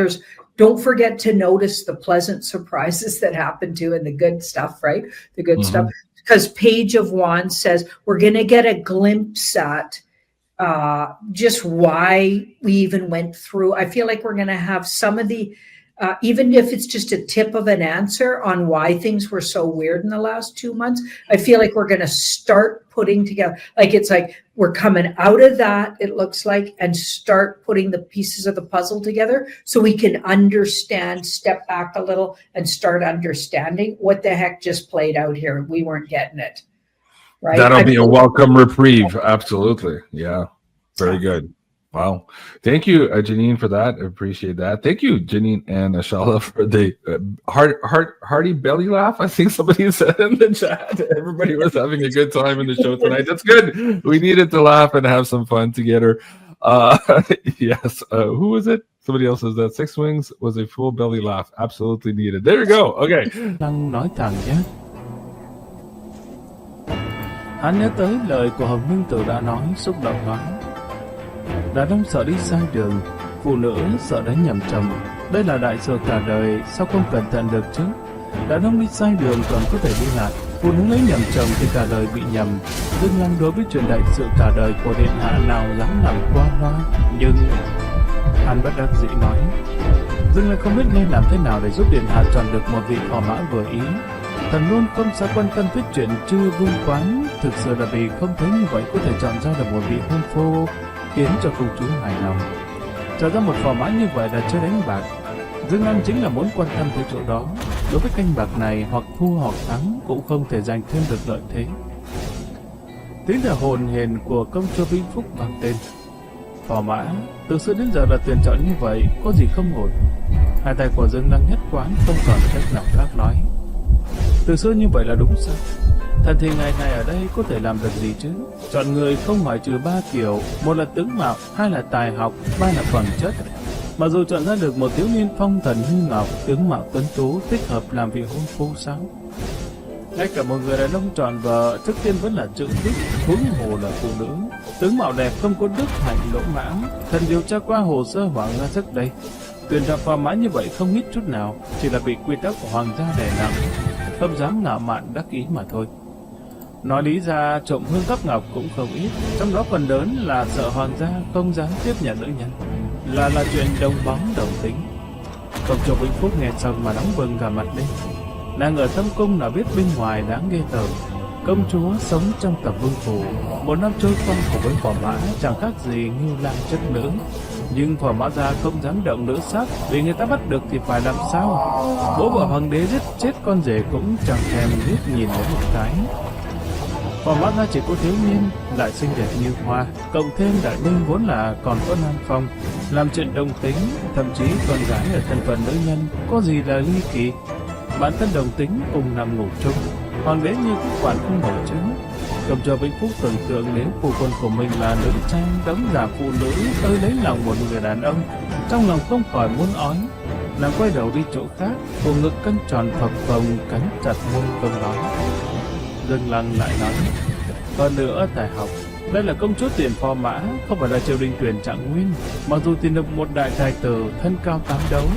don't forget to notice the pleasant surprises that happen too, and the good stuff, right? The good stuff. Because Page of Wands says we're going to get a glimpse at just why we even went through. I feel like we're going to have some of the, even if it's just a tip of an answer on why things were so weird in the last 2 months, I feel like we're going to start putting together, it's like we're coming out of that, it looks like, and start putting the pieces of the puzzle together so we can understand, step back a little and start understanding what the heck just played out here. We weren't getting it, right? That'll be a welcome reprieve. Absolutely. Yeah. Very good. Wow. Thank you, Janine, for that. I appreciate that. Thank you, Janine and Ashella, for the hearty belly laugh. I think somebody said in the chat. Everybody was having a good time in the show tonight. That's good. We needed to laugh and have some fun together. Yes. Who was it? Somebody else says that 6 wings was a full belly laugh. Absolutely needed. There you go. Okay. Đang nói thẳng nhé. Hắn nhớ tới lời của Hồng Minh Tử đã nói, xúc động nói: đàn ông sợ đi sai đường, phụ nữ sợ đánh nhầm chồng. Đây là đại sự cả đời, sao không cẩn thận được chứ? Đàn ông đi sai đường còn có thể đi lại, phụ nữ lấy nhầm chồng thì cả đời bị nhầm. Dương Lăng đối với chuyện đại sự cả đời của điện hạ nào dám làm qua loa, nhưng hắn bất đắc dĩ nói: Dương Lăng không biết nên làm thế nào để giúp điện hạ chọn được một vị phò mã vừa ý. Thần luôn không xa quan tâm tới chuyện chưa vương quán, thực sự là vì không thấy như vậy có thể chọn ra được một vị hôn phu khiến cho công chúa hài lòng. Trở ra một phò mã như vậy là chơi đánh bạc. Dương Lăng chính là muốn quan tâm tới chỗ đó. Đối với canh bạc này, hoặc thua hoặc thắng cũng không thể giành thêm được lợi thế. Tiếng thở hồn hển của công chúa Vĩnh Phúc vang tên. Phò mã từ xưa đến giờ là tuyển chọn như vậy, có gì không ổn. Hai tay của Dương Lăng nhất quán không còn cách nào khác nói. Từ xưa như vậy là đúng sao? Thần thì ngày này ở đây có thể làm được gì chứ? Chọn người không ngoại trừ 3 kiểu, một là tướng mạo, hai là tài học, ba là phẩm chất. Mà dù chọn ra được một thiếu niên phong thần như ngọc, tướng mạo tuấn tú, thích hợp làm vị hôn phu sao? Ngay cả một người đàn ông chọn vợ, trước tiên vẫn là chữ đức, huống hồ là phụ nữ. Tướng mạo đẹp không có đức hạnh lỗ mãng. Thần điều tra qua hồ sơ hoàng gia trước đây, tuyển chọn phò mã như vậy không ít chút nào, chỉ là bị quy tắc của hoàng gia đè nặng, không dám ngạo mạn đắc ý mà thôi. Nói lý ra trộm hương cấp ngọc cũng không ít, trong đó phần lớn là sợ hoàng gia không dám tiếp nhận nữ nhân, là chuyện đồng bóng đồng tính. Công chúa Vĩnh Phúc nghe xong mà nóng bừng cả mặt lên. Nàng ở thâm cung nào biết bên ngoài đáng ghê tởm. Công chúa sống trong tầm vương phủ, một năm trôi qua cùng với phò mã chẳng khác gì như lang chất nữ. Nhưng phò mã gia không dám động nữ sắc, vì người ta bắt được thì phải làm sao? Bố vợ hoàng đế giết chết con rể cũng chẳng thèm liếc nhìn đến một cái. Phò mã gia chỉ có thiếu niên, lại xinh đẹp như hoa, cộng thêm đại ninh vốn là còn có nam phong, làm chuyện đồng tính, thậm chí con gái ở thân phận nữ nhân, có gì là ly kỳ. Bản thân đồng tính cùng nằm ngủ chung, hoàng đế như cái quản không nổi chứ. Công chúa Vĩnh Phúc tưởng tượng nếu phu quân của mình là nữ trang đóng giả phụ nữ tới lấy lòng một người đàn ông, trong lòng không khỏi muốn ói. Nàng quay đầu đi chỗ khác, bộ ngực căng tròn phập phồng, cắn chặt môi không nói. Dương Lăng lại nói, hơn nữa tài học, đây là công chúa tuyển phò mã, không phải là triều đình tuyển trạng nguyên. Mặc dù tìm được một đại tài tử thân cao 8 đấu,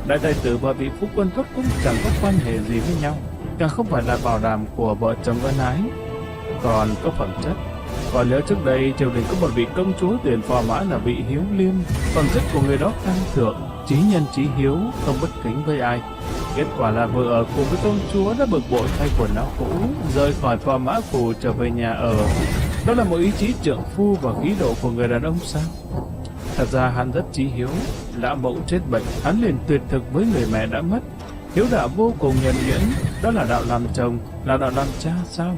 đại tài tử và vị phú quân tốt cũng chẳng có quan hệ gì với nhau, càng không phải là bảo đảm của vợ chồng ân ái. Còn có phẩm chất, còn nhớ trước đây triều đình có một vị công chúa tuyển phò mã là vị Hiếu Liêm, phẩm chất của người đó cao thượng, chí nhân chí hiếu, không bất kính với ai. Kết quả là vợ cùng với công chúa đã bực bội thay quần áo cũ, rời khỏi phò mã phủ trở về nhà ở. Đó là một ý chí trượng phu và khí độ của người đàn ông sao? Thật ra hắn rất chí hiếu, lão mẫu chết bệnh, hắn liền tuyệt thực với người mẹ đã mất. Hiếu đạo vô cùng nhuần nhuyễn, đó là đạo làm chồng, là đạo làm cha sao?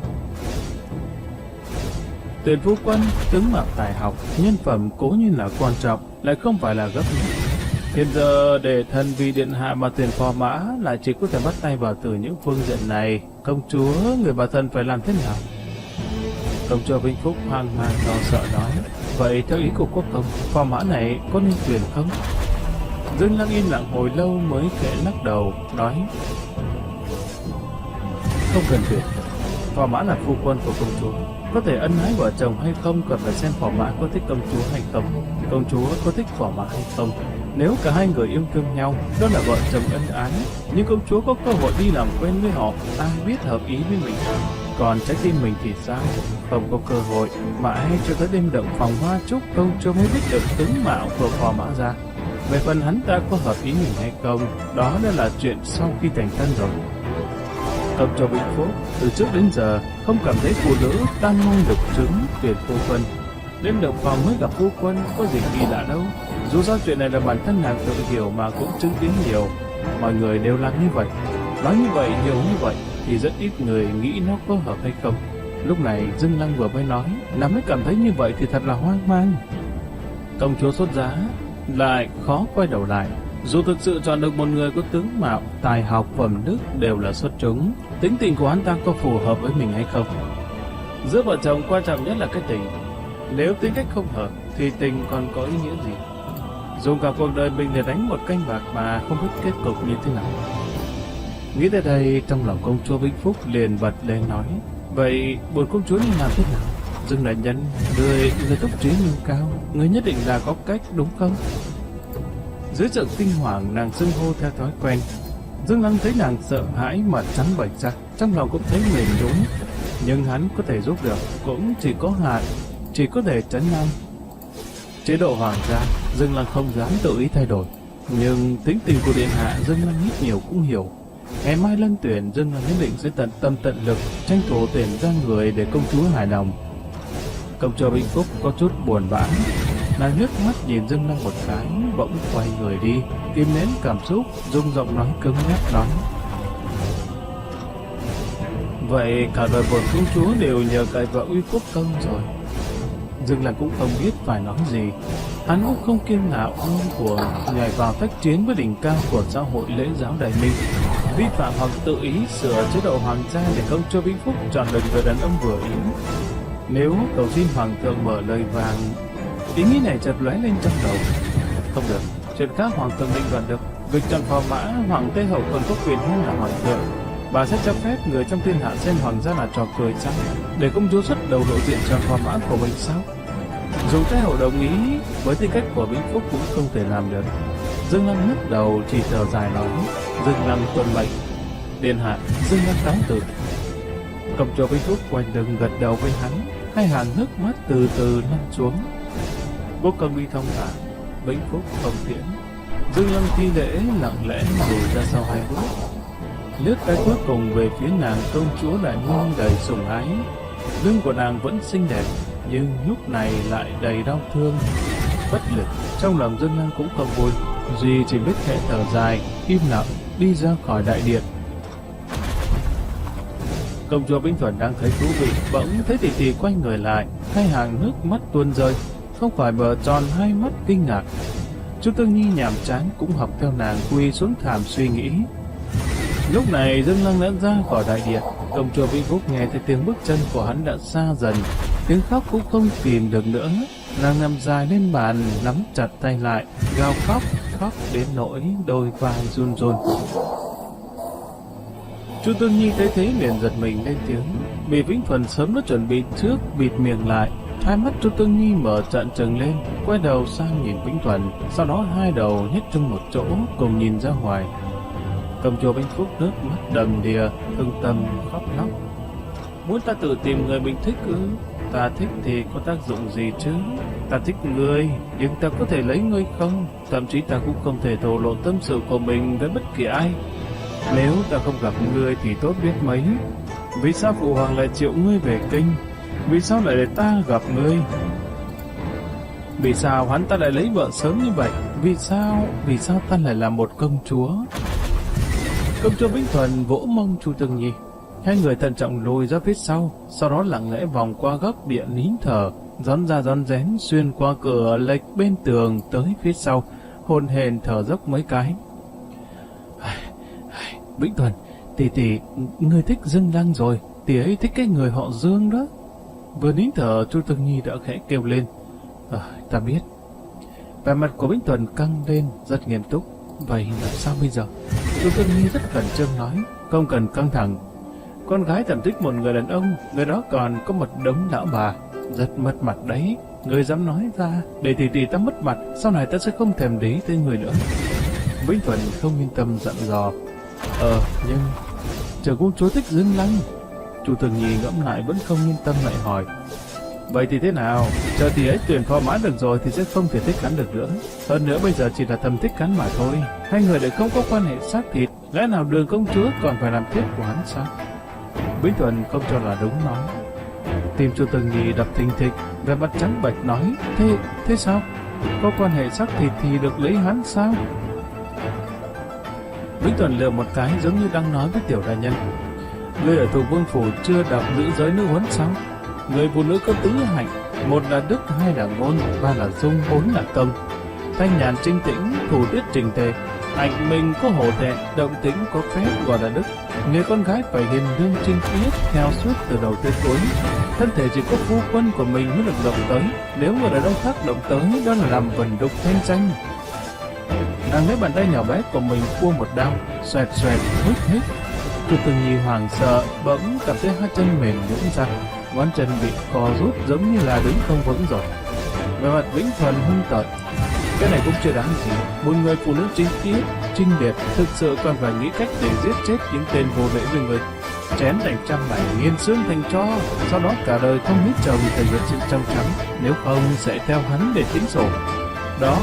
Tuyển phu quân, tướng mạo tài học, nhân phẩm cố nhiên là quan trọng, lại không phải là gấp nhất. Hiện giờ để thần vì điện hạ mà tuyển phò mã lại chỉ có thể bắt tay vào từ những phương diện này. Công chúa, người bà thần phải làm thế nào? Công chúa Vĩnh Phúc hoang mang lo sợ nói, vậy theo ý của quốc công, phò mã này có nên tuyển không? Dương Lăng im lặng hồi lâu mới khẽ lắc đầu, nói, không cần tuyển. Phò mã là phu quân của công chúa, có thể ân ái vợ chồng hay không cần phải xem phò mã có thích công chúa hay không, công chúa có thích phò mã hay không. Nếu cả hai người yêu thương nhau, đó là vợ chồng ân ái, nhưng công chúa có cơ hội đi làm quen với họ, ai biết hợp ý với mình. Còn trái tim mình thì sao? Không có cơ hội, mãi cho tới đêm động phòng hoa trúc, công chúa mới biết được tướng mạo của phò mã ra. Về phần hắn ta có hợp ý mình hay không, đó đã là chuyện sau khi thành thân rồi. Công chúa Vĩnh Phúc từ trước đến giờ không cảm thấy phụ nữ đang mong được trứng tuyển phu quân. Đêm động phòng mới gặp phu quân, có gì kỳ lạ đâu. Dù sao chuyện này là bản thân nàng tự hiểu mà cũng chứng kiến nhiều. Mọi người đều làm như vậy, nói như vậy, hiểu như vậy, thì rất ít người nghĩ nó có hợp hay không. Lúc này Dương Lăng vừa mới nói, nàng mới cảm thấy như vậy thì thật là hoang mang. Công chúa sốt giá, lại khó quay đầu lại. Dù thực sự chọn được một người có tướng mạo, tài học, phẩm đức đều là xuất chúng, tính tình của hắn ta có phù hợp với mình hay không? Giữa vợ chồng quan trọng nhất là cái tình. Nếu tính cách không hợp thì tình còn có ý nghĩa gì? Dùng cả cuộc đời mình để đánh một canh bạc mà không biết kết cục như thế nào. Nghĩ tới đây, trong lòng công chúa Vĩnh Phúc liền bật lên nói, vậy buồn công chúa nên làm thế nào? Dương đại nhân, người túc trí nâng cao, người nhất định là có cách đúng không? Dưới sự kinh hoàng, nàng xưng hô theo thói quen. Dương Lăng thấy nàng sợ hãi, mặt trắng bệch ra, trong lòng cũng thấy mềm nhũn. Nhưng hắn có thể giúp được cũng chỉ có hạn, chỉ có thể trấn an. Chế độ hoàng gia, Dương Lăng không dám tự ý thay đổi, nhưng tính tình của điện hạ Dương Lăng ít nhiều cũng hiểu. Ngày mai lân tuyển, Dương Lăng nhất định sẽ tận tâm tận lực tranh thủ tuyển ra người để công chúa hài lòng. Công chúa Vĩnh Phúc có chút buồn bã, nàng nước mắt nhìn Dương Lăng một cái, bỗng quay người đi, kìm nén cảm xúc, dùng giọng nói cứng nhắc nói, vậy cả đời vợ công chúa đều nhờ cậy vào uy quốc công rồi. Dương Lăng cũng không biết phải nói gì. Hắn cũng không kiêu ngạo ngông cuồng nhảy vào thách chiến với đỉnh cao của xã hội lễ giáo Đại Minh, vi phạm hoặc tự ý sửa chế độ hoàng gia để công cho Vĩnh Phúc chọn được người đàn ông vừa ý. Nếu cầu xin hoàng thượng mở lời vàng, ý nghĩ này chợt lóe lên trong đầu. Không được, chuyện khác hoàng thượng định đoạt được. Việc chọn phò mã hoàng Tây Hậu còn có quyền hơn là hoàng thượng. Bà sẽ cho phép người trong thiên hạ xem hoàng gia là trò cười sao? Để công chúa xuất đầu lộ diện chọn phò mã của mình sao? Dù Thái Hậu đồng ý, với tư cách của Vĩnh Phúc cũng không thể làm được. Dương Lăng ngước đầu chỉ thở dài nói: Dương Lăng tuân mệnh. Điện hạ, Dương Lăng cáo từ. Công chúa Vĩnh Phúc quanh lưng gật đầu với hắn, hai hàng nước mắt từ từ lăn xuống. Quốc công đi thông thả, Vĩnh Phúc không tiễn. Dương Lăng thi lễ lặng lẽ lùi ra sau 2 bước, lướt cái cuối cùng về phía nàng công chúa Đại Minh đầy sủng ái. Lưng của nàng vẫn xinh đẹp, nhưng lúc này lại đầy đau thương, bất lực. Trong lòng Dương Lăng cũng không vui, duy chỉ biết khẽ thở dài, im lặng đi ra khỏi đại điện. Công chúa Vĩnh Thuần đang thấy thú vị, bỗng thấy tỷ tỷ quay người lại, hai hàng nước mắt tuôn rơi, không phải mở tròn hai mắt kinh ngạc. Chu Tương Nhi nhàm chán cũng học theo nàng quỳ xuống thảm suy nghĩ. Lúc này Dương Lăng đã ra khỏi đại điện. Công chúa Vĩnh Phúc nghe thấy tiếng bước chân của hắn đã xa dần, tiếng khóc cũng không kìm được nữa. Nàng nằm dài lên bàn, nắm chặt tay lại, gào khóc, khóc đến nỗi đôi vai run run. Chu Tương Nhi thấy thế liền giật mình lên tiếng. Bị Vĩnh Thuần sớm đã chuẩn bị trước, bịt miệng lại. Hai mắt Chu Tương Nhi mở trợn trừng lên, quay đầu sang nhìn Vĩnh Thuần, sau đó hai đầu nhét chung một chỗ cùng nhìn ra ngoài. Công chúa Vĩnh Phúc nước mắt đầm đìa, thương tâm khóc lóc. Muốn ta tự tìm người mình thích ư? Ta thích thì có tác dụng gì chứ? Ta thích ngươi, nhưng ta có thể lấy ngươi không? Thậm chí ta cũng không thể thổ lộ tâm sự của mình với bất kỳ ai. Nếu ta không gặp ngươi thì tốt biết mấy. Vì sao phụ hoàng lại triệu ngươi về kinh? Vì sao lại để ta gặp ngươi? Vì sao hắn ta lại lấy vợ sớm như vậy? Vì sao ta lại là một công chúa? Công chúa Vĩnh Thuần vỗ mông Chu Tương Nhi. Hai người thận trọng lùi ra phía sau đó lặng lẽ vòng qua góc điện nín thở, rón ra rón rén xuyên qua cửa lệch bên tường tới phía sau, hồn hển thở dốc mấy cái. Vĩnh Thuần, tỷ, ngươi thích Dương Lăng rồi, tỷ ấy thích cái người họ Dương đó. Vừa nín thở, Chu Tương Nhi đã khẽ kêu lên. Ta biết. Vẻ mặt của Vĩnh Thuần căng lên, rất nghiêm túc. Vậy làm sao bây giờ? Chu Tương Nhi rất khẩn trương nói. Không cần căng thẳng. Con gái thầm thích một người đàn ông, người đó còn có một đống lão bà, rất mất mặt đấy. Người dám nói ra, để tỷ ta mất mặt, sau này ta sẽ không thèm để ý tới người nữa. Vĩnh Thuần không yên tâm dặn dò. Nhưng trưởng công chúa thích Dương Lăng. Chu Tương Nhi ngẫm lại vẫn không yên tâm lại hỏi. Vậy thì thế nào? Chờ tỷ ấy tuyển phò mã được rồi thì sẽ không thể thích hắn được nữa. Hơn nữa bây giờ chỉ là thầm thích hắn mà thôi. Hai người lại không có quan hệ xác thịt, lẽ nào Đường công chúa còn phải làm tiếp của hắn sao? Vĩnh Thuần không cho là đúng nói. Tim Chu Tương Nhi đập thình thịch, vẻ mặt trắng bệch nói. Thế sao? Có quan hệ xác thịt thì được lấy hắn sao? Vĩnh Thuần lừa một cái giống như đang nói với tiểu đại nhân. Ngươi ở Thủ Vương Phủ chưa đọc nữ giới nữ huấn sao? Người phụ nữ có tứ hạnh, một là đức, hai là ngôn, ba là dung, bốn là công. Thanh nhàn trinh tĩnh, thủ tiết trình tề, hạnh mình có hổ thẹn, động tĩnh có phép gọi là đức. Người con gái phải hiền lương trinh tiết theo suốt từ đầu tới cuối. Thân thể chỉ có phu quân của mình mới được động tới, nếu người đàn ông khác động tới đó là làm vần đục thanh danh. Nàng lấy bàn tay nhỏ bé của mình cua một đao, xoẹt hút hết. Chu Tương Nhi hoảng sợ, bỗng cảm thấy hai chân mềm nhũn ra, ngón chân bị co rút giống như là đứng không vững rồi. Về mặt Vĩnh Thuần hung tợn. Cái này cũng chưa đáng gì. Một người phụ nữ chính tiết, trinh liệt, thực sự còn phải nghĩ cách để giết chết những tên vô lễ với người. Chém thành trăm mảnh, nghiền xương thành tro, sau đó cả đời không hiếp chồng thể hiện sự trong trắng, nếu không sẽ theo hắn để tính sổ. Đó